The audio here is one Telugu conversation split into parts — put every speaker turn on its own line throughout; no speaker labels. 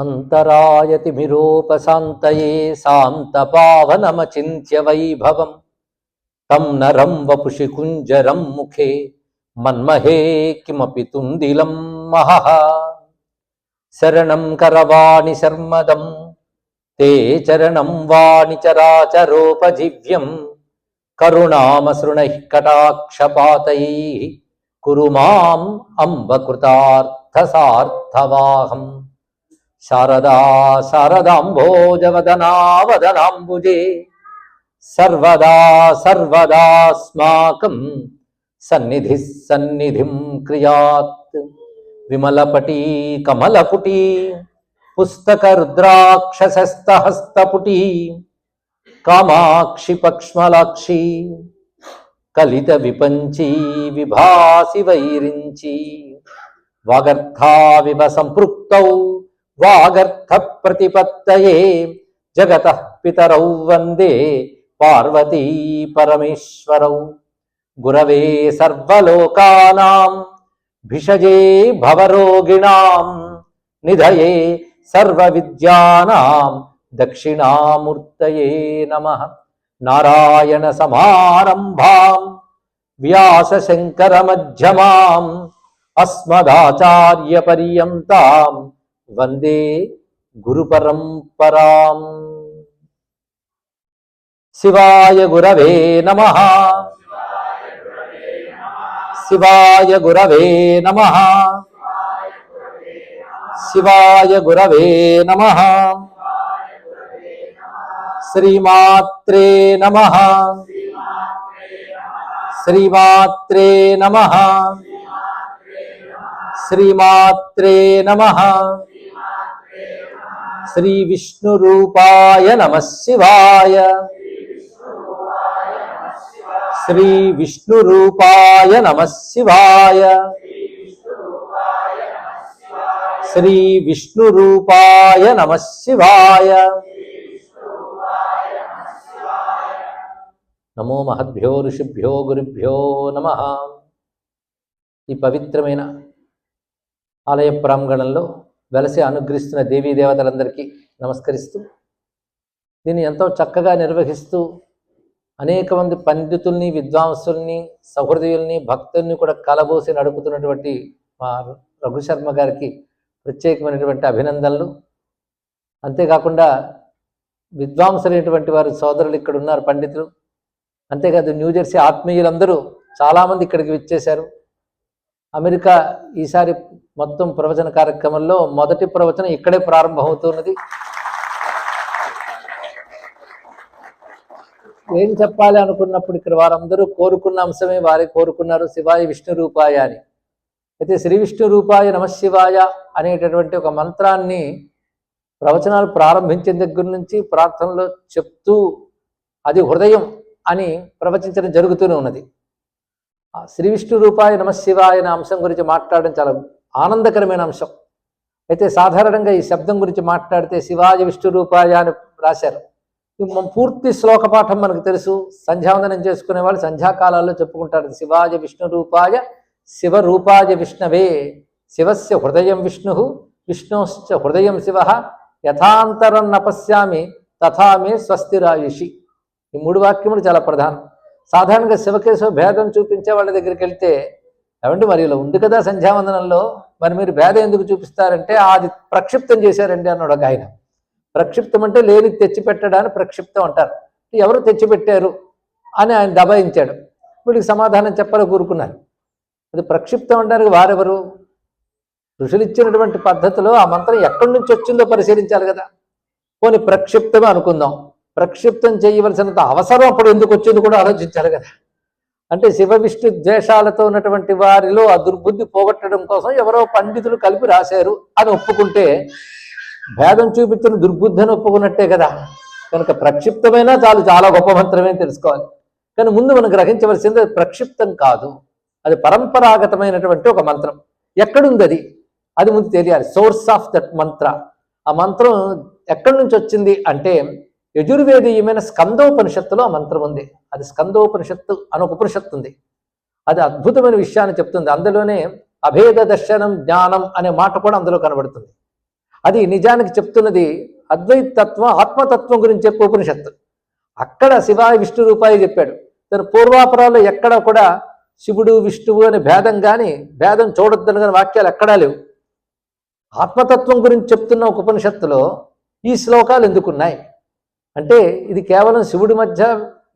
అంతరాయతిమిరోపశాంతయే శాంతపావనమచింత్య వైభవం తం నరం వపుషి కుంజరం ముఖే మన్మహే కిమపి తుందిలం మహః. శరణం కరవాణి శర్మదం తే చరణం వాణి చరాచరోపజీవ్యం కరుణామసృణైః కటాక్షపాతైః కురు మాం అంబ కృతార్థసార్థవాహం. శారదా శారదాంభోజవదనావదనాంబుజే సర్వదా సర్వదాస్మాకం సన్నిధి సన్నిధిం క్రియాత్. విమలపటీ కమలపుటీ పుస్తక రుద్రాక్షసస్తహస్తపుటీ కామాక్షి పక్ష్మలాక్షి కలిత విపంచీ విభాసి వైరించి వాగర్థావివ సంపృక్తౌ వాగర్థ ప్రతిపత్తయే జగతః పితరౌ వందే పార్వతీ పరమేశ్వరౌ. గురవే సర్వలోకానాం భిషజే భవరోగిణాం నిధయే సర్వవిద్యానాం దక్షిణామూర్తయే నమః. నారాయణ సమారంభాం వ్యాస శంకర మధ్యమాం అస్మదాచార్య పర్యంతాం వందే గురు పరంపరాం. శివాయ గురవే నమః. శివాయ గురవే నమః. శివాయ గురవే నమః. శ్రీమాత్రే నమః. శ్రీమాత్రే నమః. శ్రీమాత్రే నమః. శ్రీ విష్ణు రూపాయ నమః శివాయ. శ్రీ విష్ణు రూపాయ నమః శివాయ. శ్రీ విష్ణు రూపాయ నమః శివాయ. నమో మహద్భ్యో ఋషిభ్యో గురుభ్యో నమః. ఈ పవిత్రమైన ఆలయ ప్రాంగణంలో వెలసి అనుగ్రహిస్తున్న దేవీ దేవతలందరికీ నమస్కరిస్తూ, దీన్ని ఎంతో చక్కగా నిర్వహిస్తూ అనేక మంది పండితుల్ని, విద్వాంసుల్ని, సహృదయుల్ని, భక్తుల్ని కూడా కలబోసి నడుపుతున్నటువంటి మా రఘుశర్మ గారికి ప్రత్యేకమైనటువంటి అభినందనలు. అంతేకాకుండా విద్వాంసులైనటువంటి వారి సోదరులు ఇక్కడ ఉన్నారు, పండితులు. అంతేకాదు న్యూజెర్సీ ఆత్మీయులందరూ చాలామంది ఇక్కడికి విచ్చేశారు. అమెరికా ఈసారి మొత్తం ప్రవచన కార్యక్రమంలో మొదటి ప్రవచనం ఇక్కడే ప్రారంభమవుతున్నది. ఏం చెప్పాలి అనుకున్నప్పుడు ఇక్కడ వారందరూ కోరుకున్న అంశమే వారే కోరుకున్నారు, శివాయ విష్ణు రూపాయ అని. అయితే శ్రీ విష్ణు రూపాయ నమశివాయ అనేటటువంటి ఒక మంత్రాన్ని ప్రవచనాలు ప్రారంభించిన దగ్గర నుంచి ప్రార్థనలో చెప్తూ అది హృదయం అని ప్రవచించడం జరుగుతూనే ఉన్నది. శ్రీ విష్ణు రూపాయ నమశివాయ అనే అంశం గురించి మాట్లాడడం చాలా ఆనందకరమైన అంశం. అయితే సాధారణంగా ఈ శబ్దం గురించి మాట్లాడితే శివాయ విష్ణు రూపాయ అని రాశారు. పూర్తి శ్లోకపాఠం మనకు తెలుసు. సంధ్యావందనం చేసుకునే వాళ్ళు సంధ్యాకాలాల్లో చెప్పుకుంటారు, శివాయ విష్ణు రూపాయ శివ రూపాయ విష్ణవే, శివస్య హృదయం విష్ణు విష్ణోశ్చ హృదయం శివ, యథాంతరం నపశ్యామి తథా మే స్వస్తిరాయుషి. ఈ మూడు వాక్యములు చాలా ప్రధానం. సాధారణంగా శివకేశవ భేదం చూపించే వాళ్ళ దగ్గరికి వెళ్తే, ఏమంటే మరి ఇలా ఉంది కదా సంధ్యావందనంలో, మరి మీరు భేదం ఎందుకు చూపిస్తారంటే అది ప్రక్షిప్తం చేశారండి అన్నాడు ఒక ఆయన. ప్రక్షిప్తం అంటే లేని తెచ్చిపెట్టడాన్ని ప్రక్షిప్తం అంటారు. ఎవరు తెచ్చిపెట్టారు అని ఆయన దబాయించాడు. వీడికి సమాధానం చెప్పాలని కూరుకున్నారు. అది ప్రక్షిప్తం అంటారు. వారెవరు? ఋషులు ఇచ్చినటువంటి పద్ధతిలో ఆ మంత్రం ఎక్కడి నుంచి వచ్చిందో పరిశీలించాలి కదా. పోనీ ప్రక్షిప్తమే అనుకుందాం, ప్రక్షిప్తం చేయవలసినంత అవసరం అప్పుడు ఎందుకు వచ్చింది కూడా ఆలోచించాలి కదా. అంటే శివ విష్ణు ద్వేషాలతో ఉన్నటువంటి వారిలో ఆ దుర్బుద్ధి పోగొట్టడం కోసం ఎవరో పండితులు కలిపి రాశారు అని ఒప్పుకుంటే భేదం చూపించిన దుర్బుద్ధి అని ఒప్పుకున్నట్టే కదా. కనుక ప్రక్షిప్తమైనా చాలు, చాలా గొప్ప మంత్రమే తెలుసుకోవాలి. కానీ ముందు మనం గ్రహించవలసింది ప్రక్షిప్తం కాదు, అది పరంపరాగతమైనటువంటి ఒక మంత్రం. ఎక్కడుంది అది? అది ముందు తెలియాలి. సోర్స్ ఆఫ్ దట్ మంత్ర, ఆ మంత్రం ఎక్కడి నుంచి వచ్చింది అంటే యజుర్వేదీయమైన స్కందోపనిషత్తులో ఆ మంత్రం ఉంది. అది స్కందోపనిషత్తు అని ఒక ఉపనిషత్తు ఉంది. అది అద్భుతమైన విషయాన్ని చెప్తుంది. అందులోనే అభేద దర్శనం జ్ఞానం అనే మాట కూడా అందులో కనబడుతుంది. అది నిజానికి చెప్తున్నది అద్వైత తత్వం, ఆత్మతత్వం గురించి చెప్పే ఉపనిషత్తు. అక్కడ శివాయ విష్ణు రూపాయ చెప్పాడు. తన పూర్వాపరాల్లో ఎక్కడ కూడా శివుడు విష్ణువు అనే భేదం కానీ, భేదం చూడొద్దని కానీ వాక్యాలు ఎక్కడా లేవు. ఆత్మతత్వం గురించి చెప్తున్న ఒక ఉపనిషత్తులో ఈ శ్లోకాలు ఎందుకున్నాయి అంటే, ఇది కేవలం శివుడి మధ్య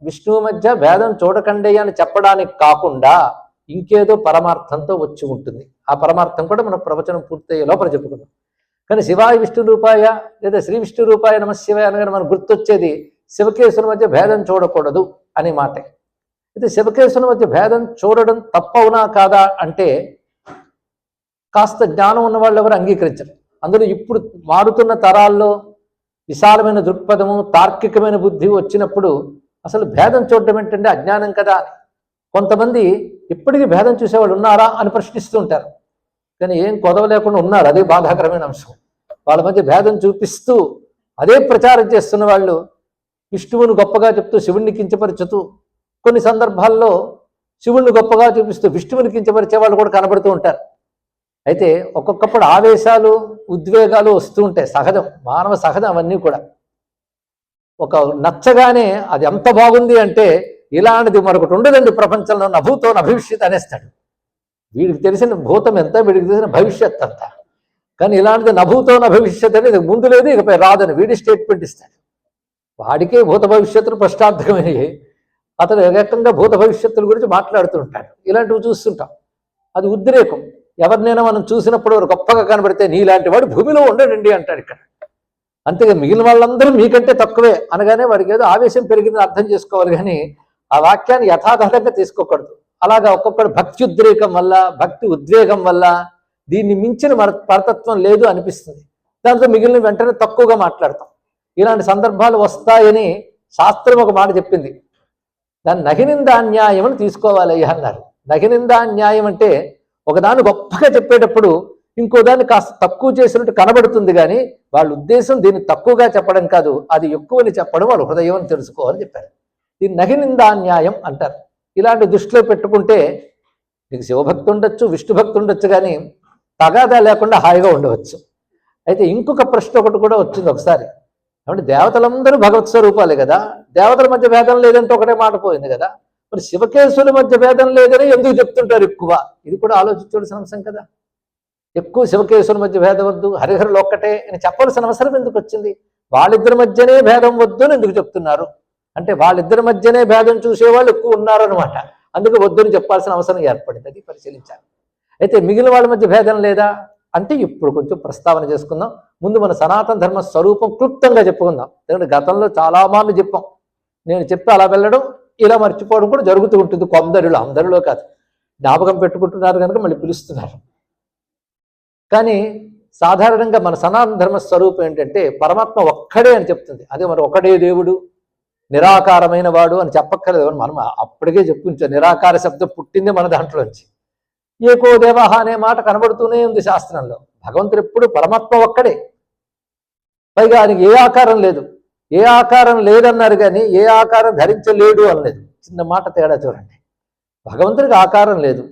విష్ణువు మధ్య భేదం చూడకండి అని చెప్పడానికి కాకుండా ఇంకేదో పరమార్థంతో వచ్చి ఉంటుంది. ఆ పరమార్థం కూడా మనం ప్రవచనం పూర్తయ్యే లోపల చెప్పుకుందాం. కానీ శివాయ విష్ణు రూపాయ లేదా శ్రీ విష్ణు రూపాయ నమశివాయ అనగానే మనకు గుర్తొచ్చేది శివకేశుల మధ్య భేదం చూడకూడదు అనే మాటే. అయితే శివకేశుల మధ్య భేదం చూడడం తప్పవునా కాదా అంటే, కాస్త జ్ఞానం ఉన్న వాళ్ళు ఎవరు అంగీకరించరు. అందులో ఇప్పుడు మారుతున్న తరాల్లో విశాలమైన దృక్పథము, తార్కికమైన బుద్ధి వచ్చినప్పుడు అసలు భేదం చూడడం ఏంటంటే అజ్ఞానం కదా. కొంతమంది ఇప్పటికీ భేదం చూసేవాళ్ళు ఉన్నారా అని ప్రశ్నిస్తూ ఉంటారు. కానీ ఏం కొదవ లేకుండా ఉన్నారు, అదే బాధాకరమైన అంశం. వాళ్ళ మధ్య భేదం చూపిస్తూ అదే ప్రచారం చేస్తున్న వాళ్ళు విష్ణువుని గొప్పగా చెప్తూ శివుణ్ణి కించపరచుతూ, కొన్ని సందర్భాల్లో శివుణ్ణి గొప్పగా చూపిస్తూ విష్ణువుని కించపరిచే వాళ్ళు కూడా కనబడుతూ ఉంటారు. అయితే ఒక్కొక్కప్పుడు ఆవేశాలు, ఉద్వేగాలు వస్తూ ఉంటాయి, సహజం, మానవ సహజం అవన్నీ కూడా. ఒక నచ్చగానే అది ఎంత బాగుంది అంటే, ఇలాంటిది మరొకటి ఉండదండి ప్రపంచంలో, నభూతో నభవిష్యత్ అనేస్తాడు. వీడికి తెలిసిన భూతం ఎంత, వీడికి తెలిసిన భవిష్యత్ అంత. కానీ ఇలాంటిది నభూతో నభవిష్యత్ అనేది ముందు లేదు, ఇకపై రాదని వీడి స్టేట్మెంట్ ఇస్తాడు. వాడికే భూత భవిష్యత్తులు ప్రశ్నార్థకమైనవి, అతను ఏకంగా భూత భవిష్యత్తుల గురించి మాట్లాడుతూ ఉంటాడు. ఇలాంటివి చూస్తుంటాం. అది ఉద్రేకం. ఎవరినైనా మనం చూసినప్పుడు గొప్పగా కనబడితే నీలాంటి వాడు భూమిలో ఉండడండి అంటాడు ఇక్కడ. అంతేగా మిగిలిన వాళ్ళందరూ మీకంటే తక్కువే అనగానే వాడికి ఏదో ఆవేశం పెరిగిందని అర్థం చేసుకోవాలి, కానీ ఆ వాక్యాన్ని యథాతథంగా తీసుకోకూడదు. అలాగా ఒక్కొక్కడు భక్తి ఉద్రేకం వల్ల, భక్తి ఉద్వేగం వల్ల దీన్ని మించిన పరతత్వం లేదు అనిపిస్తుంది. దాంతో మిగిలిన వెంటనే తక్కువగా మాట్లాడతాం. ఇలాంటి సందర్భాలు వస్తాయని శాస్త్రం ఒక మాట చెప్పింది. దాన్ని నహినిందాన్యాయం అని తీసుకోవాలయ్యా అన్నారు. నహినిందాన్యాయం అంటే ఒకదాన్ని గొప్పగా చెప్పేటప్పుడు ఇంకో దాన్ని కాస్త తక్కువ చేసినట్టు కనబడుతుంది, కానీ వాళ్ళ ఉద్దేశం దీన్ని తక్కువగా చెప్పడం కాదు, అది ఎక్కువని చెప్పడం వాళ్ళ హృదయం అని తెలుసుకోవాలని చెప్పారు. దీన్ని నహినిందాన్యాయం అంటారు. ఇలాంటి దృష్టిలో పెట్టుకుంటే నీకు శివభక్తి ఉండొచ్చు, విష్ణు భక్తి ఉండొచ్చు, కానీ తగాదా లేకుండా హాయిగా ఉండవచ్చు. అయితే ఇంకొక ప్రశ్న ఒకటి కూడా వచ్చింది ఒకసారి. కాబట్టి దేవతలందరూ భగవత్ స్వరూపాలే కదా, దేవతల మధ్య భేదం లేదంటే ఒకటే మాట పోయింది కదా, మరి శివకేశుల మధ్య భేదం లేదని ఎందుకు చెప్తుంటారు ఎక్కువ? ఇది కూడా ఆలోచించవలసిన అంశం కదా. ఎక్కువ శివకేశుల మధ్య భేదం వద్దు, హరిహరులు ఒక్కటే అని చెప్పవలసిన అవసరం ఎందుకు వచ్చింది? వాళ్ళిద్దరి మధ్యనే భేదం వద్దు అని ఎందుకు చెప్తున్నారు అంటే, వాళ్ళిద్దరి మధ్యనే భేదం చూసేవాళ్ళు ఎక్కువ ఉన్నారనమాట. అందుకు వద్దని చెప్పాల్సిన అవసరం ఏర్పడింది. అది పరిశీలించాలి. అయితే మిగిలిన వాళ్ళ మధ్య భేదం లేదా అంటే ఇప్పుడు కొంచెం ప్రస్తావన చేసుకుందాం. ముందు మన సనాతన ధర్మ స్వరూపం క్లుప్తంగా చెప్పుకుందాం. ఎందుకంటే గతంలో చాలా మార్లు చెప్పాం. నేను చెప్పి అలా వెళ్ళడం, ఇలా మర్చిపోవడం కూడా జరుగుతూ ఉంటుంది కొందరిలో, అందరిలో కాదు. జ్ఞాపకం పెట్టుకుంటున్నారు కనుక మళ్ళీ పిలుస్తున్నారు. కానీ సాధారణంగా మన సనాతన ధర్మ స్వరూపం ఏంటంటే పరమాత్మ ఒక్కడే అని చెప్తుంది. అదే మరి ఒకడే దేవుడు, నిరాకారమైన వాడు అని చెప్పక్కర్లేదు. మనం అప్పటికే చెప్పుంచాం, నిరాకార శబ్దం పుట్టిందే మన దాంట్లోంచి. ఏకో దేవహ అనే మాట కనబడుతూనే ఉంది శాస్త్రంలో. భగవంతుడు ఎప్పుడు పరమాత్మ ఒక్కడే, పైగా ఆయనకి ఏ ఆకారం లేదు. ఏ ఆకారం లేదన్నారు కానీ ఏ ఆకారం ధరించలేడు అనలేదు. చిన్న మాట తేడా చూడండి. భగవంతుడికి ఆకారం లేదు,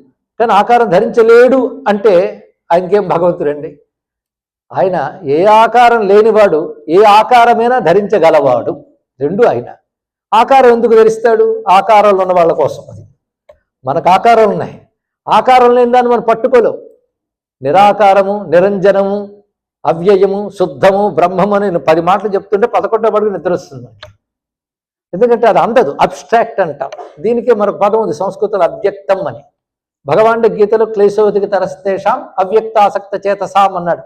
కానీ ఆకారం ధరించలేడు అంటే ఆయనకేం భగవంతుడండి? ఆయన ఏ ఆకారం లేనివాడు, ఏ ఆకారమైనా ధరించగలవాడు. రెండు ఆయన. ఆకారం ఎందుకు ధరిస్తాడు? ఆకారాలు ఉన్న వాళ్ళ కోసం. అది మనకు ఆకారం ఉన్నాయి, ఆకారం లేని దాన్ని మనం పట్టుకోలేవు. నిరాకారము, నిరంజనము, అవ్యయము, శుద్ధము, బ్రహ్మము అని 10 మాటలు చెప్తుంటే 11వ పడుగు నిద్ర వస్తుంది. ఎందుకంటే అది అందదు, అబ్స్ట్రాక్ట్ అంటాం. దీనికే మరొక పదం ఉంది సంస్కృతంలో, అవ్యక్తం అని. భగవానుడి గీతలో క్లేశోదికి తరస్తేషాం అవ్యక్తాసక్త చేతసాం అన్నాడు.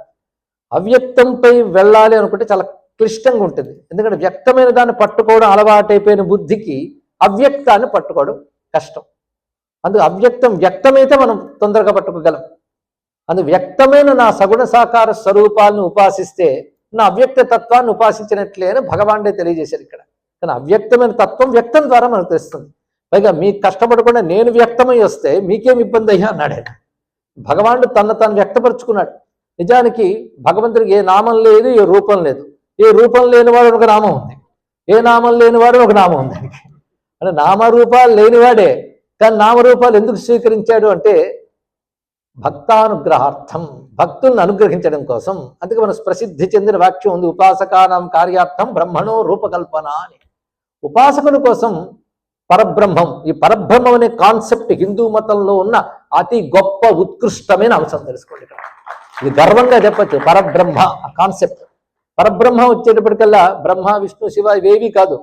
అవ్యక్తంపై వెళ్ళాలి అనుకుంటే చాలా క్లిష్టంగా ఉంటుంది. ఎందుకంటే వ్యక్తమైన దాన్ని పట్టుకోవడం అలవాటైపోయిన బుద్ధికి అవ్యక్తాన్ని పట్టుకోవడం కష్టం. అందుకు అవ్యక్తం, వ్యక్తమైతే మనం తొందరగా పట్టుకోగలం. అందు వ్యక్తమైన నా సగుణ సాకార స్వరూపాలను ఉపాసిస్తే నా అవ్యక్త తత్వాన్ని ఉపాసించినట్లే అని భగవానుడే తెలియజేశారు ఇక్కడ. కానీ అవ్యక్తమైన తత్వం వ్యక్తం ద్వారా మనకు తెలుస్తుంది. పైగా మీకు కష్టపడకుండా నేను వ్యక్తమై వస్తే మీకేం ఇబ్బంది అయ్యా అన్నాడు ఆయన. భగవానుడు తను వ్యక్తపరుచుకున్నాడు. నిజానికి భగవంతుడికి ఏ నామం లేదు, ఏ రూపం లేదు. ఏ రూపం లేనివాడు ఒక నామం ఉంది, ఏ నామం లేనివాడు ఒక నామం ఉంది. అంటే నామరూపాలు లేనివాడే, కానీ నామరూపాలు ఎందుకు స్వీకరించాడు అంటే భక్తానుగ్రహార్థం, భక్తులను అనుగ్రహించడం కోసం. అందుకే మన ప్రసిద్ధి చెందిన వాక్యం ఉంది, ఉపాసకానాం కార్యార్థం బ్రహ్మణో రూపకల్పన అని. ఉపాసకుల కోసం పరబ్రహ్మం, ఈ పరబ్రహ్మం అనే కాన్సెప్ట్ హిందూ మతంలో ఉన్న అతి గొప్ప ఉత్కృష్టమైన అంశం తెలుసుకోండి. ఇది గర్వంగా చెప్పచ్చు, పరబ్రహ్మ ఆ కాన్సెప్ట్. పరబ్రహ్మ వచ్చేటప్పటికల్లా బ్రహ్మ విష్ణు శివ ఇవేవి కాదు,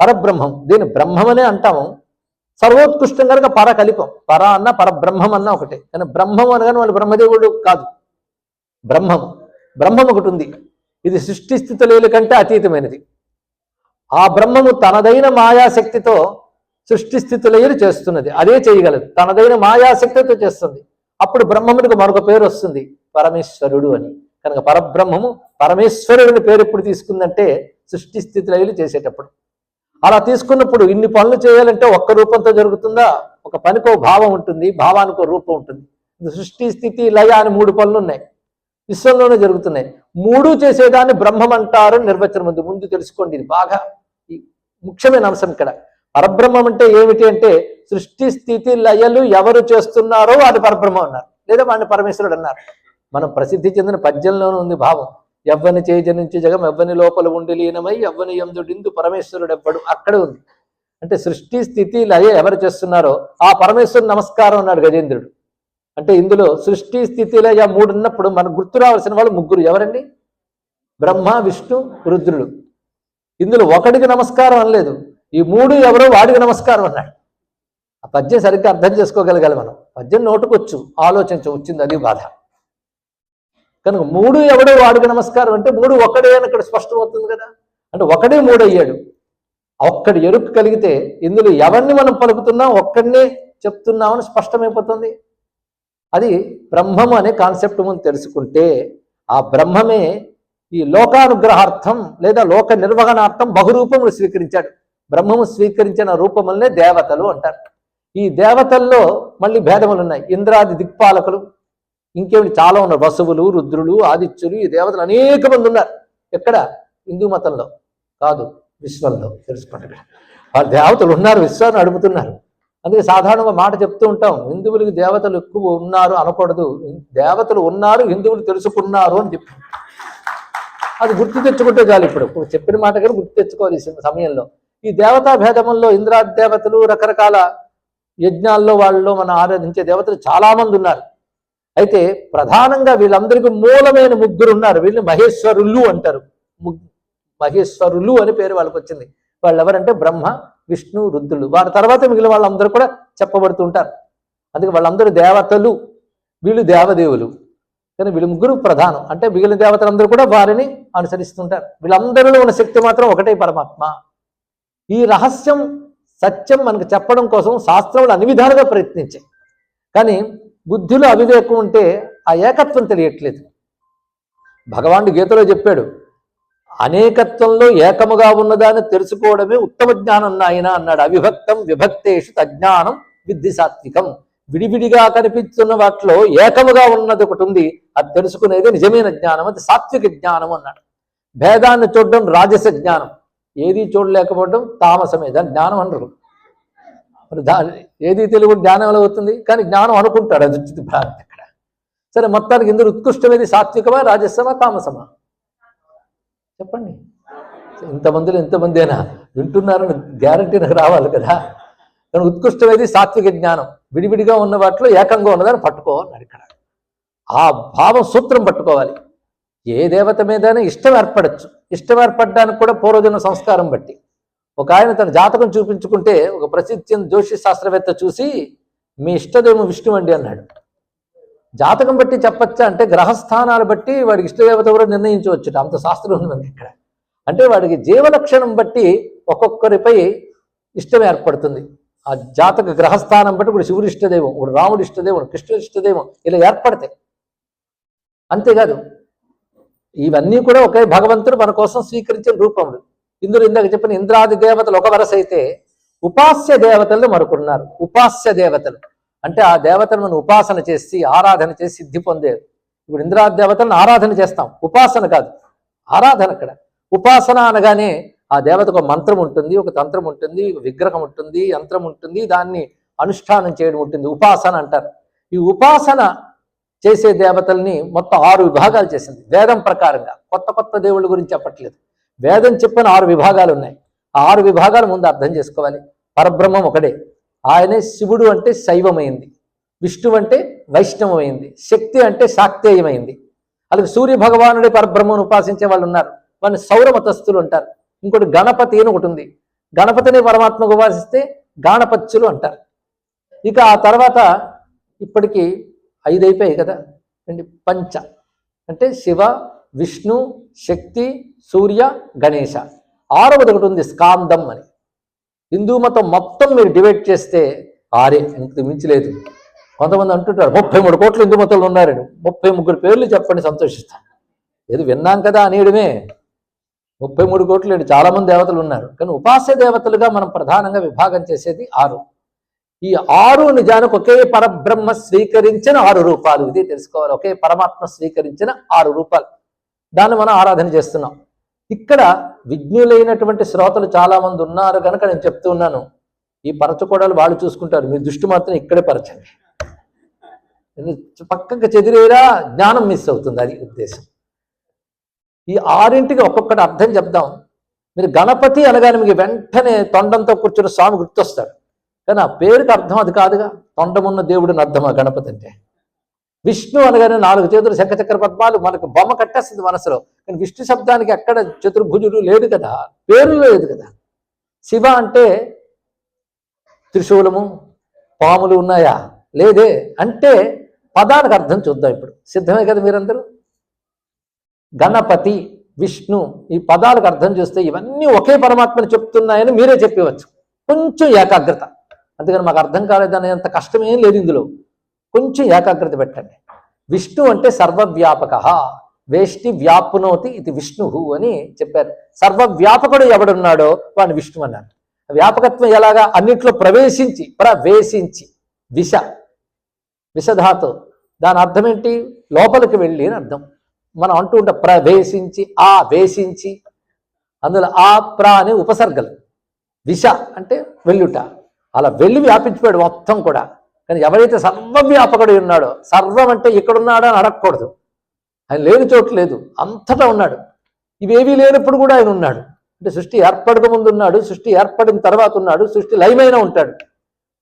పరబ్రహ్మం. దీన్ని బ్రహ్మమనే అంటాము, సర్వోత్కృష్టం కనుక పర కలిపం. పర అన్న పరబ్రహ్మం అన్న ఒకటే, కానీ బ్రహ్మం అనగానే వాళ్ళు బ్రహ్మదేవుడు కాదు, బ్రహ్మం ఒకటి ఉంది. ఇది సృష్టి స్థితుల కంటే అతీతమైనది. ఆ బ్రహ్మము తనదైన మాయాశక్తితో సృష్టి స్థితులయ్యలు చేస్తున్నది, అదే చేయగలదు, తనదైన మాయాశక్తితో చేస్తుంది. అప్పుడు బ్రహ్మమునికి మరొక పేరు వస్తుంది, పరమేశ్వరుడు అని. కనుక పరబ్రహ్మము పరమేశ్వరుడిని పేరు ఎప్పుడు తీసుకుందంటే సృష్టి స్థితులయ్యలు చేసేటప్పుడు. అలా తీసుకున్నప్పుడు ఇన్ని పనులు చేయాలంటే ఒక్క రూపంతో జరుగుతుందా? ఒక పనికో భావం ఉంటుంది, భావానికో రూపం ఉంటుంది. సృష్టి స్థితి లయ అని 3 పనులు ఉన్నాయి, విశ్వంలోనే జరుగుతున్నాయి. 3 చేసేదాన్ని బ్రహ్మం అంటారు నిర్వచనం ఉంది. ముందు తెలుసుకోండి, ఇది బాగా ముఖ్యమైన అంశం ఇక్కడ. పరబ్రహ్మం అంటే ఏమిటి అంటే సృష్టి స్థితి లయలు ఎవరు చేస్తున్నారో వాటి పరబ్రహ్మం అన్నారు, లేదా వాడిని పరమేశ్వరుడు అన్నారు. మనం ప్రసిద్ధి చెందిన పద్యంలోనే ఉంది భావం, ఎవ్వని చేజనించి జగం ఎవ్వని లోపల ఉండి లీనమై ఎవ్వని యందుడిందు పరమేశ్వరుడు ఎవ్వడు, అక్కడే ఉంది. అంటే సృష్టి స్థితి లయ ఎవరు చేస్తున్నారో ఆ పరమేశ్వరుడు నమస్కారం అన్నాడు గజేంద్రుడు. అంటే ఇందులో సృష్టి స్థితి లయ 3 ఉన్నప్పుడు మనకు గుర్తు రావాల్సిన వాళ్ళు 3 ఎవరండి? బ్రహ్మ విష్ణు రుద్రుడు. ఇందులో ఒకడికి నమస్కారం అనలేదు, ఈ 3 ఎవరో వాడికి నమస్కారం అన్నాడు. ఆ పద్యం సరిగ్గా అర్థం చేసుకోగలగాలి మనం. పద్యం నోటుకొచ్చు, ఆలోచించవచ్చింది, అది బాధ. కనుక 3 ఎవడో వాడికి నమస్కారం అంటే 3 ఒక్కడే అని ఇక్కడ స్పష్టమవుతుంది కదా. అంటే ఒకడే 3 అయ్యాడు. ఒక్కడి ఎరుకు కలిగితే ఇందులో ఎవరిని మనం పలుకుతున్నాం, ఒక్కడినే చెప్తున్నామని స్పష్టమైపోతుంది. అది బ్రహ్మము అనే కాన్సెప్ట్ ముందు తెలుసుకుంటే ఆ బ్రహ్మమే ఈ లోకానుగ్రహార్థం లేదా లోక నిర్వహణార్థం బహురూపములు స్వీకరించాడు. బ్రహ్మము స్వీకరించిన రూపములనే దేవతలు అంటారు. ఈ దేవతల్లో మళ్ళీ భేదములు ఉన్నాయి. ఇంద్రాది దిక్పాలకులు, ఇంకేమిటి చాలా ఉన్నారు, వసువులు, రుద్రులు, ఆదిత్యులు, ఈ దేవతలు అనేక మంది ఉన్నారు. ఎక్కడ? హిందూ మతంలో కాదు, విశ్వంలో. తెలుసుకోండి, ఆ దేవతలు ఉన్నారు, విశ్వాన్ని అడుగుతున్నారు. అందుకే సాధారణంగా మాట చెప్తూ ఉంటాం, హిందువులకి దేవతలు ఎక్కువ ఉన్నారు అనకూడదు, దేవతలు ఉన్నారు, హిందువులు తెలుసుకున్నారు అని చెప్పి అది గుర్తు తెచ్చుకుంటే చాలు. ఇప్పుడు చెప్పిన మాట కూడా గుర్తు తెచ్చుకోవాలి ఈ సమయంలో. ఈ దేవతా భేదముల్లో ఇంద్రాది దేవతలు, రకరకాల యజ్ఞాల్లో వాళ్ళలో మనం ఆరాధించే దేవతలు చాలామంది ఉన్నారు. అయితే ప్రధానంగా వీళ్ళందరికీ మూలమైన 3 ఉన్నారు. వీళ్ళని మహేశ్వరులు అంటారు. మహేశ్వరులు అని పేరు వాళ్ళకి వచ్చింది. వాళ్ళు ఎవరంటే బ్రహ్మ విష్ణు రుద్రులు. వారి తర్వాత మిగిలిన వాళ్ళందరూ కూడా చెప్పబడుతూ ఉంటారు. అందుకే వాళ్ళందరూ దేవతలు, వీళ్ళు దేవదేవులు. కానీ వీళ్ళు 3 ప్రధానం. అంటే మిగిలిన దేవతలందరూ కూడా వారిని అనుసరిస్తుంటారు. వీళ్ళందరిలో ఉన్న శక్తి మాత్రం ఒకటే, పరమాత్మ. ఈ రహస్యం సత్యం మనకు చెప్పడం కోసం శాస్త్రములు అన్ని విధాలుగా ప్రయత్నించాయి. కానీ బుద్ధిలో అవివేకం ఉంటే ఆ ఏకత్వం తెలియట్లేదు. భగవానుడు గీతలో చెప్పాడు, అనేకత్వంలో ఏకముగా ఉన్నదాన్ని తెలుసుకోవడమే ఉత్తమ జ్ఞానం నాయన అన్నాడు. అవిభక్తం విభక్తేషు తజ్ఞానం విద్ధి సాత్వికం. విడివిడిగా కనిపిస్తున్న వాటిలో ఏకముగా ఉన్నది ఒకటి ఉంది, అది తెలుసుకునేది నిజమైన జ్ఞానం, అది సాత్విక జ్ఞానం అన్నాడు. భేదాన్ని చూడడం రాజస జ్ఞానం, ఏది చూడలేకపోవడం తామసమే, దాని జ్ఞానం అనరు. ఏది తెలుగు జ్ఞానం ఎలా అవుతుంది? కానీ జ్ఞానం అనుకుంటాడు, అది ఉచిత భ్రాంతి అక్కడ. సరే, మొత్తానికి ఇందులో ఉత్కృష్టమేది సాత్వికమా రాజసమా తామసమా? చెప్పండి. ఇంతమందిలో ఎంతమందేనా వింటున్నారని గ్యారంటీ నాకు రావాలి కదా. కానీ ఉత్కృష్టమేది సాత్విక జ్ఞానం, విడివిడిగా ఉన్న వాటిలో ఏకంగా ఉన్నదాన్ని పట్టుకోవాలన్నాడు ఇక్కడ. ఆ భావం సూత్రం పట్టుకోవాలి. ఏ దేవత మీదైనా ఇష్టం ఏర్పడచ్చు. ఇష్టం ఏర్పడడానికి కూడా పూర్వజన్మ సంస్కారం బట్టి. ఒక ఆయన తన జాతకం చూపించుకుంటే ఒక ప్రసిద్ధ జ్యోతిష శాస్త్రవేత్త చూసి, మీ ఇష్టదేమో విష్ణు అండి అన్నాడు. జాతకం బట్టి చెప్పచ్చా అంటే గ్రహస్థానాలు బట్టి వాడికి ఇష్టదేవత కూడా నిర్ణయించవచ్చు, అంత శాస్త్రం ఉంది మనకి ఇక్కడ. అంటే వాడికి జీవలక్షణం బట్టి ఒక్కొక్కరిపై ఇష్టం ఏర్పడుతుంది. ఆ జాతక గ్రహస్థానం బట్టి ఇప్పుడు శివుడి ఇష్టదేవం, ఇప్పుడు రాముడి ఇష్టదేవం, కృష్ణుడి ఇష్టదేవం, ఇలా ఏర్పడతాయి. అంతేకాదు, ఇవన్నీ కూడా ఒకే భగవంతుడు మన కోసం స్వీకరించిన రూపములు. ఇందులో ఇందాక చెప్పిన ఇంద్రాది దేవతలు ఒక వరస అయితే, ఉపాస్య దేవతలు మరొకరున్నారు. ఉపాస్య దేవతలు అంటే ఆ దేవతను మనం ఉపాసన చేసి ఆరాధన చేసి సిద్ధి పొందేది. ఇప్పుడు ఇంద్రాది దేవతలను ఆరాధన చేస్తాం, ఉపాసన కాదు, ఆరాధన. అక్కడ ఉపాసన అనగానే ఆ దేవతకు ఒక మంత్రం ఉంటుంది, ఒక తంత్రం ఉంటుంది, విగ్రహం ఉంటుంది, యంత్రం ఉంటుంది, దాన్ని అనుష్ఠానం చేయడం ఉంటుంది, ఉపాసన అంటారు. ఈ ఉపాసన చేసే దేవతల్ని మొత్తం 6 విభాగాలు చేసింది వేదం ప్రకారంగా. కొత్త కొత్త దేవుళ్ళ గురించి చెప్పట్లేదు. వేదం చెప్పిన 6 విభాగాలు ఉన్నాయి. ఆ 6 విభాగాలు ముందు అర్థం చేసుకోవాలి. పరబ్రహ్మం ఒకడే. ఆయనే శివుడు అంటే శైవమైంది, విష్ణువు అంటే వైష్ణవమైంది, శక్తి అంటే శాక్తేయమైంది. అలాగే సూర్య భగవానుడే పరబ్రహ్మను ఉపాసించే వాళ్ళు ఉన్నారు, వాళ్ళని సౌరమతస్థులు అంటారు. ఇంకోటి గణపతి అని ఒకటి ఉంది, గణపతిని పరమాత్మకు ఉపాసిస్తే గాణపత్యులు అంటారు. ఇక ఆ తర్వాత ఇప్పటికీ 5 అయిపోయాయి కదా అండి. పంచ అంటే శివ, విష్ణు, శక్తి, సూర్య, గణేశ. 6వది ఒకటి ఉంది స్కాందం అని. హిందూ మతం మొత్తం మీరు డివైడ్ చేస్తే 6, ఇంత మించలేదు. కొంతమంది అంటుంటారు 33 కోట్ల హిందూ మతంలో ఉన్నారని. 33 పేర్లు చెప్పండి, సంతోషిస్తాను. ఏది విన్నాం కదా అనేయడమే. 33 కోట్లు అంటే చాలామంది దేవతలు ఉన్నారు, కానీ ఉపాస్య దేవతలుగా మనం ప్రధానంగా విభాగం చేసేది 6. ఈ 6 నిజానికి ఒకే పరబ్రహ్మ స్వీకరించిన 6 రూపాలు. ఇది తెలుసుకోవాలి. ఒకే పరమాత్మ స్వీకరించిన 6 రూపాలు. దాన్ని మనం ఆరాధన చేస్తున్నాం. ఇక్కడ విజ్ఞులైనటువంటి శ్రోతలు చాలామంది ఉన్నారు కనుక నేను చెప్తూ ఉన్నాను, ఈ పరచకోడలు వాళ్ళు చూసుకుంటారు, మీ దృష్టి మాత్రం ఇక్కడే పరచండి. పక్కకు చెదిరేరా జ్ఞానం మిస్ అవుతుంది, అది ఉద్దేశం. ఈ 6ంటికి ఒక్కొక్కటి అర్థం చెప్దాం. మీరు గణపతి అనగానే మీకు వెంటనే తొండంతో కూర్చున్న స్వామి గుర్తొస్తాడు, కానీ ఆ పేరుకి అర్థం అది కాదుగా. తొండమున్న దేవుడిని అర్థమా గణపతి అంటే? విష్ణు అనగానే 4 చేతులు, శంఖచక్ర పద్మాలు, మనకు బొమ్మ కట్టేస్తుంది మనసులో. కానీ విష్ణు శబ్దానికి ఎక్కడ చతుర్భుజుడు లేడు కదా, పేరు లేదు కదా. శివ అంటే త్రిశూలము, పాములు ఉన్నాయా? లేదే. అంటే పదానికి అర్థం చూద్దాం ఇప్పుడు. సిద్ధమే కదా మీరందరూ? గణపతి, విష్ణు, ఈ పదాలకు అర్థం చూస్తే ఇవన్నీ ఒకే పరమాత్మని చెప్తున్నాయని మీరే చెప్పవచ్చు. కొంచెం ఏకాగ్రత. అందుకని మాకు అర్థం కాలేదనేంత కష్టమేం లేదు ఇందులో. కొంచెం ఏకాగ్రత పెట్టండి. విష్ణు అంటే సర్వవ్యాపక, వేష్టి వ్యాప్నోతి ఇది విష్ణు అని చెప్పారు. సర్వవ్యాపకుడు ఎవడున్నాడో వాడిని విష్ణు అన్నాడు. వ్యాపకత్వం ఎలాగా? అన్నిట్లో ప్రవేశించి, ప్రవేశించి. విషధాతు, దాని అర్థం ఏంటి? లోపలికి వెళ్ళి అని అర్థం. మనం అంటూ ఉంటాం ప్రవేశించి, వేశించి. అందులో ప్ర అనే ఉపసర్గలు. విష అంటే వెళ్ళుట, అలా వెళ్ళి వ్యాపించిపోయాడు మొత్తం కూడా. కానీ ఎవరైతే సర్వవ్యాపకుడు ఉన్నాడో, సర్వం అంటే ఇక్కడున్నాడో అని అడగకూడదు. ఆయన లేని చోటు లేదు, అంతటా ఉన్నాడు. ఇవేవీ లేనప్పుడు కూడా ఆయన ఉన్నాడు. అంటే సృష్టి ఏర్పడక ముందు ఉన్నాడు, సృష్టి ఏర్పడిన తర్వాత ఉన్నాడు, సృష్టి లయమైన ఉంటాడు.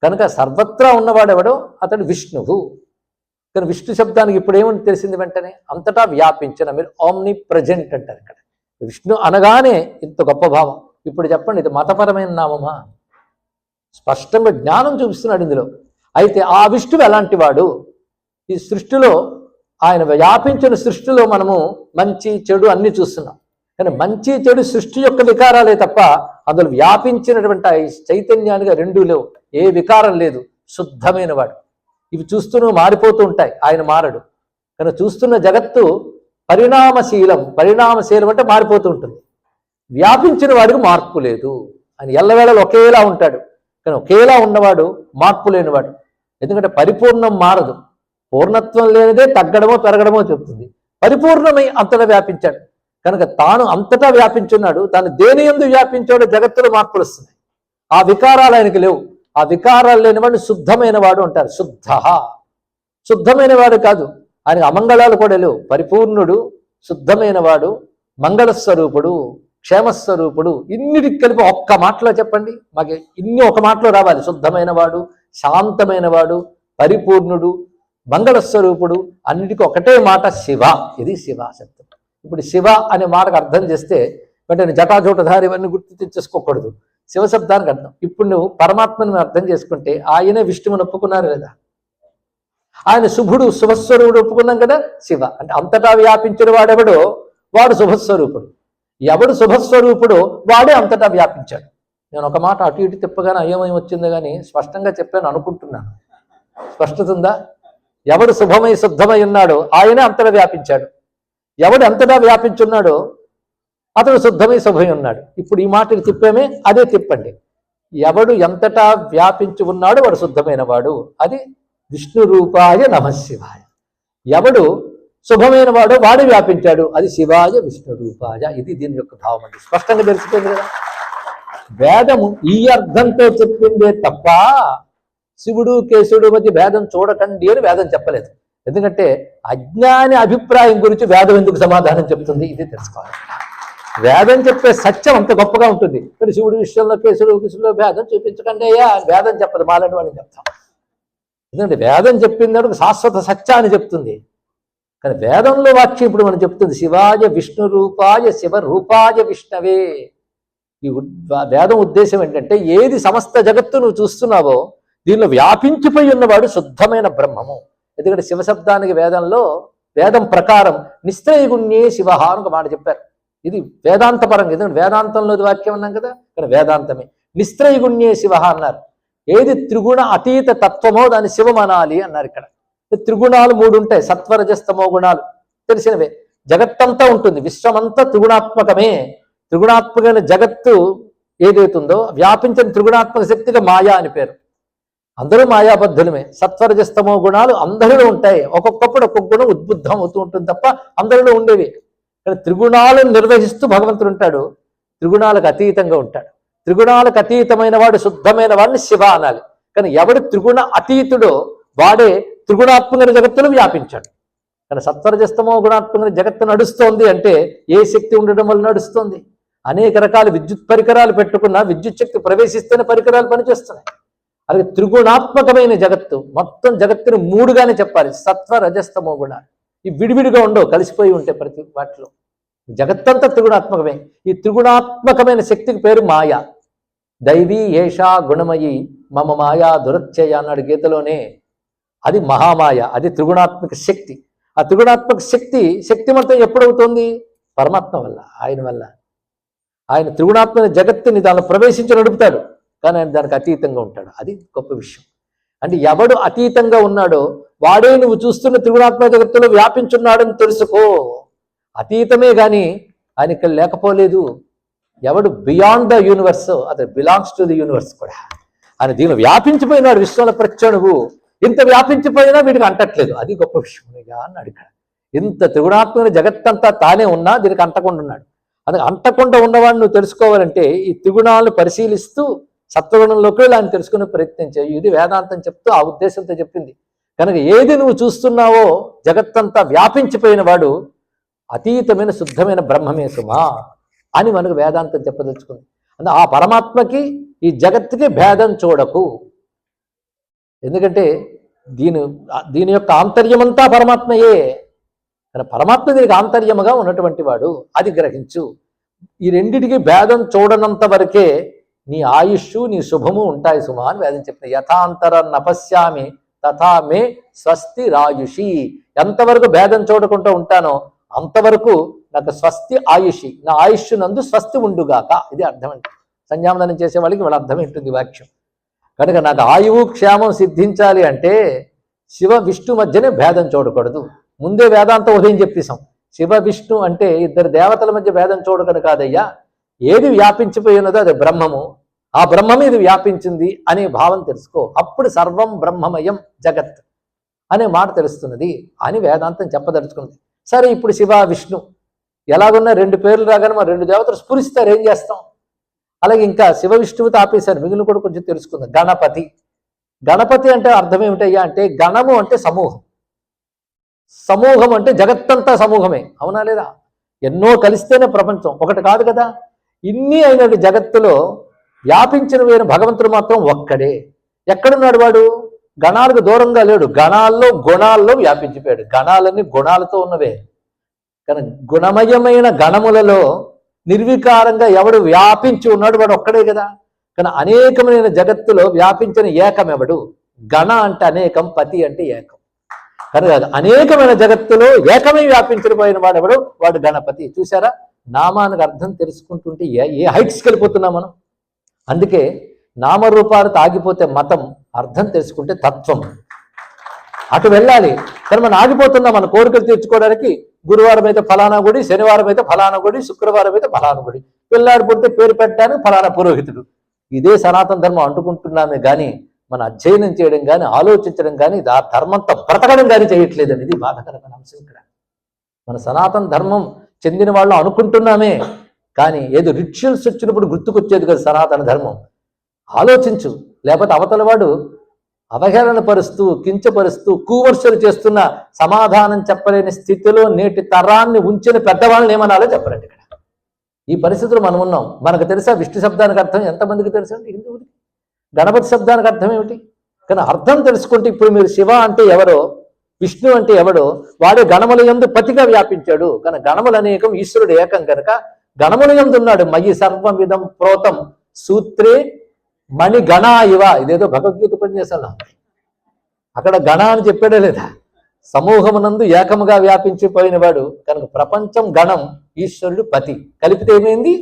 కనుక సర్వత్రా ఉన్నవాడెవడో అతడు విష్ణువు. కానీ విష్ణు శబ్దానికి ఇప్పుడు ఏమని తెలిసింది వెంటనే? అంతటా వ్యాపించిన. మీరు ఆమ్ని ప్రజెంట్ అంటారు ఇక్కడ. విష్ణు అనగానే ఇంత గొప్ప భావం. ఇప్పుడు చెప్పండి, ఇది మతపరమైన నామమా? స్పష్టంగా జ్ఞానం చూపిస్తున్నాడు ఇందులో. అయితే ఆ విష్ణువు ఎలాంటి వాడు? ఈ సృష్టిలో ఆయన వ్యాపించిన సృష్టిలో మనము మంచి చెడు అన్ని చూస్తున్నాం. కానీ మంచి చెడు సృష్టి యొక్క వికారాలే తప్ప అందులో వ్యాపించినటువంటి చైతన్యానికి 2 లేవు. ఏ వికారం లేదు. శుద్ధమైన వాడు. ఇవి చూస్తూనే మారిపోతూ ఉంటాయి, ఆయన మారడు. కానీ చూస్తున్న జగత్తు పరిణామశీలం. పరిణామశీలం అంటే మారిపోతూ ఉంటుంది. వ్యాపించిన వాడికి మార్పు లేదు. ఆయన ఎల్లవేళలు ఒకేలా ఉంటాడు. కానీ ఒకేలా ఉన్నవాడు మార్పు లేనివాడు. ఎందుకంటే పరిపూర్ణం మారదు. పూర్ణత్వం లేనిదే తగ్గడమో పెరగడమో చెప్తుంది. పరిపూర్ణమై అంతటా వ్యాపించాడు కనుక తాను అంతటా వ్యాపించున్నాడు. తాను దేని యందు వ్యాపించాడో జగత్తులో మార్పులు వస్తున్నాయి. ఆ వికారాలు ఆయనకి లేవు. ఆ వికారాలు లేనివాడిని శుద్ధమైన వాడు అంటారు. శుద్ధమైన వాడు కాదు, ఆయనకి అమంగళాలు కూడా లేవు. పరిపూర్ణుడు, శుద్ధమైన వాడు, మంగళస్వరూపుడు, క్షేమస్వరూపుడు. ఇన్నిటికి కలిపి ఒక్క మాటలో చెప్పండి. మాకు ఇన్ని ఒక మాటలో రావాలి. శుద్ధమైన వాడు, శాంతమైన వాడు, పరిపూర్ణుడు, మంగళస్వరూపుడు, అన్నిటికీ ఒకటే మాట శివ. ఇది శివ శబ్దం. ఇప్పుడు శివ అనే మాటకు అర్థం చేస్తే వెంటనే జటాజోటధారి ఇవన్నీ గుర్తు తెచ్చేసుకోకూడదు. శివశబ్దానికి అర్థం. ఇప్పుడు నువ్వు పరమాత్మని అర్థం చేసుకుంటే ఆయనే విష్ణువుని ఒప్పుకున్నారు కదా. ఆయన శుభుడు, శుభస్వరూపుడు ఒప్పుకున్నాం కదా. శివ అంటే అంతటా వ్యాపించిన వాడెవడో వాడు శుభస్వరూపుడు. ఎవడు శుభస్వరూపుడో వాడే అంతటా వ్యాపించాడు. నేను ఒక మాట అటు ఇటు తిప్పగానే అయ్యమయం వచ్చింది కానీ స్పష్టంగా చెప్పాను అనుకుంటున్నాను. స్పష్టత ఉందా? ఎవడు శుభమై శుద్ధమై ఉన్నాడో ఆయనే అంతటా వ్యాపించాడు. ఎవడు అంతటా వ్యాపించున్నాడో అతడు శుద్ధమై శుభమై ఉన్నాడు. ఇప్పుడు ఈ మాటలు తిప్పామే, అదే తిప్పండి. ఎవడు ఎంతటా వ్యాపించి ఉన్నాడో వాడు శుద్ధమైన వాడు. అది విష్ణు రూపాయ నమశివాయ. ఎవడు శుభమైన వాడు వాడు వ్యాపించాడు. అది శివాయ విష్ణు రూపాయ. ఇది దీని యొక్క భావం అండి. స్పష్టంగా తెలిసిపోయింది కదా. వేదము ఈ అర్థంతో చెప్పిందే తప్ప శివుడు కేశవుడు మధ్య భేదం చూడకండి అని వేదం చెప్పలేదు. ఎందుకంటే అజ్ఞాని అభిప్రాయం గురించి వేదం ఎందుకు సమాధానం చెప్తుంది, ఇది తెలుసుకోవాలి. వేదం చెప్పే సత్యం అంత గొప్పగా ఉంటుంది. ఇక్కడ శివుడి విషయంలో కేసుడు విషయంలో వేదం చూపించకండి అయ్యా, వేదం చెప్పదు, మాలని వాడిని చెప్తాం. ఎందుకంటే వేదం చెప్పింది శాశ్వత సత్యాన్ని చెప్తుంది. కానీ వేదంలో వాక్యం ఇప్పుడు మనం చెప్తుంది శివాయ విష్ణు రూపాయ శివ రూపాయ విష్ణవే. ఈ వేదం ఉద్దేశం ఏంటంటే ఏది సమస్త జగత్తు నువ్వు చూస్తున్నావో దీనిలో వ్యాపించిపోయి ఉన్నవాడు శుద్ధమైన బ్రహ్మము. ఎందుకంటే శివశబ్దానికి వేదం ప్రకారం నిస్త్రయగుణ్యే శివ అని ఒక మాట చెప్పారు. ఇది వేదాంతపరంగా, ఎందుకంటే వేదాంతంలో వాక్యం అన్నాం కదా, ఇక్కడ వేదాంతమే. నిస్త్రయగుణ్యే శివ అన్నారు. ఏది త్రిగుణ అతీత తత్వమో దాన్ని శివమనాలి అన్నారు. ఇక్కడ త్రిగుణాలు 3 ఉంటాయి, సత్వరజస్తమో గుణాలు తెలిసినవే. జగత్తంతా ఉంటుంది, విశ్వమంతా త్రిగుణాత్మకమే. త్రిగుణాత్మకమైన జగత్తు ఏదైతుందో వ్యాపించిన త్రిగుణాత్మక శక్తిగా మాయా అని పేరు. అందరూ మాయాబద్ధులమే. సత్వరజస్తమో గుణాలు అందరిలో ఉంటాయి, ఒక్కొక్కప్పుడు ఒక్కొక్క గుణం ఉద్బుద్ధం అవుతూ ఉంటుంది తప్ప అందరిలో ఉండేవి. ఇక్కడ త్రిగుణాలను నిర్వహిస్తూ భగవంతుడు ఉంటాడు, త్రిగుణాలకు అతీతంగా ఉంటాడు. త్రిగుణాలకు అతీతమైన వాడు శుద్ధమైన వాడిని శివ అనాలి. కానీ ఎవడు త్రిగుణ అతీతుడో వాడే త్రిగుణాత్మకమైన జగత్తులో వ్యాపించాడు. కానీ సత్వరజస్తమో గుణాత్మకమైన జగత్తు నడుస్తోంది అంటే ఏ శక్తి ఉండడం వల్ల నడుస్తోంది? అనేక రకాల విద్యుత్ పరికరాలు పెట్టుకున్న విద్యుత్ శక్తి ప్రవేశిస్తేనే పరికరాలు పనిచేస్తున్నాయి. అలాగే త్రిగుణాత్మకమైన జగత్తు, మొత్తం జగత్తుని 3గానే చెప్పాలి. సత్వ రజస్తమో గుణాలు ఈ విడివిడిగా ఉండవు, కలిసిపోయి ఉంటాయి ప్రతి వాటిలో. జగత్తంతా త్రిగుణాత్మకమే. ఈ త్రిగుణాత్మకమైన శక్తికి పేరు మాయ. దైవీ ఏషా గుణమయి మమ మాయా దురత్యయ అన్నాడు గీతలోనే. అది మహామాయ, అది త్రిగుణాత్మక శక్తి. ఆ త్రిగుణాత్మక శక్తిమంతం ఎప్పుడవుతుంది? పరమాత్మ వల్ల, ఆయన వల్ల. ఆయన త్రిగుణాత్మక జగత్తుని దానిలో ప్రవేశించి నడుపుతాడు, కానీ ఆయన దానికి అతీతంగా ఉంటాడు. అది గొప్ప విషయం. అంటే ఎవడు అతీతంగా ఉన్నాడో వాడే నువ్వు చూస్తున్న త్రిగుణాత్మక జగత్తులో వ్యాపించున్నాడని తెలుసుకో. అతీతమే కానీ ఆయన ఇక్కడ లేకపోలేదు. ఎవడు బియాండ్ ద యూనివర్స్ అతను బిలాంగ్స్ టు ది యూనివర్స్ కూడా. ఆయన దీనిలో వ్యాపించిపోయినాడు, విశ్వంలో ప్రత్యణువు. ఇంత వ్యాపించిపోయినా వీడికి అంటట్లేదు, అది గొప్ప విషయం అన్నాడు. ఇక్కడ ఇంత త్రిగుణాత్మక జగత్తంతా తానే ఉన్నా దీనికి అంటకుండా ఉన్నాడు. అందుకే అంటకుండా ఉన్నవాడిని నువ్వు తెలుసుకోవాలంటే ఈ త్రిగుణాలను పరిశీలిస్తూ సత్వగుణంలోకి ఆయన తెలుసుకునే ప్రయత్నం చేయి. ఇది వేదాంతం చెప్తూ ఆ ఉద్దేశంతో చెప్పింది. కనుక ఏది నువ్వు చూస్తున్నావో జగత్తంతా వ్యాపించిపోయిన వాడు అతీతమైన శుద్ధమైన బ్రహ్మమే సుమా అని మనకు వేదాంతం చెప్పదలుచుకుంది. అంటే ఆ పరమాత్మకి ఈ జగత్తుకి భేదం చూడకు. ఎందుకంటే దీని యొక్క ఆంతర్యమంతా పరమాత్మయే. కానీ పరమాత్మ దీనికి ఆంతర్యముగా ఉన్నటువంటి వాడు, అది గ్రహించు. ఈ రెండిటికి భేదం చూడనంత వరకే నీ ఆయుష్ నీ శుభము ఉంటాయి సుమా అని వేదం చెప్తుంది. యథాంతర నపశ్యామి తథా మే స్వస్తి రాయుషి. ఎంతవరకు భేదం చూడకుండా ఉంటానో అంతవరకు నాకు స్వస్తి ఆయుషి, నా ఆయుష్ నందు స్వస్తి ఉండుగాక. ఇది అర్థం. అంటే సంధ్యావందనం చేసే వాళ్ళకి వాళ్ళ అర్థం ఉంటుంది వాక్యం. కనుక నాకు ఆయువు క్షేమం సిద్ధించాలి అంటే శివ విష్ణు మధ్యనే భేదం చూడకూడదు. ముందే వేదాంతం ఉదయం చెప్పేశాం. శివ విష్ణు అంటే ఇద్దరు దేవతల మధ్య భేదం చూడకూడదు కాదయ్యా. ఏది వ్యాపించిపోయినదో అది బ్రహ్మము, ఆ బ్రహ్మమే ఇది వ్యాపించింది అనే భావం తెలుసుకో. అప్పుడు సర్వం బ్రహ్మమయం జగత్ అనే మాట తెలుస్తున్నది అని వేదాంతం చెప్పదలుచుకుంది. సరే, ఇప్పుడు శివ విష్ణు ఎలాగున్నా 2 పేర్లు రాగానే మరి 2 దేవతలు స్ఫురిస్తారు, ఏం చేస్తాం? అలాగే ఇంకా శివ విష్ణువుతో ఆపేశారు, మిగిలిన కూడా కొంచెం తెలుసుకుందాం. గణపతి. గణపతి అంటే అర్థం ఏమిటయ్యా అంటే గణము అంటే సమూహం, సమూహం అంటే జగత్తంతా సమూహమే. అవునా లేదా? ఎన్నో కలిస్తేనే ప్రపంచం, ఒకటి కాదు కదా. ఇన్ని అయిన జగత్తులో వ్యాపించిన వేరు భగవంతుడు మాత్రం ఒక్కడే. ఎక్కడున్నాడు వాడు? గణాలకు దూరంగా లేడు, గణాల్లో గుణాల్లో వ్యాపించిపోయాడు. గణాలన్నీ గుణాలతో ఉన్నవే. కానీ గుణమయమైన గణములలో నిర్వికారంగా ఎవడు వ్యాపించి ఉన్నాడు వాడు ఒక్కడే కదా. కానీ అనేకమైన జగత్తులో వ్యాపించిన ఏకమెవడు? గణ అంటే అనేకం, పతి అంటే ఏకం. కనుక అనేకమైన జగత్తులో ఏకమై వ్యాపించిన పోయిన వాడెవడు? వాడు గణపతి. చూసారా, నామానికి అర్థం తెలుసుకుంటుంటే ఏ హైట్స్కి వెళ్ళిపోతున్నాం మనం. అందుకే నామరూపాలు ఆగిపోతే మతం, అర్థం తెలుసుకుంటే తత్వం. అటు వెళ్ళాలి. కానీ మనం ఆగిపోతున్నాం మన కోరికలు తీర్చుకోవడానికి. గురువారం అయితే ఫలానా గుడి, శనివారం అయితే ఫలానా గుడి, శుక్రవారం అయితే ఫలానా గుడి, పిల్లాడు పుడితే పేరు పెట్టడానికి ఫలానా పురోహితుడు. ఇదే సనాతన ధర్మం అంటుకుంటున్నామే కానీ మన అధ్యయనం చేయడం కానీ ఆలోచించడం కానీ ఆ ధర్మంతో బ్రతకడం కానీ చేయట్లేదండి. ఇది బాధకరమైన అంశం. ఇక్కడ మన సనాతన ధర్మం చెందిన వాళ్ళు అనుకుంటున్నామే కానీ ఏదో రిచువల్స్ వచ్చినప్పుడు గుర్తుకొచ్చేది కదా సనాతన ధర్మం. ఆలోచించు, లేకపోతే అవతల వాడు అవహేళన పరుస్తూ కించపరుస్తూ కూవర్సలు చేస్తున్న సమాధానం చెప్పలేని స్థితిలో నేటి తరాన్ని ఉంచిన పెద్దవాళ్ళని ఏమనాలో చెప్పరండి ఇక్కడ. ఈ పరిస్థితులు మనం ఉన్నాం. మనకు తెలుసా విష్ణు శబ్దానికి అర్థం? ఎంతమందికి తెలుసు అండి హిందువులకి? గణపతి శబ్దానికి అర్థం ఏమిటి? కానీ అర్థం తెలుసుకుంటే ఇప్పుడు మీరు శివ అంటే ఎవరో, విష్ణు అంటే ఎవడో, వాడే గణముల యందు పతిగా వ్యాపించాడు. కానీ గణములు అనేకం, ఈశ్వరుడు ఏకం కనుక గణముల యందు ఉన్నాడు. మయి సర్వం విధం ప్రోతం సూత్రే మణి గణ ఇవ. ఇదేదో భగవద్గీత ఉపన్యాసంలో అక్కడ గణ అని చెప్పాడే లేదా? సమూహమునందు ఏకముగా వ్యాపించిపోయిన వాడు కనుక ప్రపంచం గణం, ఈశ్వరుడు పతి, కలిపితే ఏమైంది?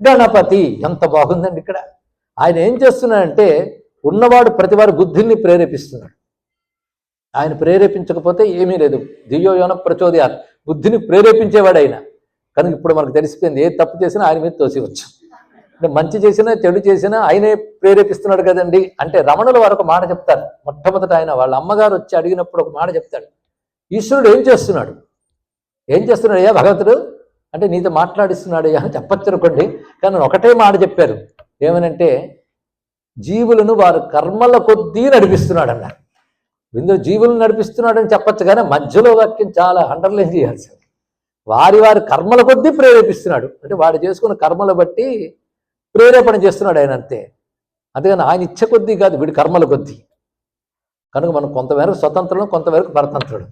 గణపతి. ఎంత బాగుందండి ఇక్కడ. ఆయన ఏం చేస్తున్నాడంటే ఉన్నవాడు ప్రతివాడు బుద్ధిని ప్రేరేపిస్తున్నాడు. ఆయన ప్రేరేపించకపోతే ఏమీ లేదు. ధియో యోన ప్రచోదయాత్, బుద్ధిని ప్రేరేపించేవాడు ఆయన. కనుక ఇప్పుడు మనకు తెలిసిపోయింది, ఏ తప్పు చేసినా ఆయన మీద తోసివచ్చు. అంటే మంచి చేసినా చెడు చేసినా ఆయనే ప్రేరేపిస్తున్నాడు కదండి. అంటే రమణుల వారు ఒక మాట చెప్తారు. మొట్టమొదట ఆయన వాళ్ళ అమ్మగారు వచ్చి అడిగినప్పుడు ఒక మాట చెప్తాడు. ఈశ్వరుడు ఏం చేస్తున్నాడు? ఏం చేస్తున్నాడు అయ్యా భగవంతుడు అంటే? నీతో మాట్లాడిస్తున్నాడు అయ్యా అని చెప్పచ్చు అనుకోండి. కానీ ఒకటే మాట చెప్పారు. ఏమనంటే జీవులను వారు కర్మల కొద్దీ నడిపిస్తున్నాడు అన్నారు. ఇందులో జీవులను నడిపిస్తున్నాడని చెప్పచ్చు, కానీ మధ్యలో వాక్యం చాలా అండర్లైన్ చేయాల్సింది. వారి వారి కర్మల కొద్దీ ప్రేరేపిస్తున్నాడు. అంటే వాడు చేసుకున్న కర్మలు బట్టి ప్రేరేపణ చేస్తున్నాడు ఆయన, అంతే. అంతేగాని ఆయన ఇచ్చ కొద్దీ కాదు, వీడి కర్మల కొద్దీ. కనుక మనం కొంతవరకు స్వతంత్రం, కొంతవరకు పరతంత్రుడు.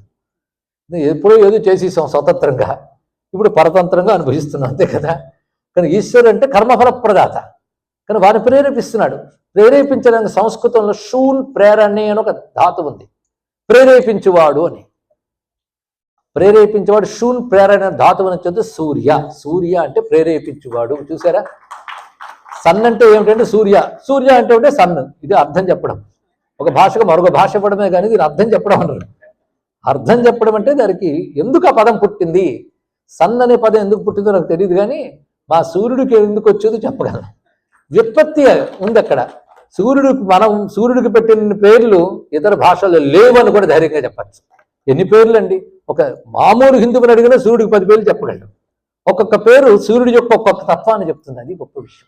ఎప్పుడో ఏదో చేసేసాం స్వతంత్రంగా, ఇప్పుడు పరతంత్రంగా అనుభవిస్తున్నాం, అంతే కదా. కానీ ఈశ్వరుడు అంటే కర్మఫల ప్రదాత, కానీ వారిని ప్రేరేపిస్తున్నాడు. ప్రేరేపించడానికి సంస్కృతంలో షూన్ ప్రేరణే అని ఒక ధాతు ఉంది. ప్రేరేపించువాడు అని. ప్రేరేపించేవాడు షూన్ ప్రేరణ ధాతువు వచ్చేది సూర్య. సూర్య అంటే ప్రేరేపించువాడు. చూసారా? సన్ అంటే ఏమిటంటే సూర్య, సూర్య అంటే ఉంటే సన్. ఇది అర్థం చెప్పడం. ఒక భాషకు మరొక భాష ఇవ్వడమే కానీ దీని అర్థం చెప్పడం అన్నారు. అర్థం చెప్పడం అంటే దానికి ఎందుకు ఆ పదం పుట్టింది, సన్ అనే పదం ఎందుకు పుట్టిందో నాకు తెలియదు, కానీ మా సూర్యుడికి ఎందుకు వచ్చేదో చెప్పగలను. వ్యుత్పత్తి ఉంది అక్కడ. సూర్యుడికి పెట్టిన పేర్లు ఇతర భాషల్లో లేవని కూడా ధైర్యంగా చెప్పచ్చు. ఎన్ని పేర్లు అండి? ఒక మామూలు హిందువుని అడిగినా సూర్యుడికి 10 పేర్లు చెప్పగలడు. ఒక్కొక్క పేరు సూర్యుడి యొక్క ఒక్కొక్క తత్వాన్ని చెప్తుంది. అది గొప్ప విషయం.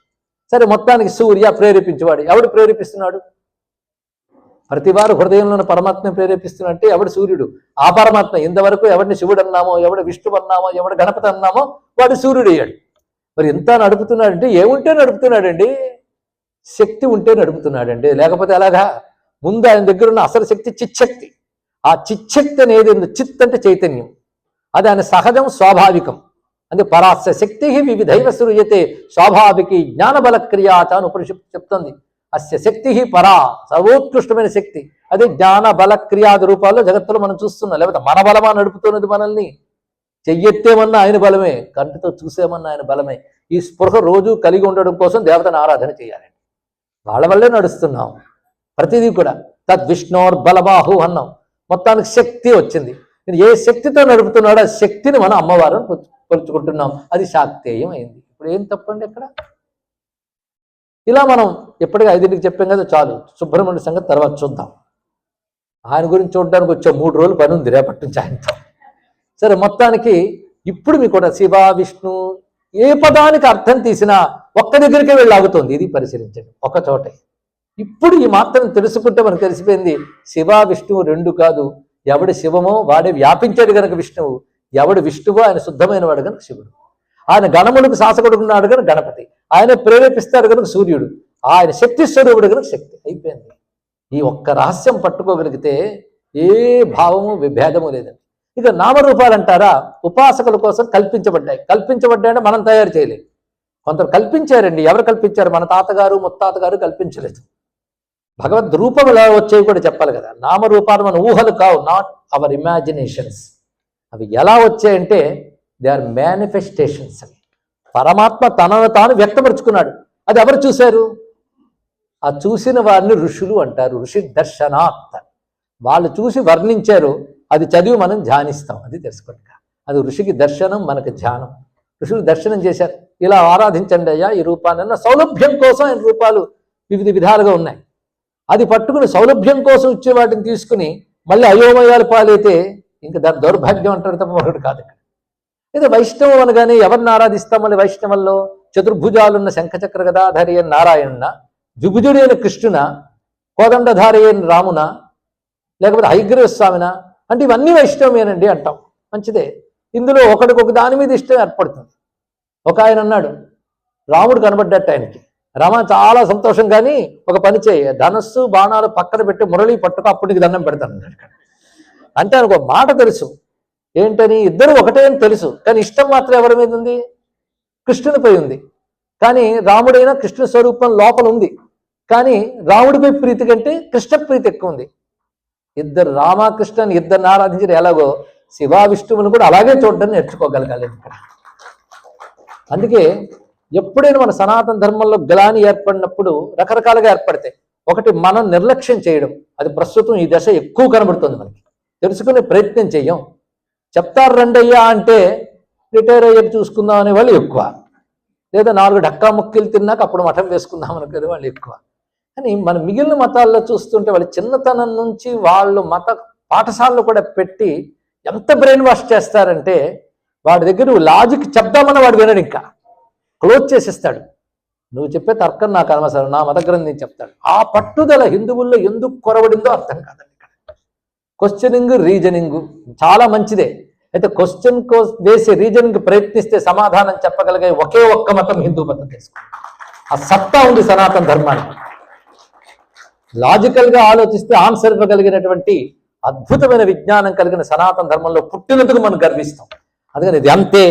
సరే, మొత్తానికి సూర్య ప్రేరేపించేవాడు. ఎవడు ప్రేరేపిస్తున్నాడు? ప్రతివారు హృదయంలోని పరమాత్మ ప్రేరేపిస్తున్నట్టే ఎవడు? సూర్యుడు. ఆ పరమాత్మ ఇంతవరకు ఎవడిని శివుడు అన్నామో, ఎవడు విష్ణువు అన్నామో, ఎవడు గణపతి అన్నామో వాడు సూర్యుడు అయ్యాడు. మరి ఎంత నడుపుతున్నాడంటే ఏముంటే నడుపుతున్నాడండి? శక్తి ఉంటే నడుపుతున్నాడండి. లేకపోతే అలాగా? ముందు ఆయన దగ్గర ఉన్న అసలు శక్తి చిచ్చక్తి. ఆ చిచ్చక్తి అనేది చిత్ అంటే చైతన్యం, అది ఆయన సహజం, స్వాభావికం. అంటే పరాస్య శక్తి వివిధైవ సృజతే స్వాభావికి జ్ఞానబల క్రియాత అని ఉపనిషత్తు చెప్తుంది. అస్య శక్తి పరా, సర్వోత్కృష్టమైన శక్తి. అదే జ్ఞాన బల క్రియాది రూపాల్లో జగత్తులో మనం చూస్తున్నాం. లేకపోతే మన బలమా నడుపుతున్నది మనల్ని? చెయ్యెత్తేమన్నా ఆయన బలమే, కంటితో చూసేమన్నా ఆయన బలమే. ఈ స్పృహ రోజు కలిగి ఉండడం కోసం దేవతను ఆరాధన చేయాలండి. వాళ్ళ వల్లే నడుస్తున్నాం ప్రతిదీ కూడా. తద్విష్ణోర్ బలబాహు అన్నాం. మొత్తానికి శక్తి వచ్చింది. ఏ శక్తితో నడుపుతున్నాడో ఆ శక్తిని మనం అమ్మవారిని కొలుచుకుంటున్నాం. అది శాక్తేయం అయింది. ఇప్పుడు ఏం తప్పండి అక్కడ? ఇలా మనం ఎప్పటికీ 5ంటికి చెప్పాం కదా, చాలు. సుబ్రహ్మణ్య సంగతి తర్వాత చూద్దాం. ఆయన గురించి చూడడానికి వచ్చే 3 రోజులు పని ఉంది రేపటి నుంచి ఆయనతో. సరే, మొత్తానికి ఇప్పుడు మీకు కూడా శివ విష్ణు ఏ పదానికి అర్థం తీసినా ఒక్క దగ్గరికే వెళ్ళి ఆగుతుంది. ఇది పరిశీలించండి, ఒక చోటే. ఇప్పుడు ఈ మాత్రం తెలుసుకుంటే మనకు తెలిసిపోయింది, శివ విష్ణువు 2 కాదు. ఎవడు శివమో వాడే వ్యాపించాడు కనుక విష్ణువు, ఎవడు విష్ణువో ఆయన శుద్ధమైన వాడు కనుక శివుడు. ఆయన గణములకు శాసకుడున్నాడు కనుక గణపతి, ఆయన ప్రేరేపిస్తాడు కనుక సూర్యుడు, ఆయన శక్తి స్వరూపుడు కనుక శక్తి. అయిపోయింది. ఈ ఒక్క రహస్యం పట్టుకోగలిగితే ఏ భావము విభేదము లేదండి. ఇక నామరూపాలు అంటారా, ఉపాసకుల కోసం కల్పించబడ్డాయి. కల్పించబడ్డాయంటే మనం తయారు చేయలేదు. కొందరు కల్పించారండి. ఎవరు కల్పించారు? మన తాతగారు ముత్తాతగారు కల్పించలేదు. భగవద్ రూపం ఎలా వచ్చాయి కూడా చెప్పాలి కదా. నామరూపాలు మన ఊహలు కావు, నాట్ అవర్ ఇమాజినేషన్స్. అవి ఎలా వచ్చాయంటే దే ఆర్ మేనిఫెస్టేషన్స్. అవి పరమాత్మ తనను తాను వ్యక్తపరుచుకున్నాడు. అది ఎవరు చూశారు? ఆ చూసిన వారిని ఋషులు అంటారు. ఋషి దర్శనాత్. వాళ్ళు చూసి వర్ణించారు, అది చదివి మనం ధ్యానిస్తాం. అది తెలుసుకోండి. అది ఋషికి దర్శనం, మనకి ధ్యానం. ఋషులు దర్శనం చేశారు, ఇలా ఆరాధించండి అయ్యా ఈ రూపాన్ని. సౌలభ్యం కోసం ఆయన రూపాలు వివిధ విధాలుగా ఉన్నాయి. అది పట్టుకుని సౌలభ్యం కోసం ఇచ్చే వాటిని తీసుకుని మళ్ళీ అయోమయాలు పాలైతే ఇంకా దాని దౌర్భాగ్యం అంటారు తప్ప ఒకటి కాదు. అయితే వైష్ణవం అనగానే ఎవరిని ఆరాధిస్తాం? మళ్ళీ వైష్ణవంలో చతుర్భుజాలున్న శంఖచక్ర గదాధరి అని నారాయణ, ద్విభుజుడైన కృష్ణున, కోదండధారి అయిన రామునా, లేకపోతే హయగ్రీవ స్వామినా అంటే ఇవన్నీ వైష్ణవమేనండి అంటాం. మంచిదే. ఇందులో ఒకడికొక దాని మీద ఇష్టం ఏర్పడుతుంది. ఒక ఆయన అన్నాడు, రాముడు కనబడ్డట్టు ఆయనకి. రామ చాలా సంతోషం, కానీ ఒక పని చేయి, ధనస్సు బాణాలు పక్కన పెట్టి మురళి పట్టుకు అప్పుడు నీకు దండం పెడతాను అన్నాడు. అంటే ఆయనకు ఒక మాట తెలుసు, ఏంటని, ఇద్దరు ఒకటే అని తెలుసు, కానీ ఇష్టం మాత్రం ఎవరి మీద ఉంది? కృష్ణునిపై ఉంది. కానీ రాముడైనా కృష్ణ స్వరూపం లోపల ఉంది, కానీ రాముడిపై ప్రీతి కంటే కృష్ణ ప్రీతి ఎక్కువ ఉంది. ఇద్దరు రామకృష్ణని ఇద్దరిని ఆరాధించడం ఎలాగో శివ విష్ణువుని కూడా అలాగే చూడడం నేర్చుకోగలగాలి ఇక్కడ. అందుకే ఎప్పుడైనా మన సనాతన ధర్మంలో గ్లాని ఏర్పడినప్పుడు రకరకాలుగా ఏర్పడతాయి. ఒకటి, మనం నిర్లక్ష్యం చేయడం. అది ప్రస్తుతం ఈ దశ ఎక్కువ కనబడుతుంది మనకి. తెలుసుకునే ప్రయత్నం చెయ్యం. చెప్తారు రండయ్యా అంటే రిటైర్ అయ్యేది చూసుకుందాం అనే వాళ్ళు ఎక్కువ, లేదా 4 డక్కా ముక్కలు తిన్నాక అప్పుడు మఠం వేసుకుందాం అనుకునే వాళ్ళు ఎక్కువ. కానీ మన మిగిలిన మతాల్లో చూస్తుంటే వాళ్ళు చిన్నతనం నుంచి వాళ్ళు మత పాఠశాలలు కూడా పెట్టి ఎంత బ్రెయిన్ వాష్ చేస్తారంటే, వాడి దగ్గర నువ్వు లాజిక్ చెప్దామన్న వాడు వినడు, ఇంకా క్లోజ్ చేసిస్తాడు. నువ్వు చెప్పే తర్కం నాకు అనవసరం, నా మత గ్రంథం చెప్తాడు. ఆ పట్టుదల హిందువుల్లో ఎందుకు కొరవడిందో అర్థం కాదండి. క్వశ్చనింగ్, రీజనింగ్ చాలా మంచిదే. అయితే క్వశ్చన్ వేసి రీజనింగ్ ప్రయత్నిస్తే సమాధానం చెప్పగలిగే ఒకే ఒక్క మతం హిందూ మతం తెలుసుకోండి. ఆ సత్తా ఉంది సనాతన ధర్మానికి. లాజికల్గా ఆలోచిస్తే ఆన్సర్ ఇవ్వగలిగినటువంటి అద్భుతమైన విజ్ఞానం కలిగిన సనాతన ధర్మంలో పుట్టినందుకు మనం గర్విస్తాం. అందుకని ఇది అంతే,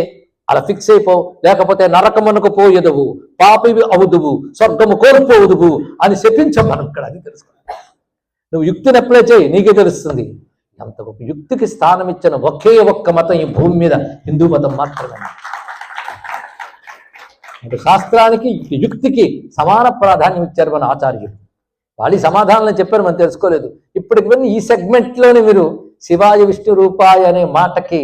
అలా ఫిక్స్ అయిపో, లేకపోతే నరకమునకు పోయేదువు, పాపివి అవుదువు, స్వర్గము కోల్పోవుదువు అని చెప్పించాం మనం ఇక్కడ. అది తెలుసుకోవాలి. నువ్వు యుక్తిని అప్లై చేయి, నీకే తెలుస్తుంది. అంత గొప్ప యుక్తికి స్థానం ఇచ్చిన ఒకే ఒక్క మతం ఈ భూమి మీద హిందూ మతం మాత్రమే. అంటే శాస్త్రానికి యుక్తికి సమాన ప్రాధాన్యం ఇచ్చారు మన ఆచార్యులు. వాళ్ళు సమాధానాలు చెప్పారు, మనం తెలుసుకోలేదు. ఇప్పటికి వెళ్ళి ఈ సెగ్మెంట్లోనే మీరు శివాయ విష్ణు రూపాయ అనే మాటకి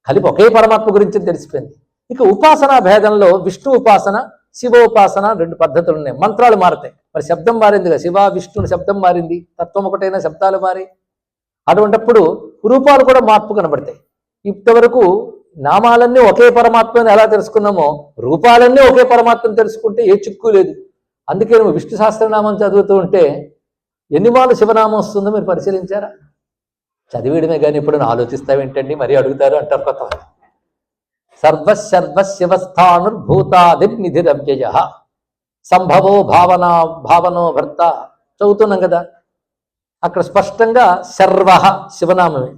కలిపి ఒకే పరమాత్మ గురించి తెలిసిపోయింది. ఇక ఉపాసనా భేదంలో విష్ణు ఉపాసన, శివ ఉపాసన 2 పద్ధతులు ఉన్నాయి. మంత్రాలు మారుతాయి, మరి శబ్దం మారింది కదా, శివ విష్ణుని శబ్దం మారింది, తత్వం ఒకటైనా శబ్దాలు మారి. అటువంటిప్పుడు రూపాలు కూడా మార్పు కనబడతాయి. ఇంతవరకు నామాలన్నీ ఒకే పరమాత్మని ఎలా తెలుసుకున్నామో, రూపాలన్నీ ఒకే పరమాత్మని తెలుసుకుంటే ఏ చిక్కు లేదు. అందుకే నువ్వు విష్ణు సహస్రనామం చదువుతూ ఉంటే ఎన్ని మార్లు శివనామం వస్తుందో మీరు పరిశీలించారా? చదివేయడమే కానీ ఎప్పుడైనా ఆలోచిస్తావేంటండి, మరీ అడుగుతారు అంటారు కొత్తవాళ్ళు. సర్వశర్వశివస్థానుర్భూతాదిర్నిధిరవ్యయ సంభవో భావనో భర్త చదువుతున్నాం కదా. అక్కడ స్పష్టంగా శర్వ శివనామమే,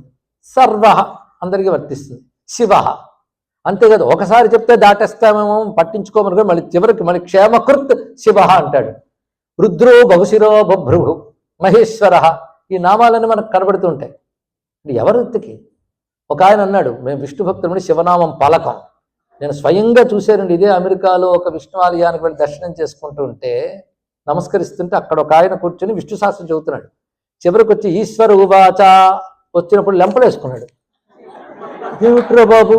సర్వ అందరికీ వర్తిస్తుంది, శివ అంతే కదా. ఒకసారి చెప్తే దాటేస్తామేమో, పట్టించుకోమని మళ్ళీ చివరికి మళ్ళీ క్షేమకృత్ శివ అంటాడు. రుద్రో బహుశిరో బభ్రు మహేశ్వర, ఈ నామాలన్నీ మనకు కనబడుతూ ఉంటాయి. ఎవరు వృత్తికి? ఒక ఆయన అన్నాడు, మేము విష్ణు భక్తులని శివనామం పలకం. నేను స్వయంగా చూశానండి. ఇదే అమెరికాలో ఒక విష్ణు ఆలయానికి వెళ్ళి దర్శనం చేసుకుంటూ ఉంటే, నమస్కరిస్తుంటే అక్కడ ఒక ఆయన కూర్చొని విష్ణు శాస్త్రం చదువుతున్నాడు. చివరికి వచ్చి ఈశ్వర ఉవాచ వచ్చినప్పుడు లెంపలేసుకున్నాడు. ఏమిట్రా బాబు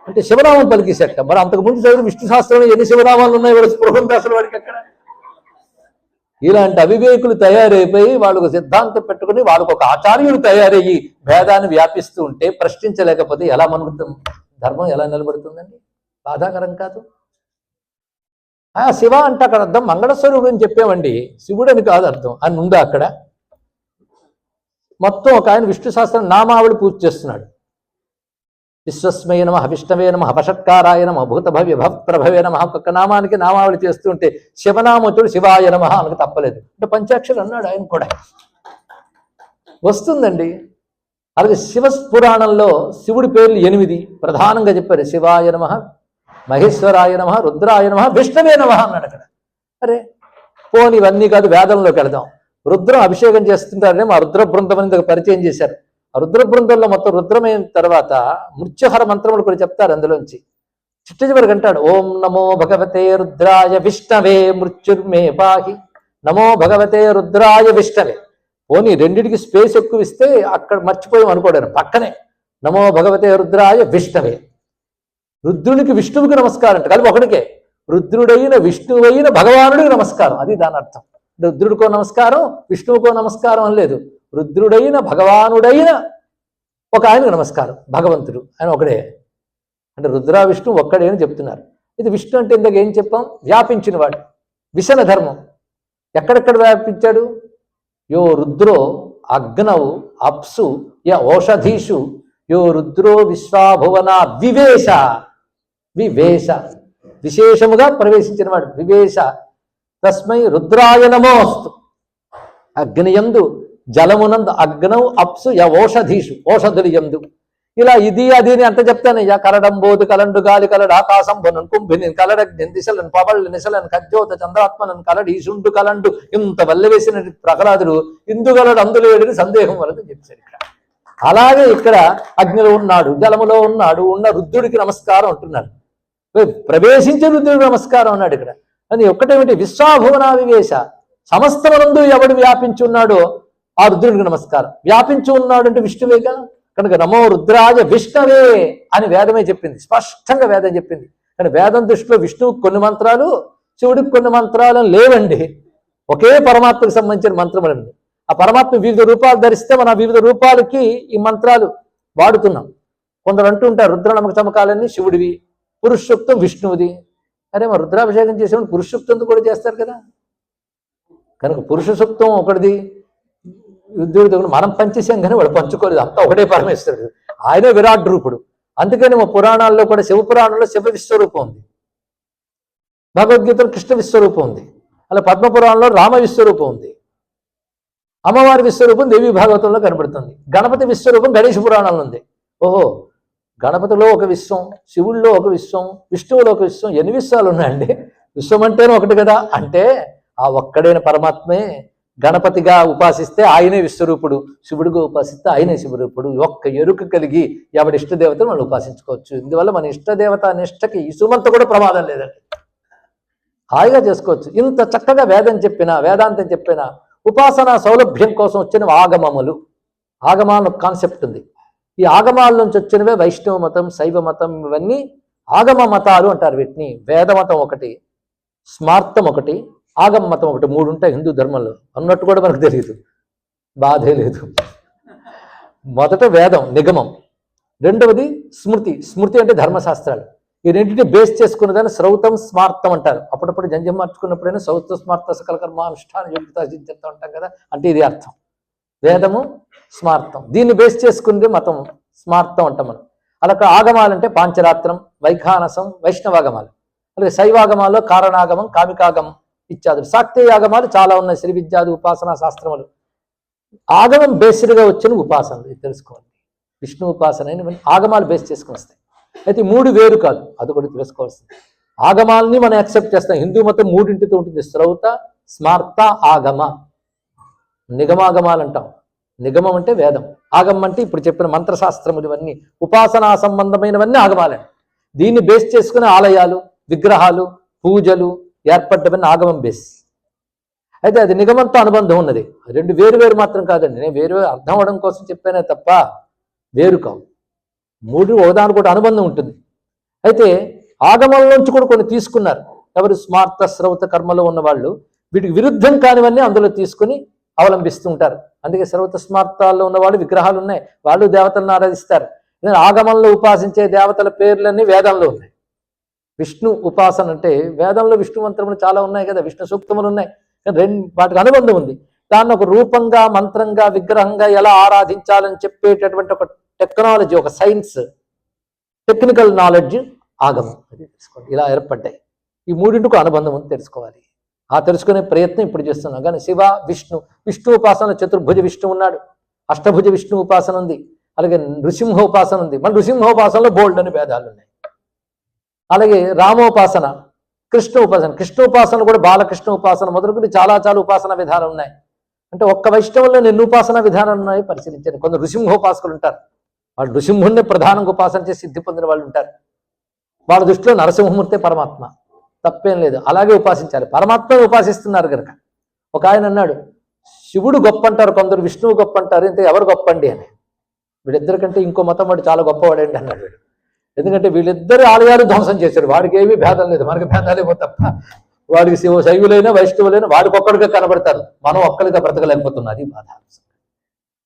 అంటే శివనామం పలికేసట. మరి అంతకుముందు చదివిన విష్ణు శాస్త్రంలో ఎన్ని శివనామాలు ఉన్నాయి వాడు స్పృహం అసలు వాడికి అక్కడ. ఇలాంటి అవివేకులు తయారైపోయి వాళ్ళకు సిద్ధాంతం పెట్టుకుని వాళ్ళకు ఒక ఆచార్యులు తయారయ్యి భేదాన్ని వ్యాపిస్తూ ఉంటే ప్రశ్నించలేకపోతే ఎలా మనుగుతుంది ధర్మం, ఎలా నిలబడుతుందండి? బాధాకరం కాదు. శివ అంటే అక్కడ అర్థం మంగళస్వరూపుడు అని చెప్పామండి, శివుడని కాదు అర్థం అని ఉందా అక్కడ? మొత్తం ఒక ఆయన విష్ణు శాస్త్రం నామావళి పూజ చేస్తున్నాడు. విశ్వస్మయ నమ, విష్ణవే నమ, వషట్కారాయ నమ, భూతభవ్య భవప్రభవే నమ, ఒక్క నామానికి నామావళి చేస్తుంటే శివనామతుడు శివాయ నమ అనకు తప్పలేదు. అంటే పంచాక్షరం అన్నాడు ఆయన కూడా, వస్తుందండి. అలాగే శివపురాణంలో శివుడి పేర్లు 8 ప్రధానంగా చెప్పారు. శివాయ నమ, మహేశ్వరాయ నమ, రుద్రాయ నమ, విష్ణవే నమ అన్నాడు అక్కడ. అరే పోని ఇవన్నీ కాదు, వేదంలోకి వెళదాం. రుద్రం అభిషేకం చేస్తుంటారని మా రుద్ర బృందం అనేది పరిచయం చేశారు. ఆ రుద్ర బృందంలో మొత్తం రుద్రమైన తర్వాత మృత్యుహర మంత్రములు కూడా చెప్తారు. అందులోంచి చిట్ట చివరికి అంటాడు, ఓం నమో భగవతే రుద్రాయ విష్ణవే మృత్యుర్మే పాహి, నమో భగవతే రుద్రాయ విష్ణవే. పోనీ రెండిటికి స్పేస్ ఎక్కువ ఇస్తే అక్కడ మర్చిపోయాం అనుకోడాను, పక్కనే నమో భగవతే రుద్రాయ విష్ణవే. రుద్రునికి విష్ణువుకి నమస్కారం అంటే కలిపి ఒకటికే, రుద్రుడైన విష్ణువైన భగవానుడికి నమస్కారం, అది దాని అర్థం. రుద్రుడికో నమస్కారం, విష్ణువుకో నమస్కారం అని లేదు. రుద్రుడైన భగవానుడైన ఒక ఆయనకు నమస్కారం, భగవంతుడు ఆయన ఒకడే. అంటే రుద్ర విష్ణు ఒక్కడే అని చెప్తున్నారు. ఇది విష్ణు అంటే ఇందాక ఏం చెప్పాం, వ్యాపించిన వాడు, విషణ ధర్మం. ఎక్కడెక్కడ వ్యాపించాడు? యో రుద్రో అగ్నౌ అప్సు య ఓషధీషు యో రుద్రో విశ్వాభువన వివేశ. వివేశ విశేషముగా ప్రవేశించిన వాడు వివేశ. తస్మై రుద్రాయ నమోస్తు. అగ్నియందు జలమునందు అగ్నౌ అప్సు య ఓషధీషు ఓషధులు యందు. ఇలా ఇది అది అని అంత చెప్తానయ్యా. కలడంబోదు కలండు గాలి కలడు ఆకాశం బొనన్ కుంభిని కలడగ్ని దిశలను పవళ్ళు నిశలను కజ్జోత చంద్రాత్మలను కలడు ఈశుండు కలండు. ఇంత వల్ల వేసిన ప్రహ్లాదుడు ఇందుగలడు అందులేడని సందేహం వలన చెప్పాడు ఇక్కడ. అలాగే ఇక్కడ అగ్నిలో ఉన్నాడు, జలములో ఉన్నాడు, ఉన్న రుద్రుడికి నమస్కారం అంటున్నాడు. ప్రవేశించే రుద్రుడికి నమస్కారం అన్నాడు ఇక్కడ. అని ఒక్కటేమిటి? విశ్వాభువన వివేశ. సమస్తమునందు ఎవడు వ్యాపించి ఉన్నాడో ఆ రుద్రుడికి నమస్కారం. వ్యాపించి ఉన్నాడు అంటే విష్ణువేగా కనుక నమో రుద్రాయ విష్ణవే అని వేదమే చెప్పింది, స్పష్టంగా వేదం చెప్పింది. కానీ వేదం దృష్టిలో విష్ణువుకి కొన్ని మంత్రాలు, శివుడికి కొన్ని మంత్రాలు లేవండి. ఒకే పరమాత్మకు సంబంధించిన మంత్రములండి. ఆ పరమాత్మ వివిధ రూపాలు ధరిస్తే మనం వివిధ రూపాలకి ఈ మంత్రాలు వాడుతున్నాం. కొందరు అంటూ ఉంటారు రుద్ర నమక చమకాలన్నీ శివుడివి, పురుషోక్తం విష్ణువుది. అరే మా రుద్రాభిషేకం చేసేవాడు పురుషోక్తంతో కూడా చేస్తారు కదా. కనుక పురుష సూక్తం ఒకటిది, రుద్రుడితో మనం పంచేసాం కానీ వాడు పంచుకోలేదు, అంతా ఒకటే పరమేశ్వరుడు, ఆయనే విరాట్ రూపుడు. అందుకని మా పురాణాల్లో కూడా శివపురాణంలో శివ విశ్వరూపం ఉంది, భగవద్గీతలో కృష్ణ విశ్వరూపం ఉంది, అలా పద్మపురాణంలో రామ విశ్వరూపం ఉంది, అమ్మవారి విశ్వరూపం దేవి భాగవతంలో కనబడుతుంది, గణపతి విశ్వరూపం గణేష్ పురాణంలో ఉంది. ఓహో, గణపతిలో ఒక విశ్వం, శివుల్లో ఒక విశ్వం, విష్ణువులో ఒక విశ్వం, ఎన్ని విశ్వాలు ఉన్నాయండి? విశ్వం అంటేనే ఒకటి కదా. అంటే ఆ ఒక్కడైన పరమాత్మే గణపతిగా ఉపాసిస్తే ఆయనే విశ్వరూపుడు, శివుడిగా ఉపాసిస్తే ఆయనే శివరూపుడు. ఒక్క ఎరుక కలిగి ఎవడి ఇష్టదేవతను మనం ఉపాసించుకోవచ్చు. ఇందువల్ల మన ఇష్టదేవత నిష్టకి ఇసుమంత కూడా ప్రమాదం లేదండి, హాయిగా చేసుకోవచ్చు. ఇంత చక్కగా వేదం చెప్పినా, వేదాంతం చెప్పినా ఉపాసనా సౌలభ్యం కోసం వచ్చిన ఆగమములు, ఆగమాన కాన్సెప్ట్ ఉంది. ఈ ఆగమాల నుంచి వచ్చినవే వైష్ణవ మతం, శైవ మతం, ఇవన్నీ ఆగమ మతాలు అంటారు వీటిని. వేదమతం ఒకటి, స్మార్తం ఒకటి, ఆగమ మతం ఒకటి, మూడు ఉంటాయి హిందూ ధర్మంలో. అన్నట్టు కూడా మనకు తెలియదు, బాధే లేదు. మొదట వేదం నిగమం, రెండవది స్మృతి. స్మృతి అంటే ధర్మశాస్త్రాలు. ఈ రెండింటిని బేస్ చేసుకున్నదాన్ని శ్రౌతం స్మార్తం అంటారు. అప్పుడప్పుడు జంజం మార్చుకున్నప్పుడైనా శ్రౌత స్మార్త సకల కర్మ అనుష్ఠాన యోగ్యత చెప్తూ ఉంటాం కదా, అంటే ఇది అర్థం. వేదము స్మార్తం, దీన్ని బేస్ చేసుకుంది మతం, స్మార్తం అంటాం మనం. అలాగే ఆగమాలంటే పాంచరాత్రం, వైఖానసం, వైష్ణవాగమాలు. అలాగే శైవాగమాల్లో కారణాగమం, కామికాగమం ఇత్యాదులు. శాక్తేయాగమాలు చాలా ఉన్నాయి, శ్రీ విద్యాది ఉపాసనా శాస్త్రములు. ఆగమం బేస్డ్గా వచ్చిన ఉపాసనలు ఇది తెలుసుకోవాలి. విష్ణు ఉపాసన అని ఆగమాలు బేస్ చేసుకుని వస్తాయి. అయితే మూడు వేరు కాదు, అది కూడా తెలుసుకోవాల్సింది. ఆగమాలని మనం యాక్సెప్ట్ చేస్తాం. హిందూ మతం మూడింటితో ఉంటుంది, శ్రౌత, స్మార్త, ఆగమ. నిగమాగమాలు అంటాం. నిగమం అంటే వేదం, ఆగమం అంటే ఇప్పుడు చెప్పిన మంత్రశాస్త్రములు, ఇవన్నీ ఉపాసనా సంబంధమైనవన్నీ ఆగమాలండి. దీన్ని బేస్ చేసుకునే ఆలయాలు, విగ్రహాలు, పూజలు ఏర్పడ్డవన్నీ ఆగమం బేస్. అయితే అది నిగమంతో అనుబంధం ఉన్నది. రెండు వేరు వేరు మాత్రం కాదండి, నేను వేరు అర్థం అవడం కోసం చెప్పానే తప్ప వేరు కావు. మూడు ఒకదానికి కూడా అనుబంధం ఉంటుంది. అయితే ఆగమంలోంచి కూడా కొన్ని తీసుకున్నారు ఎవరు? స్మార్త, శ్రౌత కర్మలో ఉన్న వాళ్ళు. వీటికి విరుద్ధం కానివన్నీ అందులో తీసుకుని అవలంబిస్తూ ఉంటారు. అందుకే శ్రౌత స్మార్తాల్లో ఉన్నవాళ్ళు విగ్రహాలు ఉన్నాయి, వాళ్ళు దేవతలను ఆరాధిస్తారు. ఆగమంలో ఉపాసించే దేవతల పేర్లన్నీ వేదంలో ఉన్నాయి. విష్ణు ఉపాసన అంటే వేదంలో విష్ణు మంత్రములు చాలా ఉన్నాయి కదా, విష్ణు సూక్తములు ఉన్నాయి, వాటికి అనుబంధం ఉంది. దాన్ని ఒక రూపంగా, మంత్రంగా, విగ్రహంగా ఎలా ఆరాధించాలని చెప్పేటటువంటి ఒక టెక్నాలజీ, ఒక సైన్స్, టెక్నికల్ నాలెడ్జ్ ఆగమం, అది తెలుసుకోండి. ఇలా ఏర్పడ్డాయి. ఈ మూడింటికి అనుబంధం ఉంది, తెలుసుకోవాలి. ఆ తెలుసుకునే ప్రయత్నం ఇప్పుడు చేస్తున్నాం. కానీ శివ, విష్ణు, విష్ణు ఉపాసన చతుర్భుజ విష్ణు ఉన్నాడు, అష్టభుజ విష్ణు ఉపాసన ఉంది, అలాగే నృసింహ ఉపాసన ఉంది. మన నృసింహోపాసనలో బోల్డ్ అని భేదాలు ఉన్నాయి. అలాగే రామోపాసన, కృష్ణ ఉపాసన, కృష్ణ ఉపాసన కూడా బాలకృష్ణ ఉపాసన మొదలుకొని చాలా చాలా ఉపాసన విధానం ఉన్నాయి. అంటే ఒక్క వైష్ణవంలో ఎన్ని ఉపాసన విధానాలు ఉన్నాయి పరిశీలించండి. కొందరు నృసింహోపాసకులు ఉంటారు, వాళ్ళు నృసింహుణ్ణి ప్రధానంగా ఉపాసన చేసి సిద్ధి పొందిన వాళ్ళు ఉంటారు. వాళ్ళ దృష్టిలో నరసింహమూర్తే పరమాత్మ, తప్పేం లేదు, అలాగే ఉపాసించాలి. పరమాత్మను ఉపాసిస్తున్నారు కనుక. ఒక ఆయన అన్నాడు, శివుడు గొప్ప అంటారు కొందరు, విష్ణువు గొప్ప అంటారు, ఇంత ఎవరు గొప్ప అండి అని. వీళ్ళిద్దరికంటే ఇంకో మతం వాడు చాలా గొప్పవాడండి అన్నాడు వీడు. ఎందుకంటే వీళ్ళిద్దరు ఆలయాలు ధ్వంసం చేశారు, వాడికి ఏమీ భేదం లేదు, మనకి భేదాలేమో తప్ప. వాడికి శైవులైనా వైష్ణవులైనా వాడికి ఒక్కడిగా కనబడతారు, మనం ఒక్కడిగా బ్రతకలేకపోతున్నది బాధ.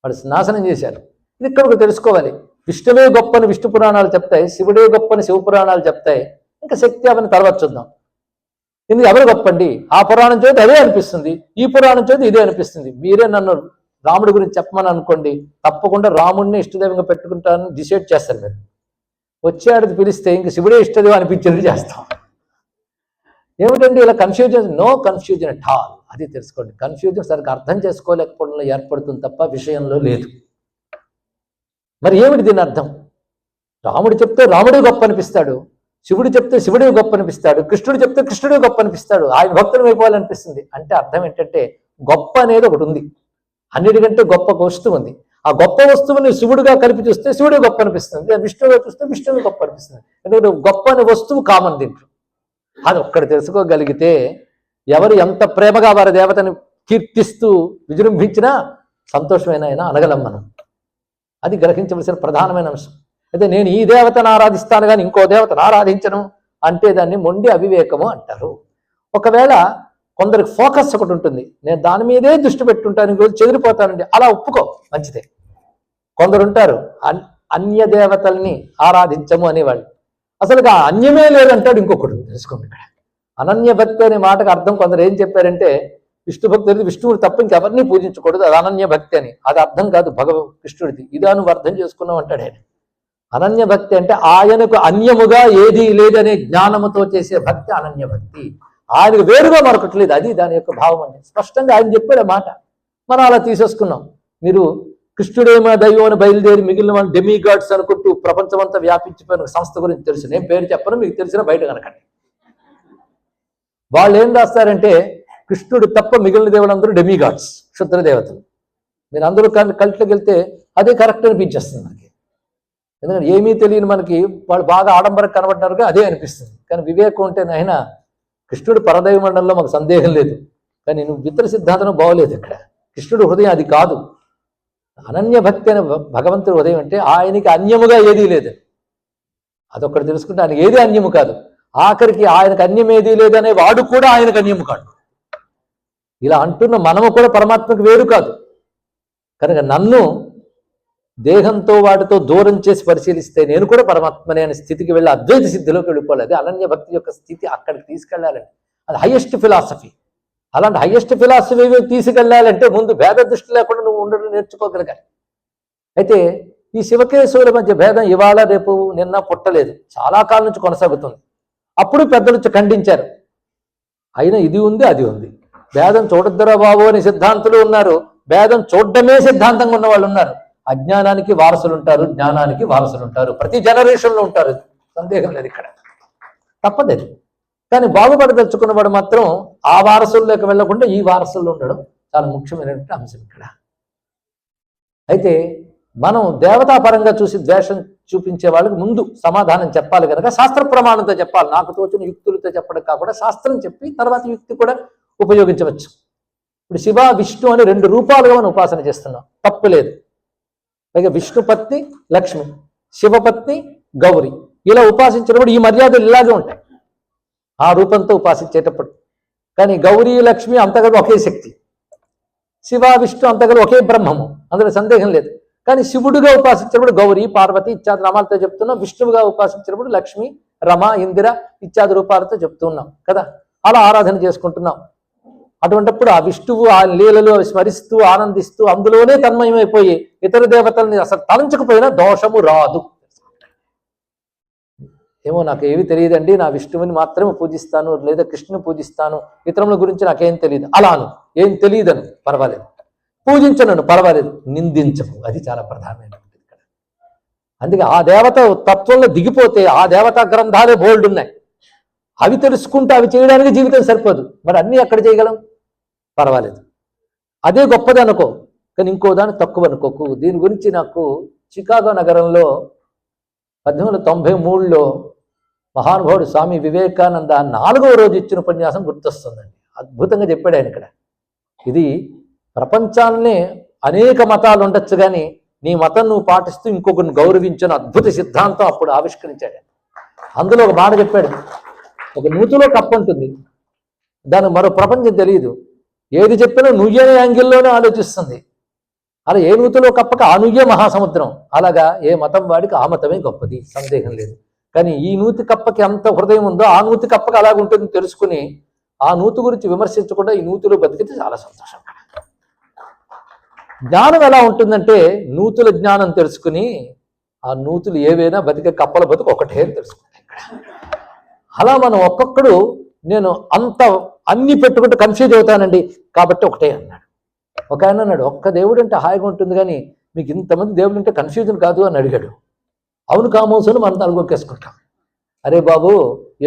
వాడు నాశనం చేశారు. ఇది ఇక్కడ తెలుసుకోవాలి. విష్ణువే గొప్పని విష్ణు పురాణాలు చెప్తాయి, శివుడే గొప్పని శివ పురాణాలు చెప్తాయి. ఇంకా శక్తి అవన్నీ తర్వాత చూద్దాం. ఇందుకు ఎవరు గొప్పండి? ఆ పురాణం చదివితే అదే అనిపిస్తుంది, ఈ పురాణం చదివితే ఇదే అనిపిస్తుంది. మీరే నన్ను రాముడి గురించి చెప్పమని అనుకోండి, తప్పకుండా రాముడిని ఇష్టదైవంగా పెట్టుకుంటానని డిసైడ్ చేస్తారు. మీరు వచ్చేవాడికి పిలిస్తే ఇంక శివుడే ఇష్టదేవం అనిపించేది చేస్తాం. ఏమిటండి ఇలా confusion? No confusion at all. అది తెలుసుకోండి. కన్ఫ్యూజన్ సరిగ్గా అర్థం చేసుకోలేకపోవడంలో ఏర్పడుతుంది తప్ప విషయంలో లేదు. మరి ఏమిటి దీని అర్థం? రాముడు చెప్తే రాముడే గొప్ప అనిపిస్తాడు, శివుడు చెప్తే శివుడే గొప్ప అనిపిస్తాడు, కృష్ణుడు చెప్తే కృష్ణుడే గొప్ప అనిపిస్తాడు, ఆయన భక్తులు అయిపోవాలనిపిస్తుంది. అంటే అర్థం ఏంటంటే గొప్ప అనేది ఒకటి ఉంది, అన్నిటికంటే గొప్ప వస్తువు ఉంది. ఆ గొప్ప వస్తువుని శివుడుగా కలిపి చూస్తే శివుడే గొప్ప అనిపిస్తుంది, విష్ణువుగా చూస్తే విష్ణువు గొప్ప అనిపిస్తుంది. ఎందుకంటే గొప్ప అనే వస్తువు కామన్ దీంట్లో. అది ఒక్కటి తెలుసుకోగలిగితే ఎవరు ఎంత ప్రేమగా వారి దేవతని కీర్తిస్తూ విజృంభించినా సంతోషమైన అయినా అనగలం మనం. అది గ్రహించవలసిన ప్రధానమైన అంశం. అయితే నేను ఈ దేవతను ఆరాధిస్తాను కానీ ఇంకో దేవతను ఆరాధించను అంటే దాన్ని మొండి అవివేకము అంటారు. ఒకవేళ కొందరికి ఫోకస్ ఒకటి ఉంటుంది, నేను దాని మీదే దృష్టి పెట్టుంటాను, ఇంకోటి చెదిరిపోతానండి, అలా ఒప్పుకో, మంచిదే. కొందరు ఉంటారు అన్య దేవతల్ని ఆరాధించము అనేవాళ్ళు. అసలుగా అన్యమే లేదంటాడు ఇంకొకడు. తెలుసుకోండి, ఇక్కడ అనన్య భక్తి అనే మాటకు అర్థం కొందరు ఏం చెప్పారంటే విష్ణు భక్తుడిది విష్ణువుడు తప్ప ఇంకెవరిని పూజించకూడదు, అది అనన్య భక్తి అని. అది అర్థం కాదు కృష్ణుడిది. ఇదా నువ్వు అర్థం చేసుకున్నావు అంటాడు ఆయన. అనన్య భక్తి అంటే ఆయనకు అన్యముగా ఏదీ లేదనే జ్ఞానముతో చేసే భక్తి అనన్య భక్తి. ఆయనకు వేరుగా మరొకటి లేదు, అది దాని యొక్క భావం. అంటే స్పష్టంగా ఆయన చెప్పాడు మాట, మనం అలా తీసేసుకున్నాం. మీరు కృష్ణుడేమో దైవం అని బయలుదేరి మిగిలిన వాళ్ళు డెమిగాడ్స్ అనుకుంటూ ప్రపంచమంతా వ్యాపించిపోయిన సంస్థ గురించి తెలుసు. నేను పేరు చెప్పను, మీకు తెలిసిన బయట కనకండి. వాళ్ళు ఏం రాస్తారంటే కృష్ణుడు తప్ప మిగిలిన దేవులందరూ డెమిగాడ్స్, క్షుద్ర దేవతలు. మీరు అందరూ కల్ట్లోకి వెళ్తే అదే కరెక్ట్ అనిపించేస్తుంది మనకి. ఎందుకంటే ఏమీ తెలియని మనకి వాళ్ళు బాగా ఆడంబరకు కనబడ్డారుగా అదే అనిపిస్తుంది. కానీ వివేకం ఉంటే నాయన కృష్ణుడు పరదైవ మండలంలో మాకు సందేహం లేదు, కానీ నువ్వు ఇతర సిద్ధాంతం బాగోలేదు. ఇక్కడ కృష్ణుడు హృదయం అది కాదు. అనన్య భక్తి అనే భగవంతుడి హృదయం అంటే ఆయనకి అన్యముగా ఏదీ లేదు. అదొక్కటి తెలుసుకుంటే ఆయనకి ఏది అన్యము కాదు. ఆఖరికి ఆయనకు అన్యం ఏదీ లేదనే వాడు కూడా ఆయనకు అన్యము కాదు. ఇలా అంటున్న మనము కూడా పరమాత్మకు వేరు కాదు. కనుక నన్ను దేహంతో వాటితో దూరం చేసి పరిశీలిస్తే నేను కూడా పరమాత్మనే అనే స్థితికి వెళ్ళి అద్వైత సిద్ధిలోకి వెళ్ళిపోవాలి. అది అనన్య భక్తి యొక్క స్థితి. అక్కడికి తీసుకెళ్ళాలండి. అది హైయెస్ట్ ఫిలాసఫీ. అలాంటి హైయెస్ట్ ఫిలాసఫీ తీసుకెళ్ళాలంటే ముందు భేద దృష్టి లేకుండా నువ్వు ఉండడం నేర్చుకోగలగాలి. అయితే ఈ శివకేశవుల మధ్య భేదం ఇవాళ రేపు నిన్న పుట్టలేదు, చాలా కాలం నుంచి కొనసాగుతుంది. అప్పుడు పెద్దలు వచ్చి ఖండించారు, అయినా ఇది ఉంది అది ఉంది, భేదం చూడొద్దురా బాబు అని సిద్ధాంతులు ఉన్నారు, భేదం చూడడమే సిద్ధాంతంగా ఉన్న వాళ్ళు ఉన్నారు. అజ్ఞానానికి వారసులు ఉంటారు, జ్ఞానానికి వారసులు ఉంటారు, ప్రతి జనరేషన్లో ఉంటారు, సందేహం లేదు. ఇక్కడ తప్పలేదు. కానీ బాగుపడదలుచుకున్నవాడు మాత్రం ఆ వారసుల్లోకి వెళ్లకుండా ఈ వారసుల్లో ఉండడం చాలా ముఖ్యమైనటువంటి అంశం ఇక్కడ. అయితే మనం దేవతాపరంగా చూసి ద్వేషం చూపించే వాళ్ళకి ముందు సమాధానం చెప్పాలి కనుక శాస్త్ర ప్రమాణంతో చెప్పాలి. నాకు తోచిన యుక్తులతో చెప్పడం కాకుండా శాస్త్రం చెప్పి తర్వాత యుక్తి కూడా ఉపయోగించవచ్చు. ఇప్పుడు శివ విష్ణు అని 2 రూపాలుగా మనం ఉపాసన చేస్తున్నాం, తప్పు లేదు. పైగా విష్ణుపత్ని లక్ష్మి, శివపత్ని గౌరి, ఇలా ఉపాసించినప్పుడు ఈ మర్యాదలు ఇలాగే ఉంటాయి ఆ రూపంతో ఉపాసించేటప్పుడు. కానీ గౌరీ లక్ష్మి అంతగా ఒకే శక్తి, శివ విష్ణు అంతగా ఒకే బ్రహ్మము, అందులో సందేహం లేదు. కానీ శివుడుగా ఉపాసించినప్పుడు గౌరీ పార్వతి ఇత్యాది నామాలతో చెప్తున్నాం, విష్ణువుగా ఉపాసించినప్పుడు లక్ష్మి రమ ఇందిర ఇత్యాది రూపాలతో చెప్తున్నాం కదా. అలా ఆరాధన చేసుకుంటున్నాం. అటువంటిప్పుడు ఆ విష్ణువు ఆ లీలలు స్మరిస్తూ ఆనందిస్తూ అందులోనే తన్మయమైపోయి ఇతర దేవతల్ని అసలు తలంచకపోయినా దోషము రాదు. ఏమో నాకు ఏవి తెలియదండి, నా విష్ణువుని మాత్రమే పూజిస్తాను లేదా కృష్ణుని పూజిస్తాను, ఇతరుల గురించి నాకేం తెలియదు అలాను, ఏం తెలియదను పర్వాలేదు, పూజించను పర్వాలేదు, నిందించము, అది చాలా ప్రధానమైనది ఇక్కడ. అందుకే ఆ దేవత తత్వంలో దిగిపోతే ఆ దేవతా గ్రంథాలే బోల్డ్ ఉన్నాయి, అవి తెలుసుకుంటే అవి చేయడానికి జీవితం సరిపోదు. మరి అన్నీ ఎక్కడ చేయగలం? పర్వాలేదు, అదే గొప్పది అనుకో, కానీ ఇంకో దాన్ని తక్కువ అనుకోకు. దీని గురించి నాకు చికాగో నగరంలో 1893లో మహానుభావుడు స్వామి వివేకానంద 4వ రోజు ఇచ్చిన ఉపన్యాసం గుర్తొస్తుందండి. అద్భుతంగా చెప్పాడు ఆయన ఇక్కడ. ఇది ప్రపంచాన్నే అనేక మతాలు ఉండొచ్చు కానీ నీ మతం నువ్వు పాటిస్తూ ఇంకొకరిని గౌరవించిన అద్భుత సిద్ధాంతం అప్పుడు ఆవిష్కరించాడు. అందులో ఒక మాట చెప్పాడు, ఒక నూతిలో కప్ప ఉంటుంది, దానికి మరో ప్రపంచం తెలియదు, ఏది చెప్పినా నుయ్యనే యాంగిల్లోనే ఆలోచిస్తుంది. అలా ఏ నూతిలో కప్పక ఆ నుయ్యే మహాసముద్రం. అలాగా ఏ మతం వాడికి ఆ మతమే గొప్పది, సందేహం లేదు. కానీ ఈ నూతి కప్పకి ఎంత హృదయం ఉందో ఆ నూతి కప్పకి అలాగుంటుంది తెలుసుకుని ఆ నూతు గురించి విమర్శించకుండా ఈ నూతులో బతికితే చాలా సంతోషం. జ్ఞానం ఎలా ఉంటుందంటే నూతుల జ్ఞానం తెలుసుకుని ఆ నూతులు ఏవైనా బతికే కప్పల బతుకు ఒకటే తెలుసుకుంటాయి. అలా మనం ఒక్కొక్కడు నేను అంత అన్ని పెట్టుకుంటూ కన్ఫ్యూజ్ అవుతానండి కాబట్టి ఒకటే అన్నాడు. ఒక ఆయన అన్నాడు, ఒక్క దేవుడు అంటే హాయిగా ఉంటుంది కానీ మీకు ఇంతమంది దేవుడు అంటే కన్ఫ్యూజన్ కాదు అని అడిగాడు. అవును కామోసుని మనం తలగొక్కేసుకుంటాం. అరే బాబు,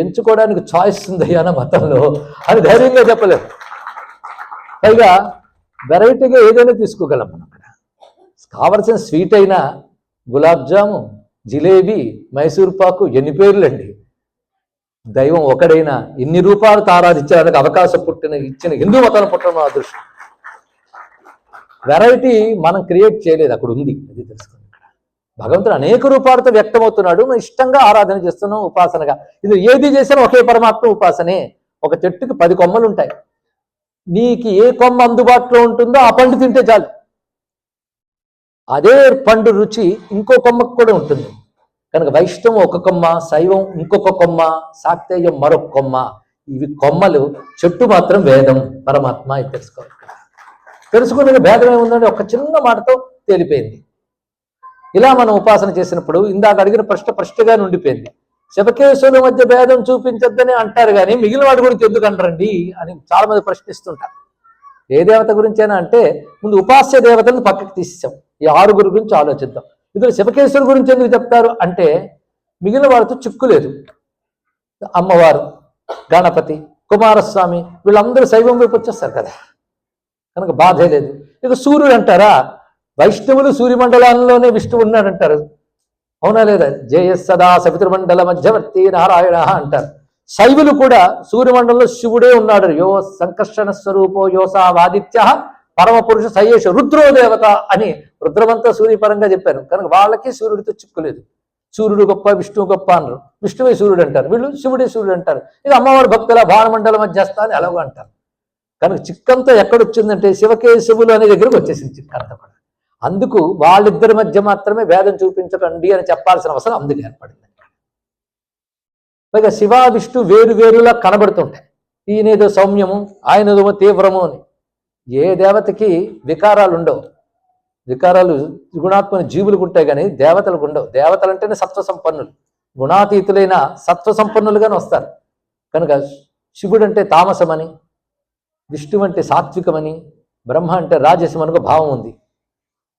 ఎంచుకోవడానికి చాయిస్ ఉంది అన్న మతంలో అని ధైర్యంగా చెప్పలేదు. పైగా వెరైటీగా ఏదైనా తీసుకోగలం మనం. అక్కడ కావలసిన స్వీట్ అయినా గులాబ్ జాము, జిలేబీ, మైసూర్ పాకు, ఎన్ని పేర్లండి. దైవం ఒకడైనా ఇన్ని రూపాయలతో ఆరాధించడానికి అవకాశం ఇచ్చిన హిందూ మతాన్ని పుట్టడం మా అదృష్టం. వెరైటీ మనం క్రియేట్ చేయలేదు, అక్కడ ఉంది. అది తెలుసుకోండి. ఇక్కడ భగవంతుడు అనేక రూపాలతో వ్యక్తమవుతున్నాడు, మనం ఇష్టంగా ఆరాధన చేస్తున్నాం ఉపాసనగా. ఇది ఏది చేసినా ఒకే పరమాత్మ ఉపాసనే. ఒక చెట్టుకి 10 కొమ్మలు ఉంటాయి. నీకు ఏ కొమ్మ అందుబాటులో ఉంటుందో ఆ పండు తింటే చాలు. అదే పండు రుచి ఇంకో కొమ్మకు కూడా ఉంటుంది. కనుక వైష్ణవం ఒక కొమ్మ, శైవం ఇంకొక కొమ్మ, శాక్తేయం మరొక కొమ్మ. ఇవి కొమ్మలు, చెట్టు మాత్రం వేదం పరమాత్మ. ఇది తెలుసుకోవాలి. తెలుసుకునే భేదం ఏముందంటే ఒక చిన్న మాటతో తేలిపోయింది. ఇలా మనం ఉపాసన చేసినప్పుడు ఇందాక అడిగిన ప్రశ్నగానే ఉండిపోయింది. శివకేశవుల మధ్య భేదం చూపించొద్దని అంటారు కానీ మిగిలిన వాడి గురించి ఎందుకు అంటారండి అని చాలా మంది ప్రశ్నిస్తుంటారు. ఏ దేవత గురించైనా అంటే ముందు ఉపాస్య దేవతలను పక్కకి తీసేసాం. ఈ 6 గురించి ఆలోచిద్దాం. ఇందులో శివకేశ్వరు గురించి ఎందుకు చెప్తారు అంటే మిగిలిన వారితో చిక్కులేదు. అమ్మవారు, గణపతి, కుమారస్వామి వీళ్ళందరూ శైవం వైపు వచ్చేస్తారు కదా, కనుక బాధే లేదు. ఇక సూర్యుడు అంటారా, వైష్ణవులు సూర్యమండలంలోనే విష్ణువు ఉన్నాడంటారు. అవునా లేదా? జయస్ సదా సవితృమండల మధ్యవర్తి నారాయణ అంటారు. శైవులు కూడా సూర్యమండలంలో శివుడే ఉన్నాడు. యో సంకర్షణ స్వరూపో యోసా వాదిత్య పరమపురుష సయేష రుద్రో దేవత అని రుద్రమంతా సూర్యపరంగా చెప్పారు. కనుక వాళ్ళకి సూర్యుడితో చిక్కులేదు. సూర్యుడు గొప్ప, విష్ణువు గొప్ప అన్నారు. విష్ణువే సూర్యుడు అంటారు, వీళ్ళు శివుడే సూర్యుడు అంటారు. ఇది అమ్మవారి భక్తుల భానమండల మధ్యస్థ అని అలాగో అంటారు. కనుక చిక్కంతా ఎక్కడొచ్చిందంటే శివకేశవులు అనే దగ్గరకు వచ్చేసింది చిక్కంతా కూడా. అందుకు వాళ్ళిద్దరి మధ్య మాత్రమే భేదం చూపించకండి అని చెప్పాల్సిన అవసరం అందుకు ఏర్పడింది. పైగా శివ విష్ణు వేరు వేరులా కనబడుతుంటాయి. ఈయనేదో సౌమ్యము, ఆయనదో తీవ్రము అని. ఏ దేవతకి వికారాలు ఉండవు. వికారాలు గుణాత్మక జీవులకు ఉంటాయి కానీ దేవతలకు ఉండవు. దేవతలు అంటేనే సత్వ సంపన్నులు, గుణాతీతులైన సత్వ సంపన్నులుగానే వస్తారు. కనుక శివుడు అంటే తామసమని, విష్ణువు అంటే సాత్వికమని, బ్రహ్మ అంటే రాజసమని ఒక భావం ఉంది.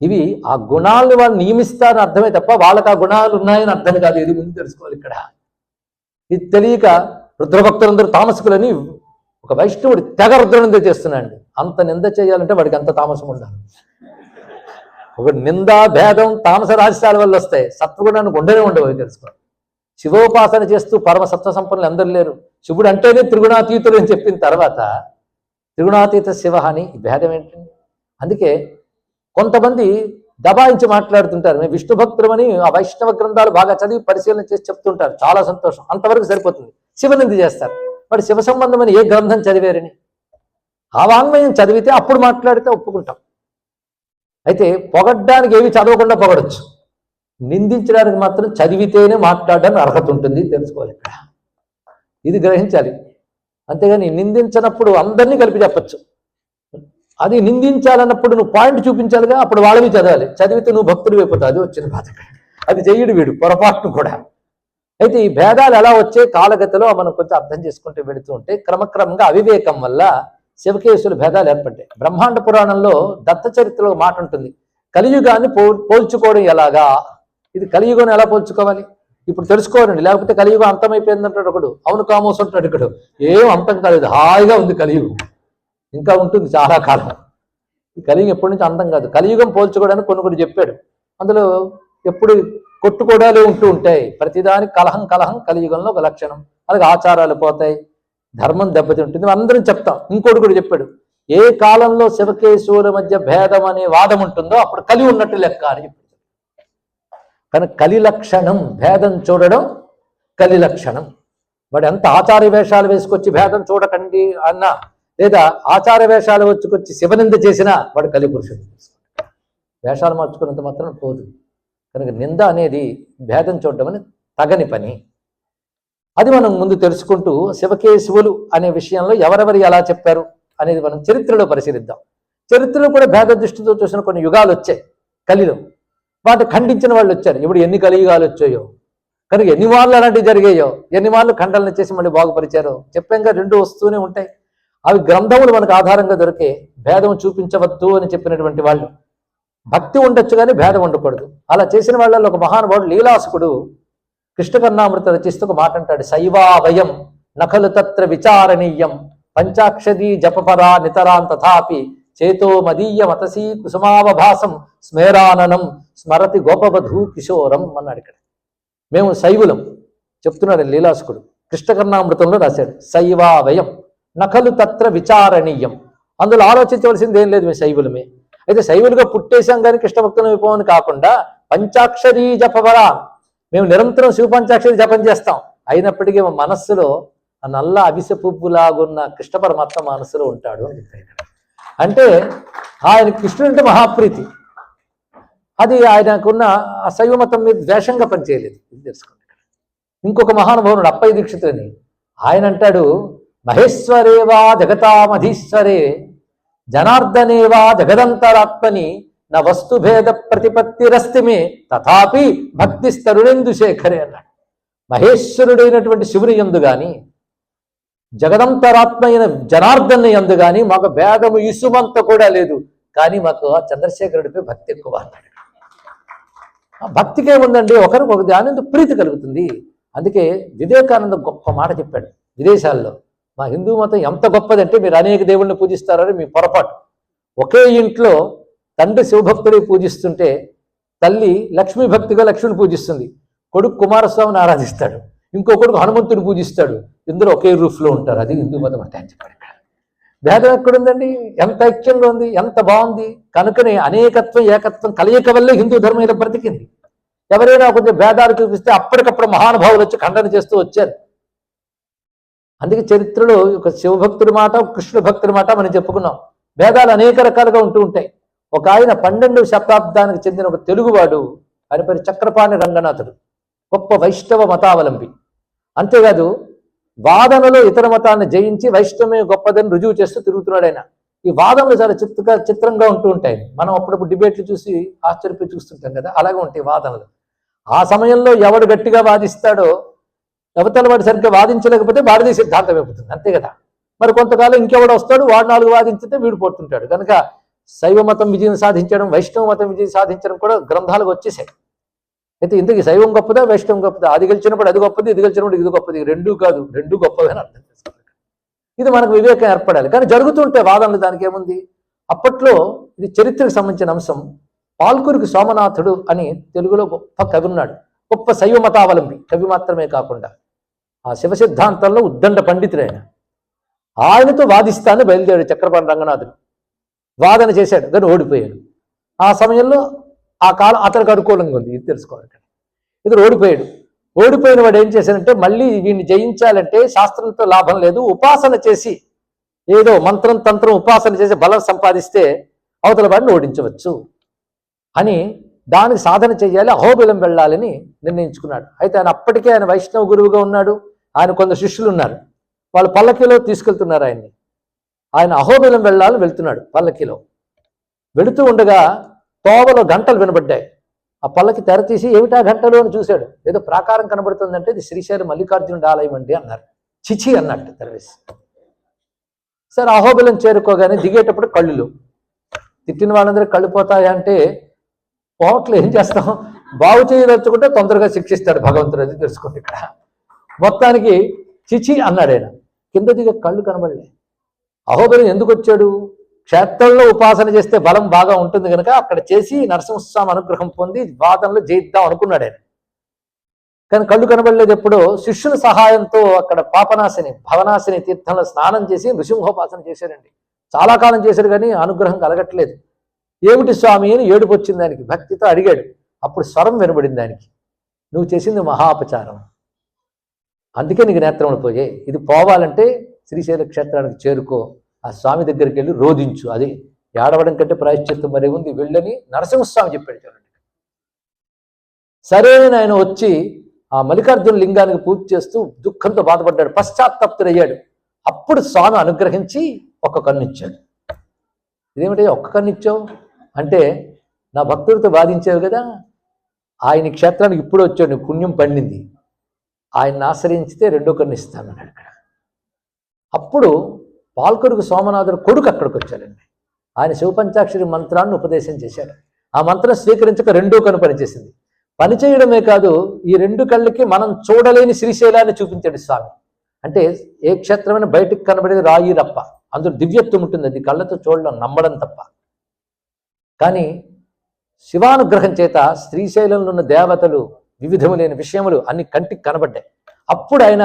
ఇవి ఆ గుణాలను వాళ్ళు నియమిస్తారని అర్థమే తప్ప వాళ్ళకి ఆ గుణాలు ఉన్నాయని అర్థం కాదు. ఇది ముందు తెలుసుకోవాలి. ఇక్కడ ఇది తెలియక రుద్రభక్తులందరూ తామసికులని ఒక వైష్ణవుడు తెగ రుద్రనింద చేస్తున్నాడు. అంత నింద చేయాలంటే వాడికి అంత తామసం ఉండాలి. ఒక నిందా భేదం తామస రాజశాల వల్ల వస్తాయి, సత్వగుణానికి ఉండనే ఉండవు. తెలుసుకోవాలి. శివోపాసన చేస్తూ పరమ సత్వ సంపన్నులు అందరూ లేరు. శివుడు అంటేనే త్రిగుణాతీతుడు అని చెప్పిన తర్వాత త్రిగుణాతీత శివ అని భేదం ఏంటండి? అందుకే కొంతమంది దబాయించి మాట్లాడుతుంటారు. మేము విష్ణు భక్తులమని ఆ వైష్ణవ గ్రంథాలు బాగా చదివి పరిశీలన చేసి చెప్తుంటారు. చాలా సంతోషం, అంతవరకు సరిపోతుంది. శివనింది చేస్తారు. వాడు శివ సంబంధమని ఏ గ్రంథం చదివారని ఆ వాంగ్మయం చదివితే అప్పుడు మాట్లాడితే ఒప్పుకుంటాం. అయితే పొగడ్డానికి ఏవి చదవకుండా పొగడొచ్చు, నిందించడానికి మాత్రం చదివితేనే మాట్లాడడానికి అర్హత ఉంటుంది. తెలుసుకోవాలి. ఇక్కడ ఇది గ్రహించాలి. అంతేగాని నిందించినప్పుడు అందరినీ కలిపి చెప్పచ్చు. అది నిందించాలన్నప్పుడు నువ్వు పాయింట్ చూపించాలిగా, అప్పుడు వాళ్ళవి చదవాలి. చదివితే నువ్వు భక్తుడు అయిపోతావు. అది వచ్చిన బాధ. అది చెయ్యడు వీడు పొరపాటును కూడా. అయితే ఈ భేదాలు ఎలా వచ్చే కాలగతిలో మనం కొంచెం అర్థం చేసుకుంటూ వెళుతూ ఉంటే క్రమక్రమంగా అవివేకం వల్ల శివకేశుల భేదాలు ఏర్పడ్డాయి. బ్రహ్మాండ పురాణంలో దత్త చరిత్రలో మాట ఉంటుంది, కలియుగాన్ని పోల్చుకోవడం ఎలాగా. ఇది కలియుగం ఎలా పోల్చుకోవాలి ఇప్పుడు తెలుసుకోవాలండి. లేకపోతే కలియుగం అంతమైపోయిందంటాడు ఒకడు. అవును కామోస్ అంటాడు ఇక్కడ. ఏం అంతం కాలేదు, హాయిగా ఉంది కలియుగం, ఇంకా ఉంటుంది చాలా కాలం. ఈ కలియుగం ఎప్పటి నుంచి అంతం కాదు. కలియుగం పోల్చుకోవడానికి కొన్ని చెప్పాడు. అందులో ఎప్పుడు కొట్టుకోవడాలు ఉంటూ ఉంటాయి. ప్రతిదానికి కలహం కలియుగంలో ఒక లక్షణం. అలాగే ఆచారాలు పోతాయి, ధర్మం దెబ్బతింటుంది, అందరం చెప్తాం. ఇంకోటి కూడా చెప్పాడు, ఏ కాలంలో శివకేశవుల మధ్య భేదం అనే వాదం ఉంటుందో అప్పుడు కలి ఉన్నట్టు లెక్క అని చెప్పాడు. కానీ కలి లక్షణం భేదం చూడడం కలి లక్షణం. వాడు ఎంత ఆచార వేషాలు వేసుకొచ్చి భేదం చూడకండి అన్నా, లేదా ఆచార వేషాలు వచ్చుకొచ్చి శివనింద చేసినా వాడు కలి పురుషుడు. వేషాలు మార్చుకున్నంత మాత్రం పోదు. కనుక నింద అనేది భేదం చూడడం అని తగని పని. అది మనం ముందు తెలుసుకుంటూ శివకేశవులు అనే విషయంలో ఎవరెవరు ఎలా చెప్పారు అనేది మనం చరిత్రలో పరిశీలిద్దాం. చరిత్రలో కూడా భేద దృష్టితో చూసిన కొన్ని యుగాలు వచ్చాయి కలిలో, వాటి ఖండించిన వాళ్ళు వచ్చారు. ఇప్పుడు ఎన్ని కలియుగాలు వచ్చాయో, కనుక ఎన్ని మార్లు అలాంటివి జరిగాయో, ఎన్ని మార్లు ఖండన చేసి మళ్ళీ బాగుపరిచారో చెప్పాక రెండు వస్తూనే ఉంటాయి. అవి గ్రంథములు మనకు ఆధారంగా దొరికే భేదం చూపించవద్దు అని చెప్పినటువంటి వాళ్ళు. భక్తి ఉండొచ్చు కానీ భేదం ఉండకూడదు. అలా చేసిన వాళ్ళలో ఒక మహానుభావుడు లీలాసుకుడు కృష్ణకర్ణామృత రచిస్తూ ఒక మాట అంటాడు, శైవావయం నఖలు తత్ర విచారణీయం పంచాక్షరీ జపపరా నితరాం తథాపి చేతో మదీయ మతసీ కుసుమావభాసం స్మేరాననం స్మరతి గోపవధూ కిశోరం అన్నాడు. ఇక్కడ మేము శైవులం చెప్తున్నాడు లీలాసుకుడు, కృష్ణకర్ణామృతంలో రాశాడు. శైవావయం నఖలు తత్ర విచారణీయం, అందులో ఆలోచించవలసింది ఏం లేదు, మేము శైవులమే. అయితే శైవులుగా పుట్టేశాం కానీ కృష్ణ భక్తులం అయిపోవని కాకుండా పంచాక్షరీ జపవరా, మేము నిరంతరం శివ పంచాక్షరి జపం చేస్తాం. అయినప్పటికీ మా మనస్సులో ఆ నల్ల అవిసె పువ్వులాగున్న కృష్ణ పరమాత్మ మనస్సులో ఉంటాడు అని చెప్పారు. అంటే ఆయన కృష్ణుడు అంటే మహాప్రీతి, అది ఆయనకున్న ఆ శైవ మతం మీద ద్వేషంగా పనిచేయలేదు. ఇది తెలుసుకోండి. ఇంకొక మహానుభావుడు అప్పయ్య దీక్షితులని, ఆయన అంటాడు, మహేశ్వరేవా జగతామధీశ్వరే జనార్దనేవా జగదంతరాత్మని నా వస్తుభేద ప్రతిపత్తిరస్తిమే తథాపి భక్తి స్తరుణేందు శేఖరే అన్నాడు. మహేశ్వరుడైనటువంటి శివుని యందు గాని జగదంతరాత్మ అయిన జనార్దన్ యందు గాని మాకు భేదము ఇసుమంత కూడా లేదు, కానీ మాకు ఆ చంద్రశేఖరుడిపై భక్తి ఎక్కువ అన్నాడు. ఆ భక్తికే ఉందండి, ఒకరికి ఒక దాని ప్రీతి కలుగుతుంది. అందుకే వివేకానంద గొప్ప మాట చెప్పాడు విదేశాల్లో, మా హిందూ మతం ఎంత గొప్పదంటే మీరు అనేక దేవుళ్ళని పూజిస్తారని మీ పొరపాటు. ఒకే ఇంట్లో తండ్రి శివభక్తుడి పూజిస్తుంటే తల్లి లక్ష్మీ భక్తిగా లక్ష్మిని పూజిస్తుంది, కొడుకు కుమారస్వామిని ఆరాధిస్తాడు, ఇంకో కొడుకు హనుమంతుని పూజిస్తాడు. ఇందులో ఒకే రూఫ్లో ఉంటారు. అది హిందూ మతం అంటే అని చెప్పాడు. భేదం ఎక్కడుందండి? ఎంత ఐక్యంగా ఉంది, ఎంత బాగుంది. కనుకనే అనేకత్వం ఏకత్వం కలయిక వల్లే హిందూ ధర్మం ఇలా బ్రతికింది. ఎవరైనా కొంచెం భేదాలు చూపిస్తే అప్పటికప్పుడు మహానుభావులు వచ్చి ఖండన చేస్తూ వచ్చారు. అందుకే చరిత్రలో ఒక శివభక్తుడి మాట కృష్ణ భక్తుడి మాట మనం చెప్పుకున్నాం. భేదాలు అనేక రకాలుగా ఉంటూ ఉంటాయి. ఒక ఆయన 12వ శతాబ్దానికి చెందిన ఒక తెలుగువాడు, ఆయన పేరు చక్రపాణి రంగనాథుడు, గొప్ప వైష్ణవ మతావలంబి. అంతేకాదు వాదనలో ఇతర మతాన్ని జయించి వైష్ణవమే గొప్పదని రుజువు చేస్తూ తిరుగుతున్నాడు ఆయన. ఈ వాదనలు చాలా చిత్రంగా ఉంటూ ఉంటాయి. మనం అప్పుడప్పుడు డిబేట్లు చూసి ఆశ్చర్యపోయి చూస్తుంటాం కదా, అలాగే ఉంటాయి వాదనలు. ఆ సమయంలో ఎవడు గట్టిగా వాదిస్తాడో, అవతల వాడు సరిగ్గా వాదించలేకపోతే వాడిది సిద్ధాంతం అయిపోతుంది, అంతే కదా. మరి కొంతకాలం ఇంకెవడు వస్తాడు, వాడు 4 వాదించితే వీడు పోతుంటాడు. కనుక శైవ మతం విజయం సాధించడం, వైష్ణవ మతం విజయం సాధించడం కూడా గ్రంథాలకు వచ్చేసాయి. అయితే ఇంతకీ శైవం గొప్పదా వైష్ణవం గొప్పదా? అది గెలిచినప్పుడు అది గొప్పది, ఇది గెలిచినప్పుడు ఇది గొప్పది. రెండూ కాదు, రెండూ గొప్పదని అర్థం చేసుకోవాలి. ఇది మనకు వివేకం ఏర్పడాలి. కానీ జరుగుతుంటే వాదనలు, దానికి ఏముంది. అప్పట్లో ఇది చరిత్రకు సంబంధించిన అంశం. పాల్కురికి సోమనాథుడు అని తెలుగులో గొప్ప కవి ఉన్నాడు, గొప్ప శైవ మతావలంబి. కవి మాత్రమే కాకుండా ఆ శివ సిద్ధాంతంలో ఉద్దండ పండితుడు ఆయన. ఆయనతో వాదిస్తాను బయలుదేరాడు చక్రపాణి రంగనాథుడు. వాదన చేశాడు కానీ ఓడిపోయాడు. ఆ సమయంలో ఆ కాలం అతనికి అనుకూలంగా ఉంది, ఇది తెలుసుకోవాలి. ఇతడు ఓడిపోయాడు. ఓడిపోయిన వాడు ఏం చేశాడంటే, మళ్ళీ వీడిని జయించాలంటే శాస్త్రంతో లాభం లేదు, ఉపాసన చేసి ఏదో మంత్రం తంత్రం ఉపాసన చేసి బలం సంపాదిస్తే అవతల వాడిని ఓడించవచ్చు అని దానికి సాధన చేయాలి, అహోబిలం వెళ్ళాలని నిర్ణయించుకున్నాడు. అయితే ఆయన అప్పటికే ఆయన వైష్ణవ గురువుగా ఉన్నాడు. ఆయన కొందరు శిష్యులు ఉన్నారు, వాళ్ళు పల్లకీలో తీసుకెళ్తున్నారు ఆయన్ని. ఆయన అహోబిలం వెళ్ళాలని వెళ్తున్నాడు. పల్లకీలో వెళుతూ ఉండగా తోవలో గంటలు వినబడ్డాయి. ఆ పల్లకి తెర తీసి ఏమిటా గంటలు అని చూశాడు. ఏదో ప్రాకారం కనబడుతుందంటే ఇది శ్రీశైలం మల్లికార్జునుడి ఆలయం అండి అన్నారు. చిచి అన్నట్టు తెరవేసి. సరే అహోబిలం చేరుకోగానే దిగేటప్పుడు కళ్ళులు, తిట్టిన వాళ్ళందరూ కళ్ళు పోతాయంటే పోవట్లు ఏం చేస్తాం, బాగు చేయదలుచుకుంటే తొందరగా శిక్షిస్తాడు భగవంతుడు, అది తెలుసుకోండి. ఇక్కడ మొత్తానికి చిచి అన్నాడు ఆయన. కింద దిగే కళ్ళు కనబడలే. అహోబిలం ఎందుకు వచ్చాడు? క్షేత్రంలో ఉపాసన చేస్తే బలం బాగా ఉంటుంది కనుక అక్కడ చేసి నరసింహస్వామి అనుగ్రహం పొంది వాదనలో జయిద్దాం అనుకున్నాడు ఆయన. కానీ కళ్ళు కనబడలేదు. ఎప్పుడో శిష్యుల సహాయంతో అక్కడ పాపనాశిని భవనాశిని తీర్థంలో స్నానం చేసి నృసింహోపాసన చేశాడండి. చాలా కాలం చేశాడు కానీ అనుగ్రహం కలగట్లేదు. ఏమిటి స్వామి అని ఏడుపు వచ్చింది దానికి. భక్తితో అడిగాడు. అప్పుడు స్వరం వినబడింది దానికి, నువ్వు చేసింది మహాపచారం, అందుకే నీకు నేత్రములు పోయాయి. ఇది పోవాలంటే శ్రీశైల క్షేత్రానికి చేరుకో, ఆ స్వామి దగ్గరికి వెళ్ళి రోధించు, అది ఏడవడం కంటే ప్రాయశ్చిత్తం మరే ఉంది, వెళ్ళని నరసింహస్వామి చెప్పాడు. చూడండి. సరే ఆయన వచ్చి ఆ మల్లికార్జున లింగానికి పూజ చేస్తూ దుఃఖంతో బాధపడ్డాడు, పశ్చాత్తాప్తుడయ్యాడు. అప్పుడు స్వామి అనుగ్రహించి ఒక కన్నిచ్చాడు. ఇదేమిటి ఒక్క కన్నిచ్చావు అంటే, నా భక్తుడితో బాధించావు కదా, ఆయన క్షేత్రానికి ఇప్పుడు వచ్చాడు, పుణ్యం పండింది, ఆయన్ని ఆశ్రయించితే రెండో కన్ను ఇస్తానన్నాడు అక్కడ. అప్పుడు పాల్కొడుకు సోమనాథుడు కొడుకు అక్కడికి వచ్చాడండి. ఆయన శివపంచాక్షరి మంత్రాన్ని ఉపదేశం చేశాడు. ఆ మంత్రం స్వీకరించక రెండో కన్ను పనిచేసింది. పనిచేయడమే కాదు, ఈ రెండు కళ్ళకి మనం చూడలేని శ్రీశైలాన్ని చూపించాడు స్వామి. అంటే ఏ క్షేత్రమైన బయటికి కనబడేది రాయి తప్ప, అందులో దివ్యత్వం ఉంటుంది, అది కళ్ళతో చూడడం నమ్మడం తప్ప. కానీ శివానుగ్రహం చేత శ్రీశైలంలో ఉన్న దేవతలు, వివిధములైన విషయములు అన్ని కంటికి కనబడ్డాయి. అప్పుడు ఆయన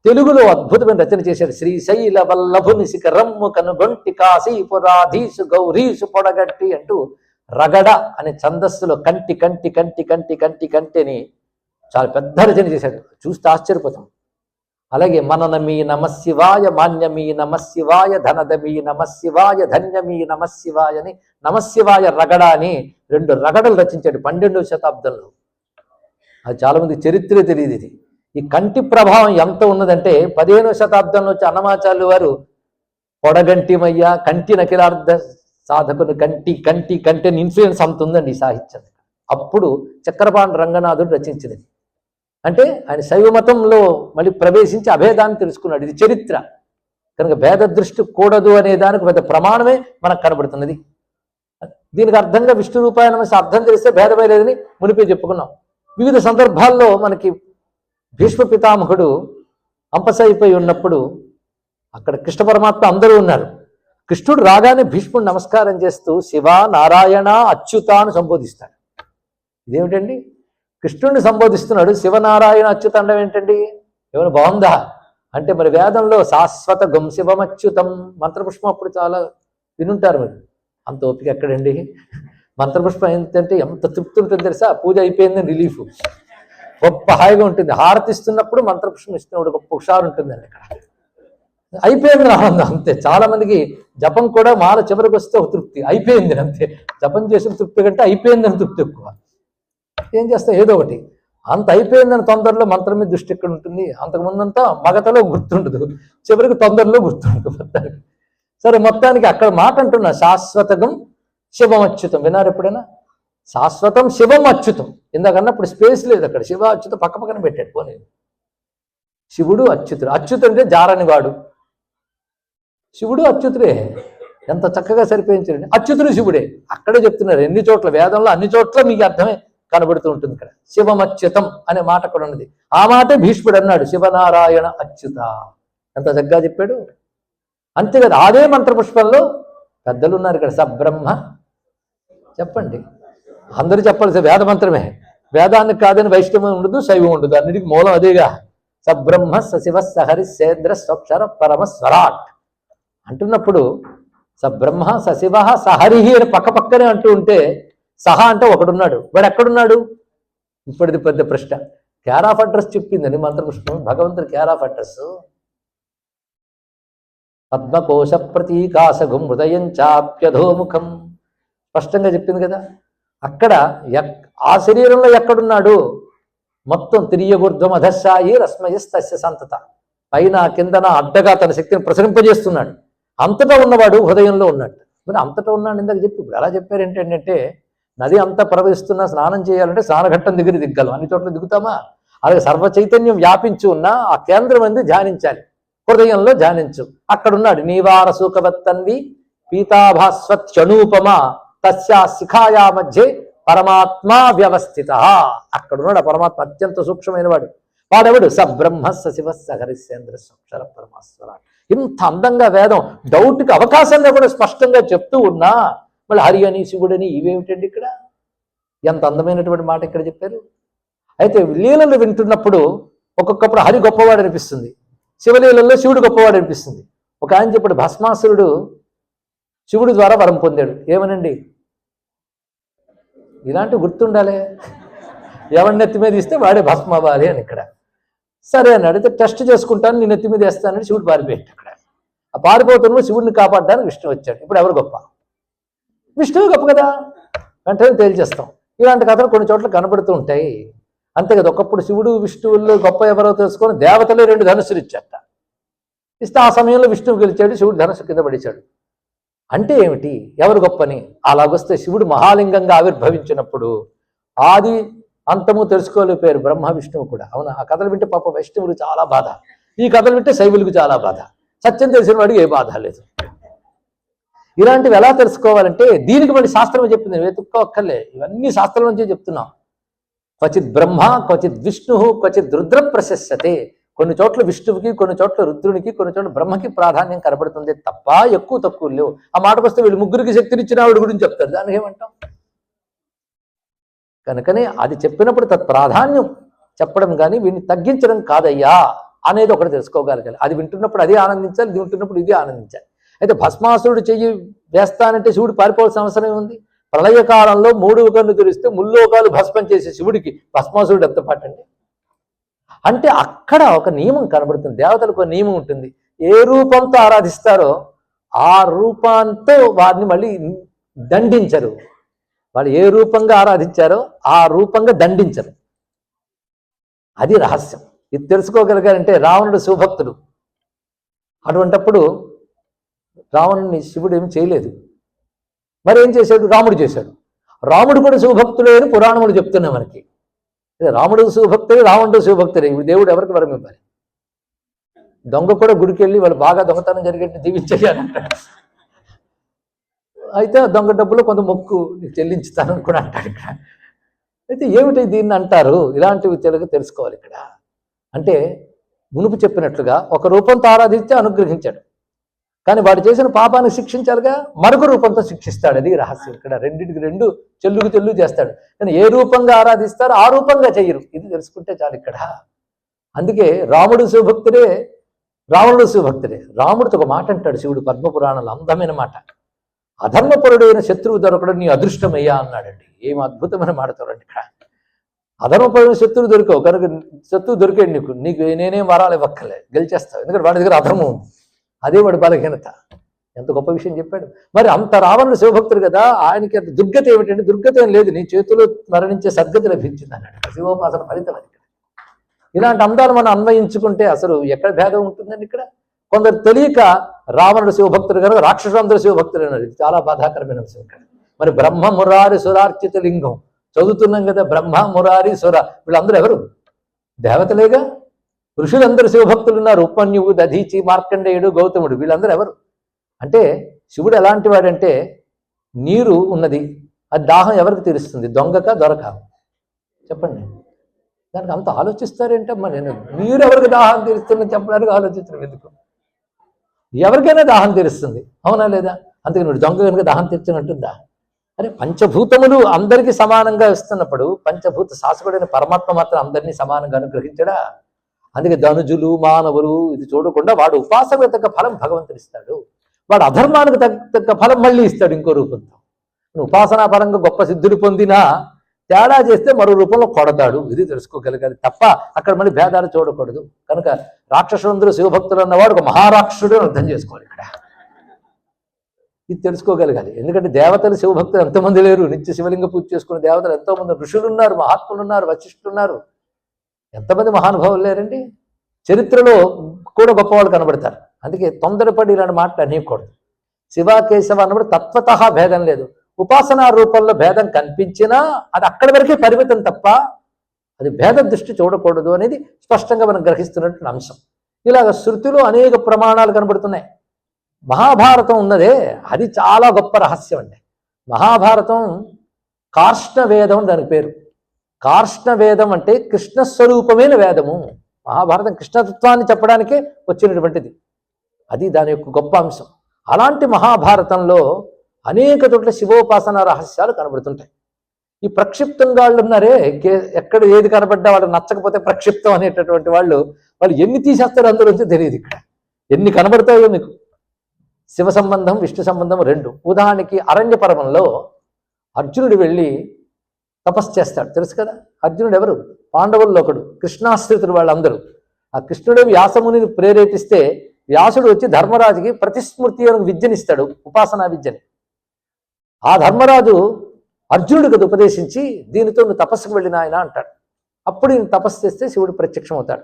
తెలుగులో అద్భుతమైన రచన చేశాడు. శ్రీశైల వల్లభుని శిఖరమ్ము కనుగొంటి కాశీపురాధీసు గౌరీసు పొడగట్టి అంటూ రగడ అనే ఛందస్సులో కంటి కంటి కంటి కంటి కంటి కంటి అని చాలా పెద్ద రచన చేశాడు. చూస్తే ఆశ్చర్యపోతాం. అలాగే మననమీ నమశివాయ, మాన్యమీ నమశివాయ, ధనదమీ నమశివాయ, ధన్యమీ నమశివాయ అని నమశివాయ రగడ అని 2 రగడలు రచించాడు 12వ శతాబ్దంలో. అది చాలా మంది చరిత్రే తెలియదు. ఇది ఈ కంటి ప్రభావం ఎంత ఉన్నదంటే 15వ శతాబ్దంలో వచ్చి అన్నమాచార్యులు వారు పొడగంటిమయ్య, కంటి నకిలార్థ సాధకుని కంటి కంటి కంటి ఇన్ఫ్లుయెన్స్ అంత ఉందండి ఈ సాహిత్యం. అప్పుడు చక్రపాణి రంగనాథుడు రచించినది. అంటే ఆయన శైవ మతంలో మళ్ళీ ప్రవేశించి అభేదాన్ని తెలుసుకున్నాడు. ఇది చరిత్ర కనుక భేద దృష్టి కూడదు అనే దానికి పెద్ద ప్రమాణమే మనకు కనబడుతున్నది. దీనికి అర్థంగా విష్ణు రూపాయ నమస్సు అర్థం తెలిస్తే భేదమే లేదని మునిపే చెప్పుకున్నాం. వివిధ సందర్భాల్లో మనకి భీష్మ పితామహుడు అంపసైపోయి ఉన్నప్పుడు అక్కడ కృష్ణ పరమాత్మ అందరూ ఉన్నారు. కృష్ణుడు రాగానే భీష్ముడు నమస్కారం చేస్తూ శివ, నారాయణ, అచ్యుత అని సంబోధిస్తాడు. ఇదేమిటండి, కృష్ణుడిని సంబోధిస్తున్నాడు, శివనారాయణ అచ్యుత అనడం ఏంటండి? ఏమైనా బాగుందా అంటే, మరి వేదంలో శాశ్వత గం శివమచ్యుతం మంత్రపుష్పం అప్పుడు చాలా వినుంటారు. మరి అంత ఓపిక ఎక్కడండి? మంత్రపుష్పం ఏంటంటే ఎంత తృప్తి ఉంటుంది తెలుసా? పూజ అయిపోయిందని రిలీఫ్, గొప్ప హాయిగా ఉంటుంది. హారతిస్తున్నప్పుడు మంత్రపుష్పం ఇస్తున్నప్పుడు గొప్ప హుషారు ఉంటుందండి. అక్కడ అయిపోయింది ఆనందం అంతే. చాలా మందికి జపం కూడా మాల చివరికి వస్తే ఒక తృప్తి, అయిపోయింది అంతే. జపం చేసిన తృప్తి కంటే అయిపోయిందని తృప్తి ఎక్కువ. ఏం చేస్తాం, ఏదో ఒకటి. అంత అయిపోయిందని తొందరలో మంత్రం మీద దృష్టి ఎక్కడ ఉంటుంది? అంతకుముందంతా మగతలో గుర్తుండదు, చివరికి తొందరలో గుర్తుండదు మొత్తానికి. సరే, మొత్తానికి అక్కడ మాట అంటున్నా, శాశ్వతగం శివం అచ్యుతం. విన్నారు ఎప్పుడైనా? శాశ్వతం శివం అచ్యుతం. ఇందాకన్నప్పుడు స్పేస్ లేదు అక్కడ. శివ అచ్యుతం పక్క పక్కన పెట్టాడు. పోనీ శివుడు అచ్యుతుడు. అచ్యుతుడు అంటే జారనివాడు. శివుడు అచ్యుతుడే. ఎంత చక్కగా సరిపోయించండి. అచ్యుతుడు శివుడే. అక్కడే చెప్తున్నారు ఎన్ని చోట్ల, వేదంలో అన్ని చోట్ల మీకు అర్థమే కనబడుతూ ఉంటుంది. ఇక్కడ శివమచ్యుతం అనే మాట అక్కడ ఉన్నది. ఆ మాటే భీష్ముడు అన్నాడు, శివనారాయణ అచ్యుత. ఎంత చక్కగా చెప్పాడు. అంతేకాదు, అదే మంత్రపుష్పంలో పెద్దలు ఉన్నారు ఇక్కడ. సబ్రహ్మ చెప్పండి, అందరూ చెప్పాల్సి వేద మంత్రమే. వేదానికి కాదని వైష్ణవం ఉండదు, శైవం ఉండదు, అన్నిటికీ మూలం అదేగా. సబ్రహ్మ సశివ సహరి సేంద్ర స్వక్షర పరమ స్వరాట్ అంటున్నప్పుడు సబ్రహ్మ సశివ సహరిహి అని పక్క పక్కనే అంటూ ఉంటే, సహా అంటే ఒకడున్నాడు, వాడు ఎక్కడున్నాడు? ఇప్పటిది పెద్ద ప్రశ్న. కేర్ ఆఫ్ అడ్రస్ చెప్పిందని మంత్రపుష్పం. భగవంతుడు కేర్ ఆఫ్ అడ్రస్ పద్మకోశ ప్రతీకాశఘం హృదయం చాప్యధోముఖం స్పష్టంగా చెప్పింది కదా. అక్కడ ఆ శరీరంలో ఎక్కడున్నాడు? మొత్తం తిరియగుర్ధం అధశాయి రశ్మయస్తస్య సంతత, పైన కిందన అడ్డగా తన శక్తిని ప్రసరింపజేస్తున్నాడు. అంతటా ఉన్నవాడు హృదయంలో ఉన్నట్టు. మరి అంతటా ఉన్నాడు ఇందాక చెప్పి, ఇప్పుడు ఎలా చెప్పారు ఏంటంటే, నది అంతా ప్రవహిస్తున్నా స్నానం చేయాలంటే స్నానఘట్టం దగ్గర దిగ్గలం, అన్ని చోట్ల దిగుతామా? అలాగే సర్వ చైతన్యం వ్యాపించి ఉన్న ఆ కేంద్రం అంది ధ్యానించాలి. హృదయంలో ధ్యానించు. అక్కడున్నాడు. నీవార సూకవత్తన్వి పీతాభాస్వత్యనూపమ తస్యా శిఖాయా మధ్యే పరమాత్మ వ్యవస్థిత. అక్కడున్నాడు ఆ పరమాత్మ, అత్యంత సూక్ష్మమైన వాడు. వాడెవడు? సబ్రహ్మ సశివ సహరిసేంద్ర స్వక్షర పరమేశ్వర. ఇంత అందంగా వేదం డౌట్కి అవకాశం లేకుండా స్పష్టంగా చెప్తూ ఉన్నా మళ్ళీ హరి అని శివుడని ఇవేమిటండి ఇక్కడ? ఎంత అందమైనటువంటి మాట ఇక్కడ చెప్పారు. అయితే లీలలు వింటున్నప్పుడు ఒక్కొక్కప్పుడు హరి గొప్పవాడు అనిపిస్తుంది, శివలీలలో శివుడు గొప్పవాడు అనిపిస్తుంది. ఒక ఆయన చెప్పాడు, భస్మాసురుడు శివుడి ద్వారా వరం పొందాడు. ఏమనండి? ఇలాంటి గుర్తుండాలి. ఎవరి నెత్తి మీద ఇస్తే వాడే భస్మ అవ్వాలి అని ఇక్కడ. సరే అన్నాడు. అయితే టెస్ట్ చేసుకుంటాను, నేను నెత్తి మీద వేస్తానని శివుడు పారిపోయాడు. అక్కడ ఆ పారిపోతున్న శివుడిని కాపాడడానికి విష్ణు వచ్చాడు. ఇప్పుడు ఎవరు గొప్ప? విష్ణువు గొప్ప కదా. వెంటనే తేల్చేస్తాం. ఇలాంటి కథలు కొన్ని చోట్ల కనబడుతూ ఉంటాయి. అంతే కదా. ఒకప్పుడు శివుడు విష్ణువుల్లో గొప్ప ఎవరో తెలుసుకొని దేవతలే 2 ధనుస్సులు ఇచ్చాట. ఇస్తే ఆ సమయంలో విష్ణువు గెలిచాడు, శివుడు ధనుస్సు కింద పడిచాడు. అంటే ఏమిటి, ఎవరు గొప్పని? అలాగొస్తే శివుడు మహాలింగంగా ఆవిర్భవించినప్పుడు ఆది అంతము తెలుసుకోలేకపోయారు బ్రహ్మ విష్ణువు కూడా. అవునా? ఆ కథలు వింటే పాప వైష్ణవులు చాలా బాధ, ఈ కథలు వింటే శైవులకు చాలా బాధ. సత్యం తెలిసిన వాడికి ఏ బాధ లేదు. ఇలాంటివి ఎలా తెలుసుకోవాలంటే దీనికి మళ్ళీ శాస్త్రం చెప్పింది, వెతుక్కోక్కర్లే, ఇవన్నీ శాస్త్రం నుంచే చెప్తున్నాం. క్వచిత్ బ్రహ్మ క్వచిత్ విష్ణు క్వచిత్ రుద్ర ప్రశస్యతే. కొన్ని చోట్ల విష్ణువుకి, కొన్ని చోట్ల రుద్రునికి, కొన్ని చోట్ల బ్రహ్మకి ప్రాధాన్యం కనబడుతుంది తప్ప ఎక్కువ తక్కువ లేవు. ఆ మాటకు వస్తే వీళ్ళు ముగ్గురికి శక్తినిచ్చిన ఆవిడ గురించి చెప్తారు, దానికి ఏమంటాం? కనుకనే అది చెప్పినప్పుడు ప్రాధాన్యం చెప్పడం కానీ వీడిని తగ్గించడం కాదయ్యా అనేది ఒకటి తెలుసుకోగలగాలి. అది వింటున్నప్పుడు అది ఆనందించాలి, ఇది వింటున్నప్పుడు ఇది ఆనందించాలి. అయితే భస్మాసురుడు చెయ్యి వేస్తానంటే శివుడు పారిపోవాల్సిన అవసరం ఉంది. ప్రళయకాలంలో 3 కన్ను తెరిస్తే ముల్లోకాలు భస్మం చేసే శివుడికి భస్మాసురుడు ఎంత పాటండి. అంటే అక్కడ ఒక నియమం కనబడుతుంది, దేవతలకు ఒక నియమం ఉంటుంది. ఏ రూపంతో ఆరాధిస్తారో ఆ రూపంతో వారిని మళ్ళీ దండించరు. వాళ్ళు ఏ రూపంగా ఆరాధించారో ఆ రూపంగా దండించరు. అది రహస్యం. ఇది తెలుసుకోగలిగారంటే రావణుడు శివభక్తుడు. అటువంటప్పుడు రావణుని శివుడు ఏమి చేయలేదు, మరి ఏం చేశాడు? రాముడు చేశాడు. రాముడు కూడా శివభక్తుడే అని పురాణములు చెప్తున్నాయి మనకి. రాముడు శివభక్తుడే, రావణుడు శివభక్తుడే. ఇప్పుడు దేవుడు ఎవరికి వరం ఇవ్వాలి? దొంగ కూడా గుడికి వెళ్ళి వాళ్ళు బాగా దొంగతనం జరిగేట్టు దీవించేయాలంటాడు. అయితే దొంగ డబ్బులు కొంత మొక్కు నీకు చెల్లించుతానని కూడా అంటాడు ఇక్కడ. అయితే ఏమిటి దీన్ని అంటారు? ఇలాంటివి తెలుసుకోవాలి ఇక్కడ. అంటే మునుపు చెప్పినట్లుగా ఒక రూపంతో ఆరాధిస్తే అనుగ్రహించాడు, కానీ వాడు చేసిన పాపాన్ని శిక్షించాలిగా, మరొక రూపంతో శిక్షిస్తాడు. అది రహస్యం ఇక్కడ. రెండింటికి 2 చెల్లు చేస్తాడు. కానీ ఏ రూపంగా ఆరాధిస్తారో ఆ రూపంగా చెయ్యరు. ఇది తెలుసుకుంటే చాలు ఇక్కడ. అందుకే రాముడు శివభక్తుడే, రావణుడు శివభక్తుడే. రాముడితో ఒక మాట అంటాడు శివుడు పద్మపురాణంలో, అందమైన మాట. అధర్మపరుడైన శత్రువు దొరకడం నీ అదృష్టమయ్యా అన్నాడండి. ఏం అద్భుతమైన మాట చూడండి ఇక్కడ. అధర్మపరుడైన శత్రువు దొరికావు కనుక, శత్రువు దొరికాడు నీకు నేనేం వరాలు ఇవ్వక్కర్లే, గెలిచేస్తావు. ఎందుకంటే వాడి దగ్గర అధర్మం ఉంది, అదే వాడి బలహీనత. ఎంత గొప్ప విషయం చెప్పాడు. మరి అంత రావణుడు శివభక్తుడు కదా, ఆయనకి అంత దుర్గతి ఏమిటంటే, దుర్గతి ఏం లేదు, నీ చేతిలో మరణించే సద్గతి లభించింది అన్నాడు. శివోపాసన ఫలితం అది. ఇలాంటి అందాలు మనం అన్వయించుకుంటే అసలు ఎక్కడ భేదం ఉంటుందండి ఇక్కడ. కొందరు తెలియక రావణుడు శివభక్తుడు కనుక రాక్షసులందరూ శివభక్తులు అన్నారు. ఇది చాలా బాధాకరమైన అంశం ఇక్కడ. మరి బ్రహ్మ మురారి సురార్చిత లింగం చదువుతున్నాం కదా, బ్రహ్మ మురారి సుర, వీళ్ళందరూ ఎవరు? దేవతలేగా. ఋషులందరూ శివభక్తులు ఉన్నారు, ఉపన్యువు, దధీచి, మార్కండేయుడు, గౌతముడు, వీళ్ళందరూ ఎవరు? అంటే శివుడు ఎలాంటి వాడంటే, నీరు ఉన్నది, అది దాహం ఎవరికి తీరుస్తుంది? దొంగక దొరక? చెప్పండి. దానికి అంత ఆలోచిస్తారేంటమ్మా. నేను నీరు ఎవరికి దాహం తీరుస్తుందని చెప్పడానికి ఆలోచించడం ఎందుకు? ఎవరికైనా దాహం తీరుస్తుంది, అవునా లేదా? అందుకే నువ్వు దొంగ కనుక దాహం తీర్చినట్టుందా? అరే పంచభూతములు అందరికీ సమానంగా ఇస్తున్నప్పుడు పంచభూత శాసకుడైన పరమాత్మ మాత్రం అందరినీ సమానంగా అనుగ్రహించడా? అందుకే ధనుజులు మానవులు ఇది చూడకుండా వాడు ఉపాసనకు తగ్గ ఫలం భగవంతుడు ఇస్తాడు, వాడు అధర్మానికి తగ్గ ఫలం మళ్ళీ ఇస్తాడు ఇంకో రూపంతో. ఉపాసనా పరంగా గొప్ప సిద్ధులు పొందినా తేడా చేస్తే మరో రూపంలో కొడతాడు. ఇది తెలుసుకోగలగాలి తప్ప అక్కడ మళ్ళీ భేదాలు చూడకూడదు. కనుక రాక్షసులందరూ శివభక్తులు అన్నవాడు ఒక మహారాక్షసుడు అని అర్థం చేసుకోవాలి ఇక్కడ. ఇది తెలుసుకోగలగాలి. ఎందుకంటే దేవతలు శివభక్తులు ఎంతమంది లేరు, నిత్య శివలింగ పూజ చేసుకునే దేవతలు ఎంతోమంది, ఋషులు ఉన్నారు, మహాత్ములు ఉన్నారు, వశిష్ఠులు ఉన్నారు, ఎంతమంది మహానుభావులు లేరండి. చరిత్రలో కూడా గొప్పవాళ్ళు కనబడతారు. అందుకే తొందరపడి ఇలాంటి మాటలు అనేయకూడదు. శివ కేశవ అన్నప్పుడు తత్వతః భేదం లేదు. ఉపాసనా రూపంలో భేదం కనిపించినా అది అక్కడి వరకే పరిమితం తప్ప అది భేద దృష్టి చూడకూడదు అనేది స్పష్టంగా మనం గ్రహిస్తున్నటువంటి అంశం. ఇలాగ శృతిలో అనేక ప్రమాణాలు కనబడుతున్నాయి. మహాభారతం ఉన్నదే అది చాలా గొప్ప రహస్యం అండి. మహాభారతం కార్ష్ణ వేదం దాని పేరు. కార్ష్ణ వేదం అంటే కృష్ణస్వరూపమైన వేదము. మహాభారతం కృష్ణతత్వాన్ని చెప్పడానికే వచ్చినటువంటిది. అది దాని యొక్క గొప్ప అంశం. అలాంటి మహాభారతంలో అనేక చోట్ల శివోపాసన రహస్యాలు కనబడుతుంటాయి. ఈ ప్రక్షిప్తంగా వాళ్ళు ఉన్నారే, ఎక్కడ ఏది కనబడ్డా వాళ్ళు నచ్చకపోతే ప్రక్షిప్తం అనేటటువంటి వాళ్ళు ఎన్ని తీసేస్తారో అందులోంచి తెలియదు. ఇక్కడ ఎన్ని కనబడతాయో మీకు. శివ సంబంధం విష్ణు సంబంధం 2. ఉదాహరణకి అరణ్య పర్వంలో అర్జునుడు వెళ్ళి తపస్సు చేస్తాడు, తెలుసు కదా. అర్జునుడు ఎవరు? పాండవుల్లో ఒకడు, కృష్ణాశ్రితుడు వాళ్ళందరూ. ఆ కృష్ణుడు వ్యాసమునిని ప్రేరేపిస్తే వ్యాసుడు వచ్చి ధర్మరాజుకి ప్రతిస్మృతి అని విద్యనిస్తాడు, ఉపాసనా విద్యని. ఆ ధర్మరాజు అర్జునుడికి ఉపదేశించి దీనితో నువ్వు తపస్సుకు వెళ్ళిన ఆయన అంటాడు. అప్పుడు ఈయన తపస్సు చేస్తే శివుడు ప్రత్యక్షం అవుతాడు.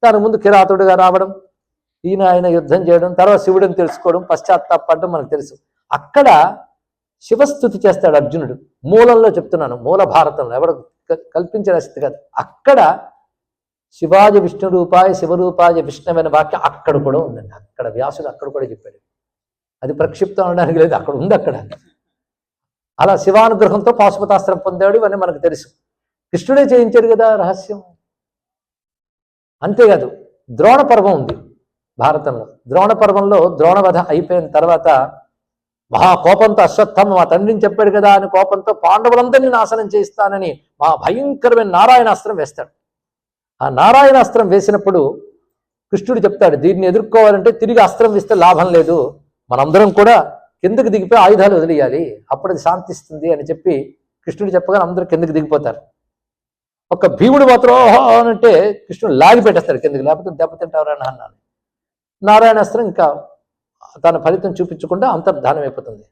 దాని ముందు కిరాతుడుగా రావడం, ఆయన యుద్ధం చేయడం, తర్వాత శివుడిని తెలుసుకోవడం, పశ్చాత్తాపడడం మనకు తెలుసు. అక్కడ శివస్థుతి చేస్తాడు అర్జునుడు. మూలంలో చెప్తున్నాను, మూల భారతంలో, ఎవరు కల్పించిన స్థితి కాదు. అక్కడ శివాయ విష్ణు రూపాయ శివరూపాయ విష్ణువైన వాక్యం అక్కడ కూడా ఉందండి. అక్కడ వ్యాసుడు అక్కడ కూడా చెప్పాడు. అది ప్రక్షిప్తం అనడానికి లేదు, అక్కడ ఉంది. అక్కడ అలా శివానుగ్రహంతో పాశుపతాస్త్రం పొందాడు, ఇవన్నీ మనకు తెలుసు. కృష్ణుడే చేయించాడు కదా రహస్యం. అంతేకాదు, ద్రోణ పర్వం ఉంది భారతంలో. ద్రోణ పర్వంలో ద్రోణవధ అయిపోయిన తర్వాత మహా కోపంతో అశ్వత్థామ మా తండ్రిని చెప్పాడు కదా అని కోపంతో పాండవులందరినీ నాశనం చేయిస్తానని మా భయంకరమైన నారాయణాస్త్రం వేస్తాడు. ఆ నారాయణాస్త్రం వేసినప్పుడు కృష్ణుడు చెప్తాడు, దీన్ని ఎదుర్కోవాలంటే తిరిగి అస్త్రం వేస్తే లాభం లేదు, మనందరం కూడా కిందకి దిగిపోయి ఆయుధాలు వదిలేయాలి, అప్పుడు అది శాంతిస్తుంది అని చెప్పి కృష్ణుడు చెప్పగానే అందరూ కిందకి దిగిపోతారు. ఒక భీముడు మాత్రం ఓహో అంటే కృష్ణుడు లాగి పెట్టేస్తాడు కిందకి, లేకపోతే దెబ్బతింటావరని అన్నాను. నారాయణాస్త్రం ఇంకా తన ఫలితం చూపించకుండా అంతర్ధానం అయిపోతుంది.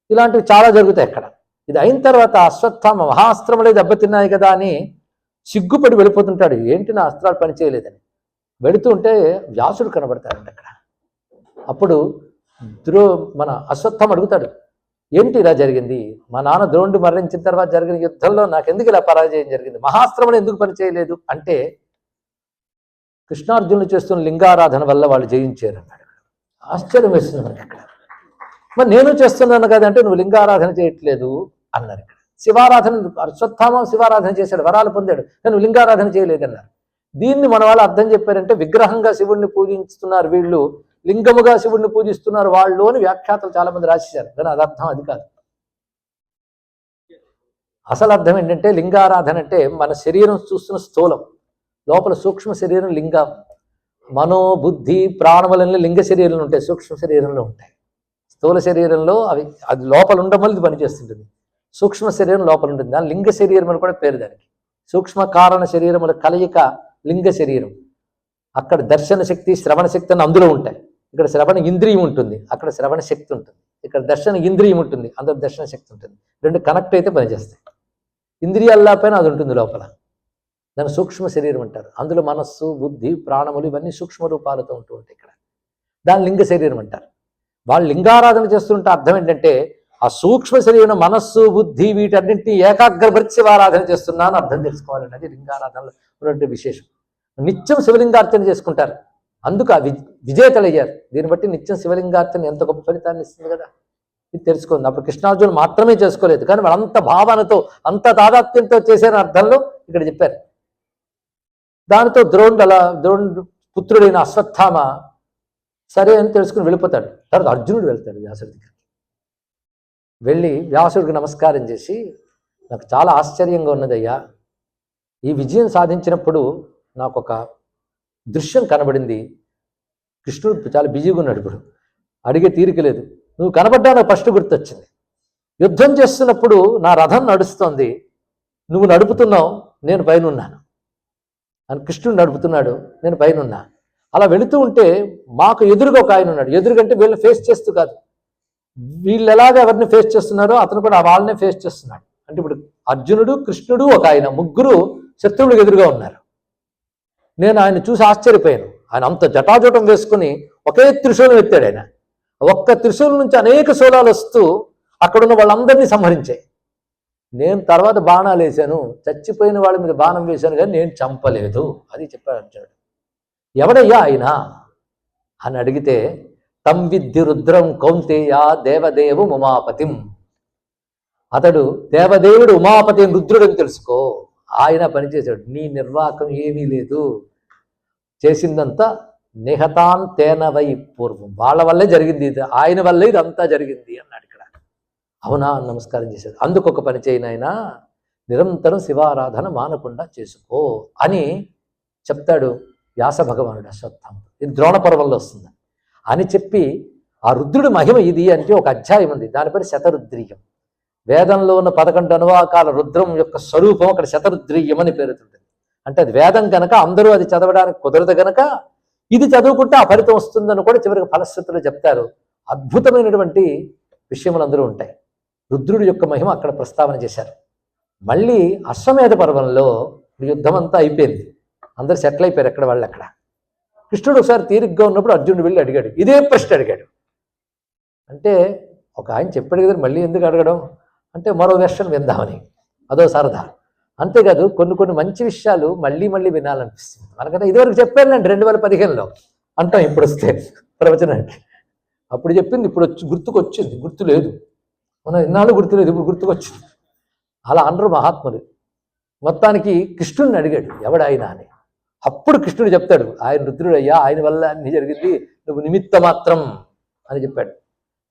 ఇలాంటివి చాలా జరుగుతాయి అక్కడ. ఇది అయిన తర్వాత అశ్వత్థామ మహాస్త్రములే దెబ్బతిన్నాయి కదా అని సిగ్గుపడి వెళ్ళిపోతుంటాడు. ఏంటి నా అస్త్రాలు పనిచేయలేదని. వెళుతూ ఉంటే వ్యాసుడు కనబడతాడండి అక్కడ. అప్పుడు మన అశ్వత్థామ అడుగుతాడు, ఏంటి ఇలా జరిగింది? మా నాన్న ద్రోణుడు మరణించిన తర్వాత జరిగిన యుద్ధంలో నాకెందుకు ఇలా పరాజయం జరిగింది? మహాస్త్రములు ఎందుకు పనిచేయలేదు అంటే, కృష్ణార్జునులు చేస్తున్న లింగారాధన వల్ల వాళ్ళు జయించారు అన్నాడు. ఆశ్చర్యం వేస్తుంది మనకి అక్కడ. మరి నేను చేస్తున్నాను కదంటే నువ్వు లింగారాధన చేయట్లేదు అన్నారు ఇక్కడ. శివారాధన, అశ్వత్థామ శివారాధన చేశాడు, వరాలు పొందాడు, కానీ నువ్వు లింగారాధన చేయలేదన్నారు. దీన్ని మన వాళ్ళు అర్థం చెప్పారంటే, విగ్రహంగా శివుణ్ణి పూజిస్తున్నారు వీళ్ళు, లింగముగా శివుణ్ణి పూజిస్తున్నారు వాళ్ళు అని వ్యాఖ్యాతలు చాలా మంది రాసేశారు. కానీ అది అర్థం అది కాదు. అసలు అర్థం ఏంటంటే, లింగారాధన అంటే మన శరీరం చూస్తున్న స్థూలం, లోపల సూక్ష్మ శరీరం లింగం. మనో బుద్ధి ప్రాణములన్నీ లింగ శరీరంలో ఉంటాయి, సూక్ష్మ శరీరంలో ఉంటాయి. స్థూల శరీరంలో అది లోపల ఉండడం వల్ల ఇది పనిచేస్తుంటుంది. సూక్ష్మ శరీరం లోపల ఉంటుంది, దాని లింగ శరీరం అని కూడా పేరు దానికి. సూక్ష్మ కారణ శరీరముల కలయిక లింగ శరీరం. అక్కడ దర్శన శక్తి శ్రవణ శక్తి అని అందులో ఉంటాయి. ఇక్కడ శ్రవణ ఇంద్రియం ఉంటుంది, అక్కడ శ్రవణ శక్తి ఉంటుంది. ఇక్కడ దర్శన ఇంద్రియం ఉంటుంది, అందులో దర్శన శక్తి ఉంటుంది. రెండు కనెక్ట్ అయితే పనిచేస్తాయి. ఇంద్రియాల్లా పైన అది ఉంటుంది లోపల, దాన్ని సూక్ష్మ శరీరం అంటారు. అందులో మనస్సు బుద్ధి ప్రాణములు ఇవన్నీ సూక్ష్మ రూపాలతో ఉంటూ ఉంటాయి. ఇక్కడ దాని లింగ శరీరం అంటారు. వాళ్ళు లింగారాధన చేస్తుంటే అర్థం ఏంటంటే, ఆ సూక్ష్మ శరీరం మనస్సు బుద్ధి వీటన్నింటినీ ఏకాగ్రపరిచి శివారాధన చేస్తున్నాను అర్థం తెలుసుకోవాలండి. అది లింగారాధనలో ఉన్నటువంటి విశేషం. నిత్యం శివలింగార్చన చేసుకుంటారు, అందుకు ఆ విజేతలయ్యారు. దీన్ని బట్టి నిత్యం శివలింగార్చన ఎంత గొప్ప ఫలితాన్ని ఇస్తుంది కదా, ఇది తెలుసుకోండి. అప్పుడు కృష్ణార్జునులు మాత్రమే చేసుకోలేదు, కానీ వాళ్ళంత భావనతో అంత తాదాత్మ్యంతో చేసిన అర్థంలో ఇక్కడ చెప్పారు. దానితో ద్రోణుడు పుత్రుడైన అశ్వత్థామ సరే అని తెలుసుకుని వెళ్ళిపోతాడు. తర్వాత అర్జునుడు వెళ్తాడు వ్యాసుడి దగ్గరికి. వెళ్ళి వ్యాసుడికి నమస్కారం చేసి, నాకు చాలా ఆశ్చర్యంగా ఉన్నదయ్యా, ఈ విజయం సాధించినప్పుడు నాకు ఒక దృశ్యం కనబడింది. కృష్ణుడు చాలా బిజీగా ఉన్నాడు, ఇప్పుడు అడిగే తీరిక లేదు. నువ్వు కనబడ్డా నాకు ఫస్ట్ గుర్తొచ్చింది. యుద్ధం చేస్తున్నప్పుడు నా రథం నడుస్తోంది, నువ్వు నడుపుతున్నావు, నేను పైన ఉన్నాను అని. కృష్ణుడు నడుపుతున్నాడు, నేను పైన ఉన్నా. అలా వెళుతూ ఉంటే మాకు ఎదురుగా ఒక ఆయన ఉన్నాడు. ఎదురుగంటే వీళ్ళని ఫేస్ చేస్తూ కాదు, వీళ్ళు ఎలాగ ఎవరిని ఫేస్ చేస్తున్నారో అతను కూడా వాళ్ళనే ఫేస్ చేస్తున్నాడు. అంటే ఇప్పుడు అర్జునుడు కృష్ణుడు ఒక ఆయన, ముగ్గురు శత్రువులకు ఎదురుగా ఉన్నారు. నేను ఆయన చూసి ఆశ్చర్యపోయాను. ఆయన అంత జటాజటం వేసుకుని ఒకే త్రిశూలం ఎత్తాడు. ఆయన ఒక్క త్రిశూలం నుంచి అనేక శూలాలు వస్తూ అక్కడున్న వాళ్ళందరినీ సంహరించాయి. నేను తర్వాత బాణాలు వేశాను, చచ్చిపోయిన వాళ్ళ మీద బాణం వేశాను, కానీ నేను చంపలేదు, అది చెప్పాడు అర్జునుడు. ఎవడయ్యా ఆయన అని అడిగితే, తం విద్ధి రుద్రం కౌంతేయ దేవదేవు ఉమాపతిం. అతడు దేవదేవుడు ఉమాపతి రుద్రుడని తెలుసుకో. ఆయన పనిచేశాడు, నీ నిర్వాకం ఏమీ లేదు, చేసిందంతా నిహతాన్ తేన వై పూర్వం, వాళ్ళ వల్లే జరిగింది, ఇది ఆయన వల్లే ఇదంతా జరిగింది అన్నాడు ఇక్కడ. అవునా, నమస్కారం చేశాడు. అందుకు ఒక పని చేయను, ఆయన నిరంతరం శివారాధన మానకుండా చేసుకో అని చెప్తాడు వ్యాస భగవానుడు అశ్వత్థామ. ఇది ద్రోణ పర్వంలో వస్తుంది అని చెప్పి, ఆ రుద్రుడి మహిమ ఇది అంటే ఒక అధ్యాయం ఉంది, దాని పేరు శతరుద్రీయం. వేదంలో ఉన్న 11 అనువాకాల రుద్రం యొక్క స్వరూపం అక్కడ శతరుద్రీయం అని పేరుతుంది. అంటే అది వేదం కనుక అందరూ అది చదవడానికి కుదరదు కనుక ఇది చదువుకుంటే ఆ ఫలితం వస్తుందని కూడా చివరికి ఫలశ్రుతులు చెప్తారు. అద్భుతమైనటువంటి విషయములు అందరూ ఉంటాయి. రుద్రుడి యొక్క మహిమ అక్కడ ప్రస్తావన చేశారు. మళ్ళీ అశ్వమేధ పర్వంలో యుద్ధం అంతా అయిపోయింది, అందరు సెటిల్ అయిపోయారు ఎక్కడ వాళ్ళు అక్కడ. కృష్ణుడు ఒకసారి తీరిగ్గా ఉన్నప్పుడు అర్జునుడు వెళ్ళి అడిగాడు, ఇదే ప్రశ్న అడిగాడు. అంటే ఒక ఆయన చెప్పాడు కదా మళ్ళీ ఎందుకు అడగడం అంటే మరో వెర్షన్ విందామని, అదో సరదా. అంతేకాదు కొన్ని మంచి విషయాలు మళ్ళీ మళ్ళీ వినాలనిపిస్తుంది మనకన్నా. ఇదివరకు చెప్పానులేండి 2015లో అంటాం, ఇప్పుడు వస్తే ప్రవచనానికి. అప్పుడు చెప్పింది ఇప్పుడు గుర్తుకొచ్చింది, గుర్తు లేదు. మనం ఇన్నాళ్ళు గుర్తులేదు, ఇప్పుడు గుర్తుకొచ్చింది. అలా అనరు మహాత్ములు. మొత్తానికి కృష్ణుడిని అడిగాడు ఎవడాయన అని. అప్పుడు కృష్ణుడు చెప్తాడు, ఆయన రుద్రుడు అయ్యా, ఆయన వల్ల అన్ని జరిగింది, నువ్వు నిమిత్త మాత్రం అని చెప్పాడు.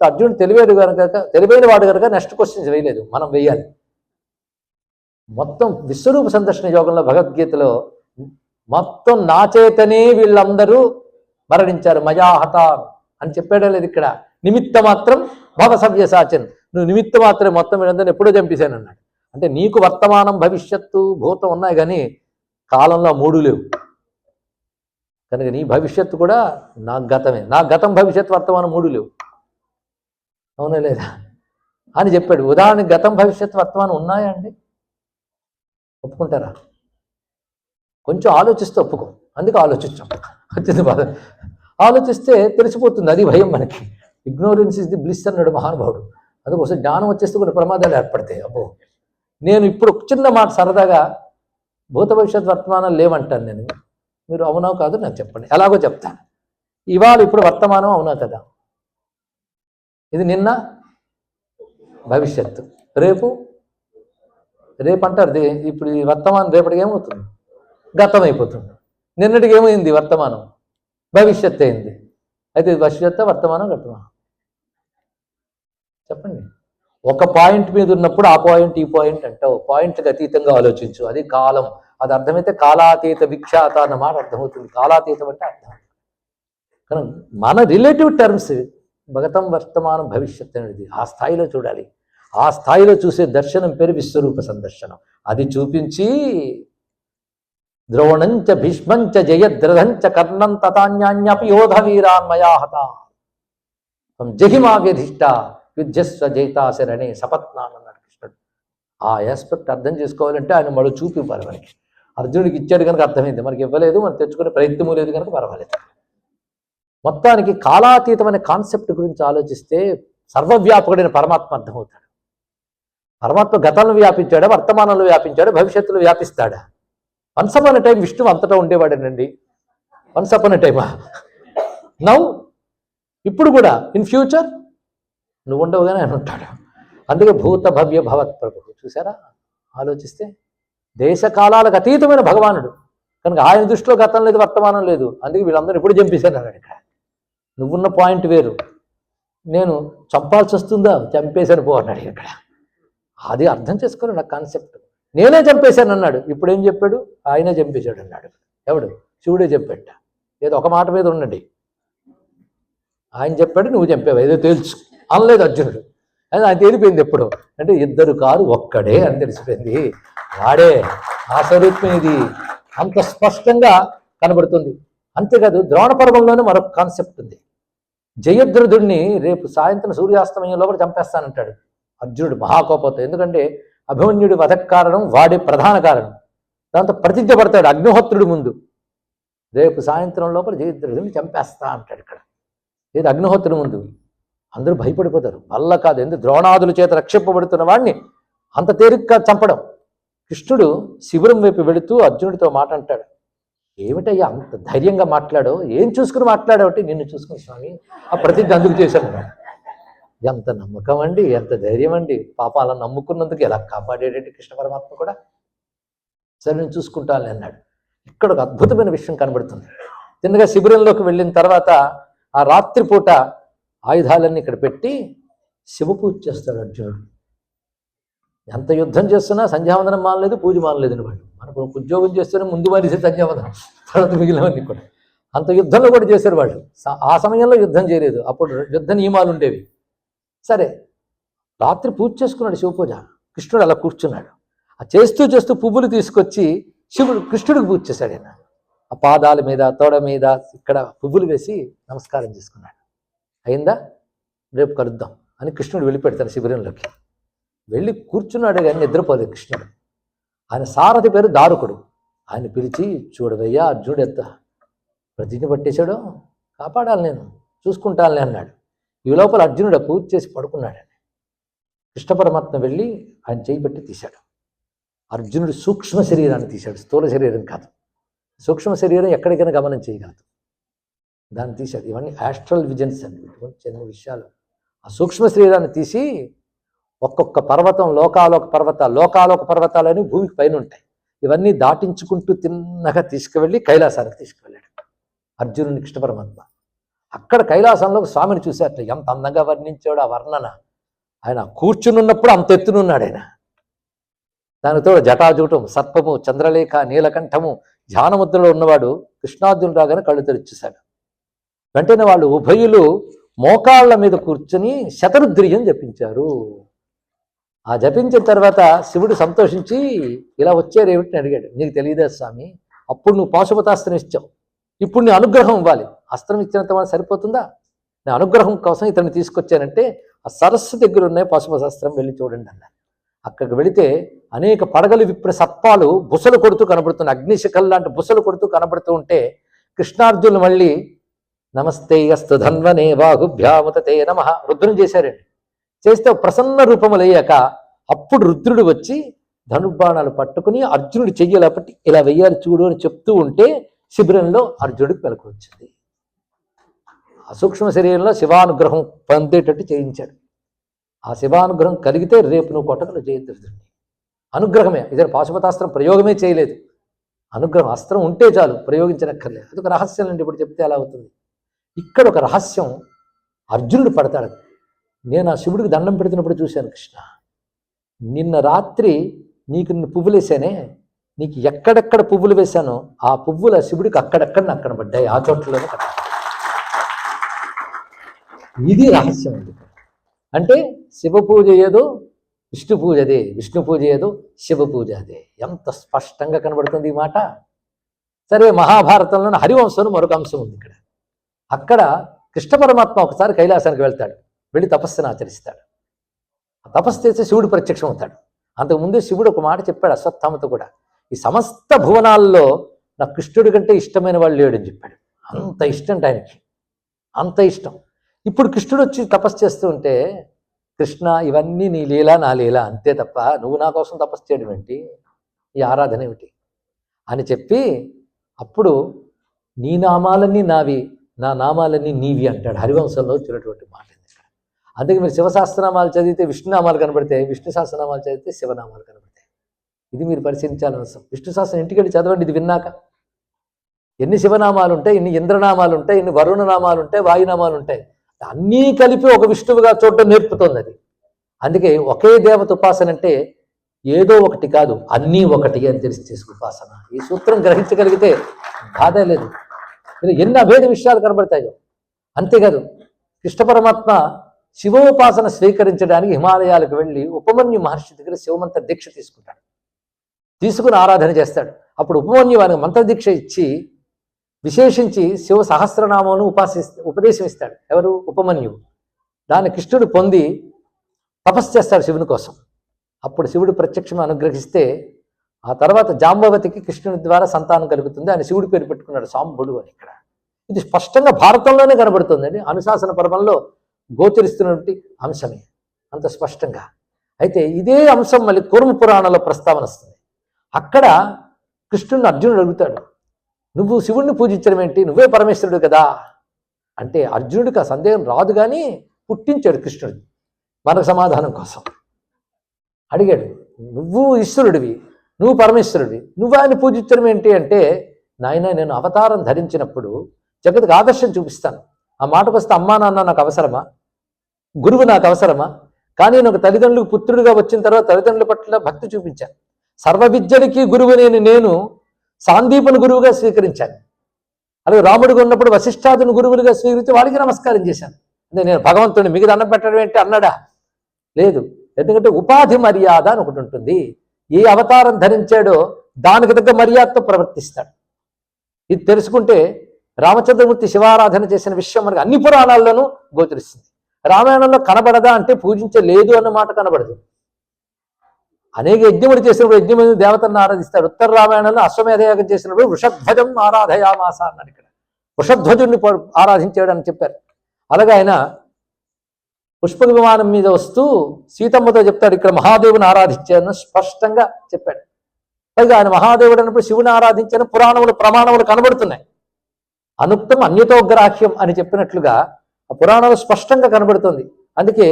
అర్జునుడు తెలివైన వాడు కనుక నెక్స్ట్ క్వశ్చన్స్ వేయలేదు, మనం వేయాలి. మొత్తం విశ్వరూప సందర్శన యోగంలో భగవద్గీతలో మొత్తం నా చేతనే వీళ్ళందరూ మరణించారు, మయాహత అని చెప్పాడే లేదు. ఇక్కడ నిమిత్త మాత్రం భవ సవ్యసాచన్, నువ్వు నిమిత్త మాత్రం మొత్తం వీళ్ళందరినీ ఎప్పుడో చంపేశాను అన్నాడు. అంటే నీకు వర్తమానం భవిష్యత్తు భూతం ఉన్నాయి కానీ కాలంలో 3 లేవు కనుక నీ భవిష్యత్తు కూడా నా గతమే, నా గతం భవిష్యత్తు వర్తమానం 3 లేవు. అవునా లేదా అని చెప్పాడు. ఉదాహరణకి గతం భవిష్యత్తు వర్తమానం ఉన్నాయా అండి? ఒప్పుకుంటారా? కొంచెం ఆలోచిస్తే ఒప్పుకో, అందుకే ఆలోచించాం. వచ్చింది బాధ. ఆలోచిస్తే తెలిసిపోతుంది, అది భయం మనకి. ఇగ్నోరెన్స్ ఇస్ ది బ్లిస్ అన్నాడు మహానుభావుడు. అందుకోసం జ్ఞానం వచ్చేస్తే కొన్ని ప్రమాదాలు ఏర్పడతాయి. అబ్బో, నేను ఇప్పుడు చిన్న మాట సరదాగా భూత భవిష్యత్ వర్తమానాలు లేవంటాను నేను. మీరు అవునా కాదు నాకు చెప్పండి, ఎలాగో చెప్తాను. ఇవాళ ఇప్పుడు వర్తమానం అవునా కదా? ఇది నిన్న భవిష్యత్తు, రేపు అంటారు. ఇప్పుడు ఈ వర్తమానం రేపటికి ఏమవుతుంది? గతం అయిపోతుంది. నిన్నటికి ఏమైంది? వర్తమానం భవిష్యత్తు అయింది. అయితే భవిష్యత్తు వర్తమానం గతమా? చెప్పండి. ఒక పాయింట్ మీద ఉన్నప్పుడు ఆ పాయింట్ ఈ పాయింట్ అంటావు, పాయింట్కి అతీతంగా ఆలోచించు. అది కాలం. అది అర్థమైతే కాలాతీత విఖ్యాత అన్నమాట అర్థమవుతుంది. కాలాతీతం అంటే అర్థం. కానీ మన రిలేటివ్ టర్మ్స్ భగతం వర్తమానం భవిష్యత్తు అనేది ఆ స్థాయిలో చూడాలి. ఆ స్థాయిలో చూసే దర్శనం పేరు విశ్వరూప సందర్శనం. అది చూపించి ద్రోణంచ భీష్మంచ జయద్రథంచ కర్ణం తథాన్యాన్యపి యోధ వీరాన్మయాహత జహిమావ్యధిష్ట యుద్ధస్వ జయితాశరణే సపత్నాన్ అన్నాడు కృష్ణుడు. ఆ ఆస్పెక్ట్ అర్థం చేసుకోవాలంటే ఆయన మళ్ళీ చూపివ్వాలి మనకి. అర్జునుడికి ఇచ్చాడు కనుక అర్థమైంది, మనకి ఇవ్వలేదు, మనం తెచ్చుకునే ప్రయత్నము లేదు కనుక పర్వాలేదు. మొత్తానికి కాలాతీతం అనే కాన్సెప్ట్ గురించి ఆలోచిస్తే సర్వవ్యాపకుడైన పరమాత్మ అర్థమవుతాడు. పరమాత్మ గతంలో వ్యాపించాడా, వర్తమానంలో వ్యాపించాడా, భవిష్యత్తులో వ్యాపిస్తాడా? వన్స్ అపాన్ ఎ టైం విష్ణువు అంతటా ఉండేవాడేనండి. వన్స్ అపాన్ ఎ టైమా? నౌ ఇప్పుడు కూడా ఇన్ ఫ్యూచర్ నువ్వు ఉండవుగానే ఆయన ఉంటాడు. అందుకే భూత భవ్య భవత్ ప్రభు. చూసారా? ఆలోచిస్తే దేశకాలాలకు అతీతమైన భగవానుడు కనుక ఆయన దృష్టిలో గతం లేదు, వర్తమానం లేదు. అందుకే వీళ్ళందరూ ఎప్పుడు చంపేశాను అన్నాడు. ఇక్కడ నువ్వున్న పాయింట్ వేరు, నేను చంపాల్సి వస్తుందా, చంపేశాను పో అన్నాడు. ఇక్కడ అది అర్థం చేసుకోరు నాకు కాన్సెప్ట్. నేనే చంపేశాను అన్నాడు. ఇప్పుడు ఏం చెప్పాడు? ఆయనే చంపేశాడు అన్నాడు. ఎవడు? శివుడే చెప్పాడు. ఏదో ఒక మాట మీద ఉండండి, ఆయన చెప్పాడు, నువ్వు చంపావు, ఏదో తేల్చు అనలేదు అర్జునుడు. అది ఆయన తేలిపోయింది ఎప్పుడు అంటే ఇద్దరు కారు ఒక్కడే అని తెలిసిపోయింది. వాడే ఆ స్వరూపం, ఇది అంత స్పష్టంగా కనబడుతుంది. అంతేకాదు ద్రోణ పర్వంలోనే మరొక కాన్సెప్ట్ ఉంది. జయద్రథుడిని రేపు సాయంత్రం సూర్యాస్తమయంలో కూడా చంపేస్తానంటాడు అర్జునుడు మహాకోపంతో. ఎందుకంటే అభిమన్యుడి వధకు కారణం వాడే ప్రధాన కారణం. దాంతో ప్రతిజ్ఞ పడతాడు అగ్నిహోత్రుడి ముందు, రేపు సాయంత్రం లోపల జయద్రథుడిని చంపేస్తా అంటాడు. ఇక్కడ ఏది అగ్నిహోత్రుడి ముందు అందరూ భయపడిపోతారు. వల్ల కాదు, ఎందుకు ద్రోణాదుల చేత రక్షింపబడుతున్న వాడిని అంత తేలిగ్గా చంపడం. కృష్ణుడు శిబిరం వైపు వెళుతూ అర్జునుడితో మాట అంటాడు, ఏమిటయ్యా అంత ధైర్యంగా మాట్లాడో, ఏం చూసుకుని మాట్లాడావుంటే నిన్ను చూసుకుని స్వామి, ఆ ప్రతిజ్ఞ అందుకు చేశాను. ఎంత నమ్మకం అండి, ఎంత ధైర్యం అండి. పాప అలా నమ్ముకున్నందుకు ఎలా కాపాడేటట్టు కృష్ణ పరమాత్మ కూడా. సరే నేను చూసుకుంటాను అన్నాడు. ఇక్కడ ఒక అద్భుతమైన విషయం కనబడుతుంది. తిన్నగా శిబిరంలోకి వెళ్ళిన తర్వాత ఆ రాత్రిపూట ఆయుధాలన్నీ ఇక్కడ పెట్టి శివపూజ చేస్తాడు అర్జునుడు. ఎంత యుద్ధం చేస్తున్నా సంధ్యావందనం మానలేదు, పూజ మానలేదు. వాడు మనకు ఉద్యోగం చేస్తూనే ముందు మానేసే సంధ్యావందనం, తర్వాత మిగిలినవన్నీ కూడా. అంత యుద్ధంలో కూడా చేశారు వాళ్ళు. ఆ సమయంలో యుద్ధం చేయలేదు, అప్పుడు యుద్ధ నియమాలు ఉండేవి. సరే రాత్రి పూజ చేసుకున్నాడు, శివపూజ. కృష్ణుడు అలా కూర్చున్నాడు. ఆ చేస్తూ పువ్వులు తీసుకొచ్చి కృష్ణుడికి పూజ చేశాడు. ఆయన ఆ పాదాల మీద, తోడ మీద ఇక్కడ పువ్వులు వేసి నమస్కారం చేసుకున్నాడు. అయిందా, రేపు కలుద్దాం అని కృష్ణుడు వెళ్ళిపెడతాడు శిబిరంలోకి. వెళ్ళి కూర్చున్నాడు కానీ నిద్రపోలేదు కృష్ణుడు. ఆయన సారథి పేరు దారుకుడు. ఆయన పిలిచి, చూడవయ్యా అర్జునుడు ఎంత ప్రతిజ్ఞ పట్టేశాడో, కాపాడాలి నేను, చూసుకుంటానులే అన్నాడు. ఈ లోపల అర్జునుడు పూజ చేసి పడుకున్నాడని కృష్ణ పరమాత్మ వెళ్ళి ఆయన చేయి పెట్టి తీశాడు. అర్జునుడు సూక్ష్మ శరీరాన్ని తీశాడు, స్థూల శరీరం కాదు. సూక్ష్మ శరీరం ఎక్కడికైనా గమనం చేయగలదు, దాన్ని తీశాడు. ఇవన్నీ ఆస్ట్రల్ విజన్స్ అండి, ఇటువంటి చిన్న విషయాలు. ఆ సూక్ష్మ శరీరాన్ని తీసి ఒక్కొక్క పర్వతం, లోకాలోక పర్వతాలని భూమికి పైన ఉంటాయి, ఇవన్నీ దాటించుకుంటూ తిన్నగా తీసుకువెళ్ళి కైలాసానికి తీసుకువెళ్ళాడు అర్జునుని కృష్ణ పరమాత్మ. అక్కడ కైలాసంలో స్వామిని చూశారట. ఎంత అందంగా వర్ణించాడు ఆ వర్ణన. ఆయన కూర్చునున్నప్పుడు అంత ఎత్తునున్నాడు ఆయన. దానితో జటాజూటం, సర్పము, చంద్రలేఖ, నీలకంఠము, ధ్యానముద్రలో ఉన్నవాడు కృష్ణార్జునుడు రాగానే కళ్ళు తెరిచేశాడు. వెంటనే వాళ్ళు ఉభయులు మోకాళ్ళ మీద కూర్చుని శతరుద్రియం జపించారు. ఆ జపించిన తర్వాత శివుడు సంతోషించి, ఇలా వచ్చారేమిటిని అడిగాడు. నీకు తెలియదా స్వామి, అప్పుడు నువ్వు పాశుపతాస్త్రం ఇచ్చావు, ఇప్పుడు నీ అనుగ్రహం ఇవ్వాలి. అస్త్రం ఇచ్చినంత వల్ల సరిపోతుందా? నేను అనుగ్రహం కోసం ఇతన్ని తీసుకొచ్చానంటే ఆ సరస్సు దగ్గర ఉన్నాయి పాశుపతాస్త్రం, వెళ్ళి చూడండి అన్నారు. అక్కడికి వెళితే అనేక పడగలు విప్పిన సర్పాలు బుసలు కొడుతూ కనబడుతున్నాయి, అగ్నిశిఖలు లాంటి బుసలు కొడుతూ కనబడుతూ ఉంటే కృష్ణార్జునులు మళ్ళీ నమస్తే అస్తు ధన్వనే బాహుభ్యాముతే నమః రుద్రం చేశారండి. చేస్తే ప్రసన్న రూపములయ్యాక అప్పుడు రుద్రుడు వచ్చి ధనుర్బాణాలు పట్టుకుని అర్జునుడు చెయ్యలేపట్టి ఇలా వెయ్యాలి చూడు అని చెప్తూ ఉంటే శిబిరంలో అర్జునుడికి మెలకు వచ్చింది. ఆ సూక్ష్మ శరీరంలో శివానుగ్రహం పొందేటట్టు చేయించాడు. ఆ శివానుగ్రహం కలిగితే రేపు నువ్వు కొట్టకలు జయద్రుడిని. అనుగ్రహమే, ఇదే పాశుపతాస్త్రం ప్రయోగమే చేయలేదు. అనుగ్రహం, అస్త్రం ఉంటే చాలు, ప్రయోగించనక్కర్లేదు. అదొక రహస్యం అండి. ఇప్పుడు చెప్తే ఎలా అవుతుంది? ఇక్కడ ఒక రహస్యం. అర్జునుడు పడతాడు. నేను ఆ శివుడికి దండం పెడుతున్నప్పుడు చూశాను, కృష్ణ నిన్న రాత్రి నీకు పువ్వులు వేసానే, నీకు ఎక్కడెక్కడ పువ్వులు వేశానో ఆ పువ్వుల శివుడికి అక్కడెక్కడ కనబడ్డాయి, ఆ చోట్లలోనే కనబడ్డాయి. ఇది రహస్యం అండి. అంటే శివ పూజ ఏదో విష్ణు పూజ అదే, విష్ణు పూజ ఏదో శివ పూజ అదే. ఎంత స్పష్టంగా కనబడుతుంది ఈ మాట. సరే, మహాభారతంలోని హరివంశంలో మరొక అంశం ఉంది ఇక్కడ. అక్కడ కృష్ణ పరమాత్మ ఒకసారి కైలాసానికి వెళ్తాడు, వెళ్ళి తపస్సును ఆచరిస్తాడు. తపస్సు చేస్తే శివుడు ప్రత్యక్షం అవుతాడు. అంతకుముందే శివుడు ఒక మాట చెప్పాడు అశ్వత్థామతో కూడా, ఈ సమస్త భువనాల్లో నా కృష్ణుడి కంటే ఇష్టమైన వాళ్ళు లేడని చెప్పాడు. అంత ఇష్టం ఆయనకి, అంత ఇష్టం. ఇప్పుడు కృష్ణుడు వచ్చి తపస్సు చేస్తూ ఉంటే, కృష్ణ ఇవన్నీ నీ లీల నా లీల అంతే తప్ప నువ్వు నా కోసం తపస్సు చేయడం ఏంటి, ఈ ఆరాధన ఏమిటి అని చెప్పి, అప్పుడు నీ నామాలన్నీ నావి, నా నామాలన్నీ నీవి అంటాడు. హరివంశంలో వచ్చినటువంటి మాట. అందుకే మీరు శివశాస్త్రనామాలు చదివితే విష్ణునామాలు కనబడతాయి, విష్ణు సహస్రనామాలు చదివితే శివనామాలు కనబడతాయి. ఇది మీరు పరిశీలించాలని అవసరం. విష్ణు సహస్రం ఇంటికి వెళ్ళి చదవండి. ఇది విన్నాక ఎన్ని శివనామాలు ఉంటాయి, ఎన్ని ఇంద్రనామాలు ఉంటాయి, ఎన్ని వరుణనామాలు ఉంటాయి, వాయునామాలు ఉంటాయి, అన్నీ కలిపి ఒక విష్ణువుగా చూడటం నేర్పుతోంది అది. అందుకే ఒకే దేవత ఉపాసన అంటే ఏదో ఒకటి కాదు, అన్నీ ఒకటి అని తెలిసి చేసుకు ఉపాసన. ఈ సూత్రం గ్రహించగలిగితే బాధ లేదు. ఎన్ని అభేద విషయాలు కనబడతాయో. అంతేకాదు, కృష్ణ పరమాత్మ శివోపాసన స్వీకరించడానికి హిమాలయాలకు వెళ్ళి ఉపమన్యు మహర్షి దగ్గర శివమంత్ర దీక్ష తీసుకుంటాడు. తీసుకుని ఆరాధన చేస్తాడు. అప్పుడు ఉపమన్యు వారికి మంత్రదీక్ష ఇచ్చి విశేషించి శివ సహస్రనామమును ఉపదేశం ఇస్తాడు. ఎవరు? ఉపమన్యువు. దాన్ని కృష్ణుడు పొంది తపస్సు చేస్తాడు శివుని కోసం. అప్పుడు శివుడు ప్రత్యక్షం అనుగ్రహిస్తే ఆ తర్వాత జాంబవతికి కృష్ణుడి ద్వారా సంతానం కలుగుతుంది. ఆయన శివుడి పేరు పెట్టుకున్నాడు సాంబుడు అని. ఇక్కడ ఇది స్పష్టంగా భారతంలోనే కనబడుతుందండి. అనుశాసన పర్వంలో గోచరిస్తున్నటువంటి అంశమే అంత స్పష్టంగా. అయితే ఇదే అంశం మళ్ళీ కూర్మ పురాణంలో ప్రస్తావన వస్తుంది. అక్కడ కృష్ణుడిని అర్జునుడు అడుగుతాడు, నువ్వు శివుణ్ణి పూజించడం ఏంటి, నువ్వే పరమేశ్వరుడు కదా అంటే అర్జునుడికి ఆ సందేహం రాదు, కానీ పుట్టించాడు కృష్ణుడు మనకు సమాధానం కోసం. అడిగాడు, నువ్వు ఈశ్వరుడివి, నువ్వు పరమేశ్వరుడివి, నువ్వు ఆయన పూజించడం ఏంటి అంటే, నాయన నేను అవతారం ధరించినప్పుడు జగత్తుకు ఆదర్శం చూపిస్తాను. ఆ మాటకు వస్తే అమ్మా నాన్న నాకు అవసరమా, గురువు నాకు అవసరమా? కానీ నేను ఒక తల్లిదండ్రులకు పుత్రుడిగా వచ్చిన తర్వాత తల్లిదండ్రుల పట్ల భక్తి చూపించాను. సర్వ విద్యలకి గురువు నేను సాందీపుని గురువుగా స్వీకరించాను. అలాగే రాముడిగా ఉన్నప్పుడు వశిష్ఠాదుని గురువులుగా స్వీకరించి వాడికి నమస్కారం చేశాను. అంటే నేను భగవంతుడిని మీకు దండం పెట్టడం ఏంటి అన్నాడా? లేదు. ఎందుకంటే ఉపాధి మర్యాద అని ఒకటి ఉంటుంది. ఏ అవతారం ధరించాడో దానికి తగ్గ మర్యాదతో ప్రవర్తిస్తాడు. ఇది తెలుసుకుంటే రామచంద్రమూర్తి శివారాధన చేసిన విషయం మనకు అన్ని పురాణాల్లోనూ గోచరిస్తుంది. రామాయణంలో కనబడదా అంటే పూజించలేదు అన్న మాట కనబడదు. అనేక యజ్ఞములు చేసినప్పుడు యజ్ఞం దేవతలను ఆరాధిస్తాడు. ఉత్తర రామాయణంలో అశ్వమేధయాగం చేసినప్పుడు వృషధ్వజం ఆరాధయామాస అన్నాడు. ఇక్కడ వృషధ్వజుడిని ఆరాధించాడు అని చెప్పారు. అలాగే ఆయన పుష్పక విమానం మీద వస్తూ సీతమ్మతో చెప్తాడు, ఇక్కడ మహాదేవుని ఆరాధించాను స్పష్టంగా చెప్పాడు. పైగా ఆయన మహాదేవుడు అన్నప్పుడు శివుని ఆరాధించాను పురాణములు ప్రమాణములు కనబడుతున్నాయి. అనుక్తం అన్యతోగ్రాహ్యం అని చెప్పినట్లుగా ఆ పురాణాలు స్పష్టంగా కనబడుతుంది. అందుకే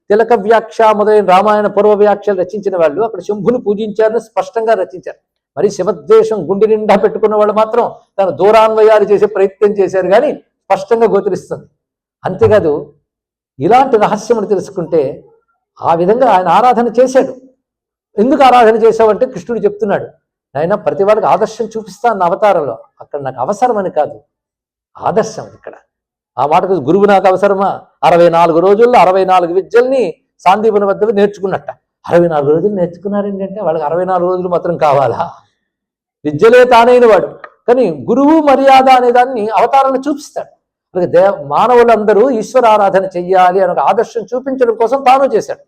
తిలక వ్యాఖ్య మొదలైన రామాయణ పూర్వ వ్యాఖ్యలు రచించిన వాళ్ళు అక్కడ శంభుని పూజించారని స్పష్టంగా రచించారు. మరి శివద్వేషం గుండె నిండా పెట్టుకున్న వాళ్ళు మాత్రం తన దూరాన్వయాలు చేసే ప్రయత్నం చేశారు, కానీ స్పష్టంగా గోచరిస్తుంది. అంతేకాదు ఇలాంటి రహస్యములు తెలుసుకుంటే ఆ విధంగా ఆయన ఆరాధన చేశాడు. ఎందుకు ఆరాధన చేశావంటే కృష్ణుడు చెప్తున్నాడు, నాయన ప్రతి వాడికి ఆదర్శం చూపిస్తాను నా అవతారంలో, అక్కడ నాకు అవసరమని కాదు ఆదర్శం. ఇక్కడ ఆ మాటకు గురువు నాకు అవసరమా? 64 రోజుల్లో 64 విద్యల్ని సాందీపుని వద్ద నేర్చుకున్నట్ట. 64 రోజులు నేర్చుకున్నారండి అంటే వాళ్ళకి 64 రోజులు మాత్రం కావాలా? విద్యలే తానైన వాడు. కానీ గురువు మర్యాద అనే దాన్ని అవతారాన్ని చూపిస్తాడు. అలాగే మానవులందరూ ఈశ్వర ఆరాధన చెయ్యాలి అని ఒక ఆదర్శం చూపించడం కోసం తాను చేశాడు.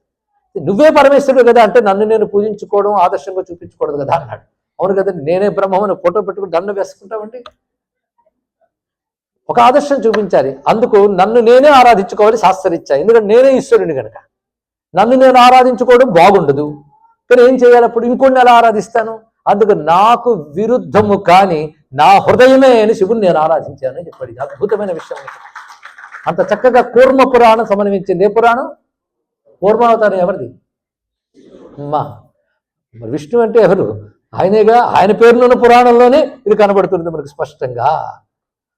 నువ్వే పరమేశ్వరుడు కదా అంటే నన్ను నేను పూజించుకోవడం ఆదర్శంగా చూపించకూడదు కదా అన్నాడు. అవును కదా, నేనే బ్రహ్మని ఫోటో పెట్టుకుని దండ వేసుకుంటామండి. ఒక ఆదర్శం చూపించాలి. అందుకు నన్ను నేనే ఆరాధించుకోవాలి శాస్త్రరీత్యా. ఎందుకంటే నేనే ఈశ్వరుని కనుక నన్ను నేను ఆరాధించుకోవడం బాగుండదు. కానీ ఏం చేయాలి? అప్పుడు ఇంకొన్ని ఎలా ఆరాధిస్తాను? అందుకు నాకు విరుద్ధము కానీ నా హృదయమే అని శివుని నేను ఆరాధించానని చెప్పాడు. ఇది అద్భుతమైన విషయం. అంత చక్కగా కూర్మ పురాణం సమన్వయించింది. ఏ పురాణం? కూర్మావతారం ఎవరిది? అమ్మా, మరి విష్ణు అంటే ఎవరు? ఆయనేగా. ఆయన పేరునున్న పురాణంలోనే ఇది కనబడుతుంది మనకు స్పష్టంగా.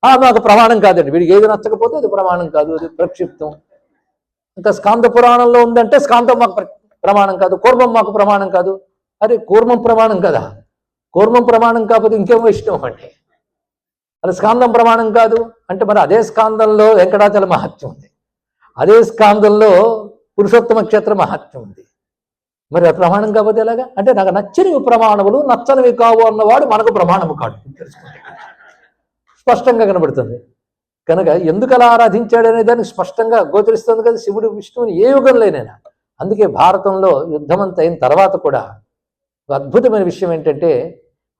మాకు ప్రమాణం కాదండి, వీడికి ఏది నచ్చకపోతే అది ప్రమాణం కాదు, అది ప్రక్షిప్తం. ఇంకా స్కాంద పురాణంలో ఉందంటే స్కాందం మాకు ప్రమాణం కాదు, కూర్మం మాకు ప్రమాణం కాదు. అరే కూర్మం ప్రమాణం కదా, కూర్మం ప్రమాణం కాకపోతే ఇంకేమో ఇష్టం అంటే అది స్కాందం ప్రమాణం కాదు అంటే మరి అదే స్కాందంలో వెంకటాచల మహత్యం ఉంది, అదే స్కాందంలో పురుషోత్తమ క్షేత్ర మహత్యం ఉంది. మరి అది ప్రమాణం కాకపోతే ఎలాగా? అంటే నాకు నచ్చనివి ప్రమాణములు, నచ్చనివి కావు అన్నవాడు మనకు ప్రమాణము కాదు. స్పష్టంగా కనబడుతుంది. కనుక ఎందుకు అలా ఆరాధించాడు అనే దానికి స్పష్టంగా గోచరిస్తుంది కదా శివుడు విష్ణువుని ఏ యుగంలోనైనా. అందుకే భారతంలో యుద్ధమంతా అయిన తర్వాత కూడా ఒక అద్భుతమైన విషయం ఏంటంటే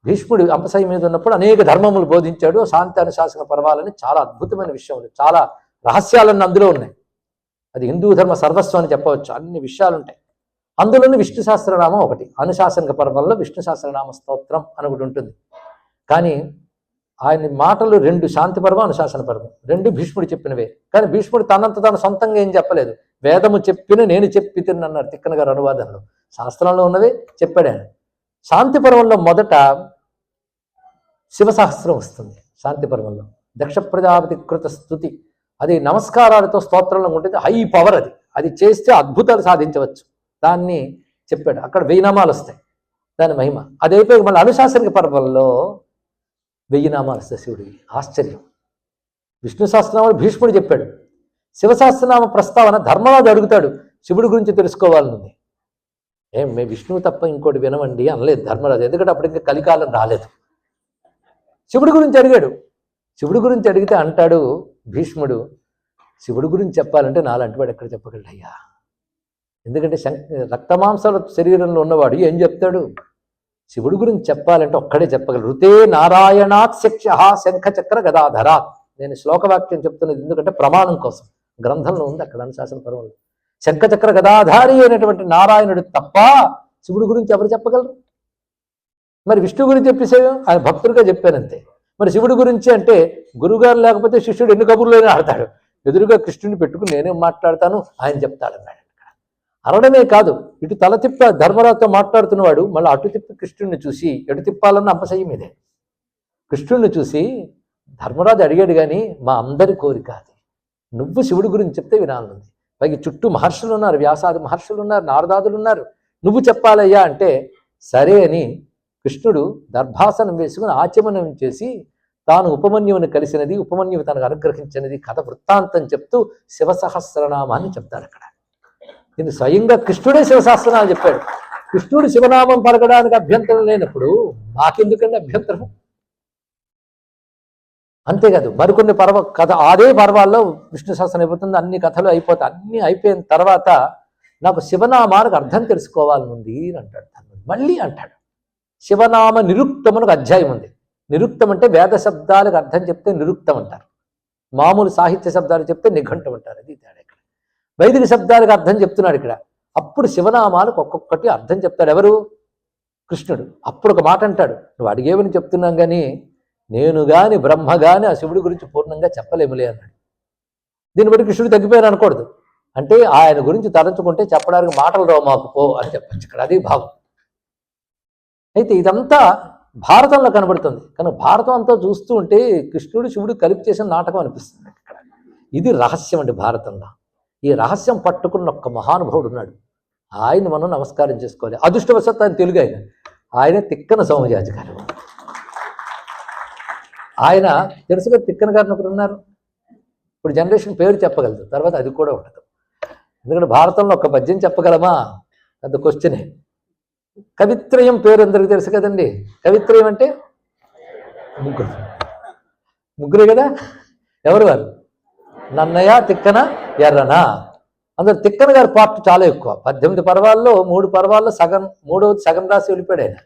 భీష్ముడు అంపశయ్య మీద ఉన్నప్పుడు అనేక ధర్మములు బోధించాడు. శాంతి అనుశాసన పర్వాలని చాలా అద్భుతమైన విషయములు, చాలా రహస్యాలన్నీ అందులో ఉన్నాయి. అది హిందూ ధర్మ సర్వస్వం అని చెప్పవచ్చు. అన్ని విషయాలు ఉంటాయి అందులోని. విష్ణు సహస్రనామం ఒకటి. అనుశాసనిక పర్వంలో విష్ణు సహస్రనామ స్తోత్రం అని ఒకటి ఉంటుంది. కానీ ఆయన మాటలు 2 శాంతి పర్వం, అనుశాసన పర్వం, 2 భీష్ముడు చెప్పినవే. కానీ భీష్ముడు తనంత తను సొంతంగా ఏం చెప్పలేదు. వేదము చెప్పిన నేను చెప్పి తిన్నన్నారు తిక్కన గారు అనువాదంలో. శాస్త్రంలో ఉన్నవే చెప్పాడు ఆయన. శాంతి పర్వంలో మొదట శివసహస్రం వస్తుంది. శాంతి పర్వంలో దక్ష ప్రజాపతి కృత స్థుతి, అది నమస్కారాలతో స్తోత్రంలో ఉంటుంది. హై పవర్ అది. అది చేస్తే అద్భుతాలు సాధించవచ్చు. దాన్ని చెప్పాడు. అక్కడ 1000 నామాలు వస్తాయి, దాని మహిమ. అదైపోయి మళ్ళీ అనుశాసనిక పర్వంలో 1000 నామాలు వస్తాయి శివుడికి. ఆశ్చర్యం. విష్ణు సహస్రనామాలు భీష్ముడు చెప్పాడు. శివసహస్రనామ ప్రస్తావన ధర్మరాజు అడుగుతాడు, శివుడి గురించి తెలుసుకోవాలనుంది. మేము విష్ణువు తప్ప ఇంకోటి వినమండి అనలేదు ధర్మరాజు. ఎందుకంటే అప్పుడు ఇంకా కలికాలం రాలేదు. శివుడి గురించి అడిగాడు. శివుడి గురించి అడిగితే అంటాడు భీష్ముడు, శివుడి గురించి చెప్పాలంటే నాలాంటి వాడు ఎక్కడ చెప్పగలడయ్యా? ఎందుకంటే రక్తమాంసాల శరీరంలో ఉన్నవాడు ఏం చెప్తాడు? శివుడి గురించి చెప్పాలంటే ఒక్కడే చెప్పగలరు. ఋతే నారాయణాత్ శిక్ష శంఖ చక్ర గదాధరాత్. నేను శ్లోకవాక్యం చెప్తున్నది ఎందుకంటే ప్రమాణం కోసం. గ్రంథంలో ఉంది అక్కడ అనుశాసన పర్వంలో. శంఖ చక్ర గదాధారి అయినటువంటి నారాయణుడు తప్ప శివుడి గురించి ఎవరు చెప్పగలరు? మరి విష్ణు గురించి చెప్పేసేవి ఆయన భక్తుడిగా చెప్పానంతే. మరి శివుడి గురించి అంటే గురుగారు లేకపోతే శిష్యుడు ఎన్ని కబుర్లైనా ఆడతాడు. ఎదురుగా కృష్ణుడిని పెట్టుకుని నేనేం మాట్లాడతాను ఆయన చెప్తాడన్నాడు. అనడమే కాదు, ఇటు తల తిప్ప ధర్మరాజుతో మాట్లాడుతున్నవాడు మళ్ళీ అటు తిప్పి కృష్ణుడిని చూసి, ఎటు తిప్పాలన్న అంపశయ్య మీదే కృష్ణుడిని చూసి ధర్మరాజు అడిగాడు, కానీ మా అందరి కోరిక అది, నువ్వు శివుడి గురించి చెప్తే వినాలనుంది. పైకి చుట్టూ మహర్షులు ఉన్నారు, వ్యాసాది మహర్షులు ఉన్నారు, నారదాదులు ఉన్నారు, నువ్వు చెప్పాలయ్యా అంటే సరే అని కృష్ణుడు దర్భాసనం వేసుకుని ఆచమనం చేసి తాను ఉపమన్యువుని కలిసినది, ఉపమన్యువు తనకు అనుగ్రహించినది కథ వృత్తాంతం చెప్తూ శివసహస్రనామాన్ని చెప్తాడు. అక్కడ దీన్ని స్వయంగా కృష్ణుడే శివసహస్రనాలు చెప్పాడు. కృష్ణుడు శివనామం పలకడానికి అభ్యంతరం లేనప్పుడు మాకెందుకండి అభ్యంతరం? అంతేకాదు మరికొన్ని కథ అదే పర్వాల్లో విష్ణు సహస్రం అయిపోతుంది, అన్ని కథలు అయిపోతాయి. అన్నీ అయిపోయిన తర్వాత నాకు శివనామానికి అర్థం తెలుసుకోవాలనుంది అని అంటాడు ధర్మరాజు. మళ్ళీ అంటాడు. శివనామ నిరుక్తం అని ఒక అధ్యాయం ఉంది. నిరుక్తం అంటే వేద శబ్దాలకు అర్థం చెప్తే నిరుక్తం అంటారు, మామూలు సాహిత్య శబ్దాలు చెప్తే నిఘంటం అంటారు. అది తేడా ఇక్కడ. వైదిక శబ్దాలకు అర్థం చెప్తున్నాడు ఇక్కడ. అప్పుడు శివనామాలకు ఒక్కొక్కటి అర్థం చెప్తాడు ఎవరు? కృష్ణుడు. అప్పుడు ఒక మాట అంటాడు, నువ్వు అడిగేవని చెప్తున్నాం కానీ నేను గాని బ్రహ్మ గాని ఆ శివుడి గురించి పూర్ణంగా చెప్పలేములే అన్నాడు. దీన్ని బట్టి కృష్ణుడు తగ్గిపోయారు అనకూడదు. అంటే ఆయన గురించి తలంచుకుంటే చెప్పడానికి మాటలు రావు మాకు పో అని చెప్పచ్చు ఇక్కడ. అది భావం. అయితే ఇదంతా భారతంలో కనబడుతుంది. కానీ భారతం అంతా చూస్తూ ఉంటే కృష్ణుడు శివుడు కలిపి చేసిన నాటకం అనిపిస్తుంది ఇక్కడ. ఇది రహస్యం అండి భారతంలో. ఈ రహస్యం పట్టుకున్న ఒక్క మహానుభావుడు ఉన్నాడు. ఆయన మనం నమస్కారం చేసుకోవాలి. అదృష్టవశాత్తు ఆయన తెలుగు ఆయన తిక్కన సోమయాజి గారు. ఆయన తెలుసుగా తిక్కన గారిని ఒకరు ఉన్నారు. ఇప్పుడు జనరేషన్ పేరు చెప్పగలదు, తర్వాత అది కూడా ఉండదు. ఎందుకంటే భారతంలో ఒక పద్యం చెప్పగలమా పెద్ద క్వశ్చనే. కవిత్రయం పేరు అందరికీ తెలుసు కదండి. కవిత్రయం అంటే ముగ్గురే కదా. ఎవరు వారు? నన్నయ్య, తిక్కన, ఎర్రన. అందులో తిక్కన గారి పార్ట్ చాలా ఎక్కువ. 18 పర్వాల్లో 3 పర్వాల్లో సగం, 3వది సగం రాసి వెళ్ళిపోయాడు ఆయన.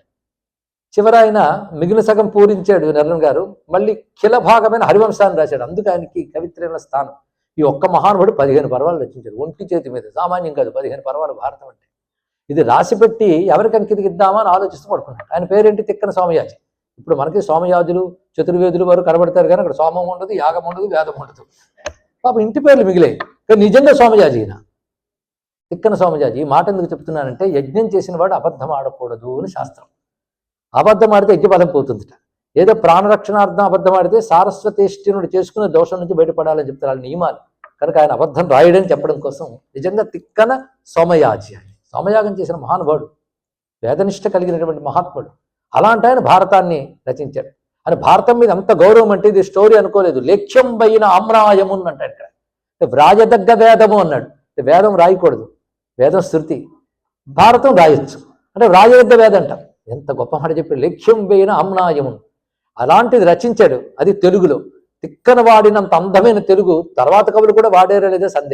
చివర ఆయన మిగిలిన సగం పూరించాడు ఎర్రన గారు. మళ్ళీ కిల భాగమైన హరివంశాన్ని రాశాడు. అందుకు ఆయనకి కవిత్రయంలో స్థానం. ఈ ఒక్క మహానుభుడు 15 పర్వాలు రచించాడు ఒంటి చేతి మీద. సామాన్యం కాదు 15 పర్వాలు భారతం అంటే. ఇది రాసిపెట్టి ఎవరికి అంకితగిద్దామా అని ఆలోచిస్తూ పడుకున్నాడు. ఆయన పేరేంటి? తిక్కన సోమయాజి. ఇప్పుడు మనకి సోమయాజులు, చతుర్వేదులు వారు కనబడతారు కానీ అక్కడ సోమం ఉండదు, యాగం ఉండదు, వేదం ఉండదు. పాప ఇంటి పేర్లు మిగిలాయి. కానీ నిజంగా సోమయాజి ఈయన తిక్కన సోమయాజి. ఈ మాట ఎందుకు చెప్తున్నానంటే యజ్ఞం చేసిన వాడు అబద్ధం ఆడకూడదు అని శాస్త్రం. అబద్ధం ఆడితే యజ్ఞపదం పోతుందిట. ఏదో ప్రాణరక్షణార్థం అబద్ధం ఆడితే సారస్వతేష్టినుడు చేసుకునే దోషం నుంచి బయటపడాలని చెప్తారు నియమాలు. కనుక ఆయన అబద్ధం రాయడని చెప్పడం కోసం నిజంగా తిక్కన సోమయాజి ఆయన సోమయాగం చేసిన మహానుభావుడు, వేదనిష్ట కలిగినటువంటి మహాత్ముడు. అలాంటి ఆయన భారతాన్ని రచించాడు. అని భారతం మీద అంత గౌరవం అంటే ఇది స్టోరీ అనుకోలేదు. లేఖ్యం బైన ఆమ్రాయమున్ అంటాడు ఇక్కడ. వ్రాయదగ్గ వేదము అన్నాడు. వేదం రాయకూడదు, వేదం శృతి. భారతం రాయొచ్చు అంటే వ్రాయదగ్గ వేదం అంటాం. ఎంత గొప్ప మాట చెప్పాడు. లేఖ్యం బైన ఆమ్నాయమున్ అలాంటిది రచించాడు. అది తెలుగులో. తిక్కన వాడినంత అందమైన తెలుగు తర్వాత కవులు కూడా వాడారో లేదో సందేహం.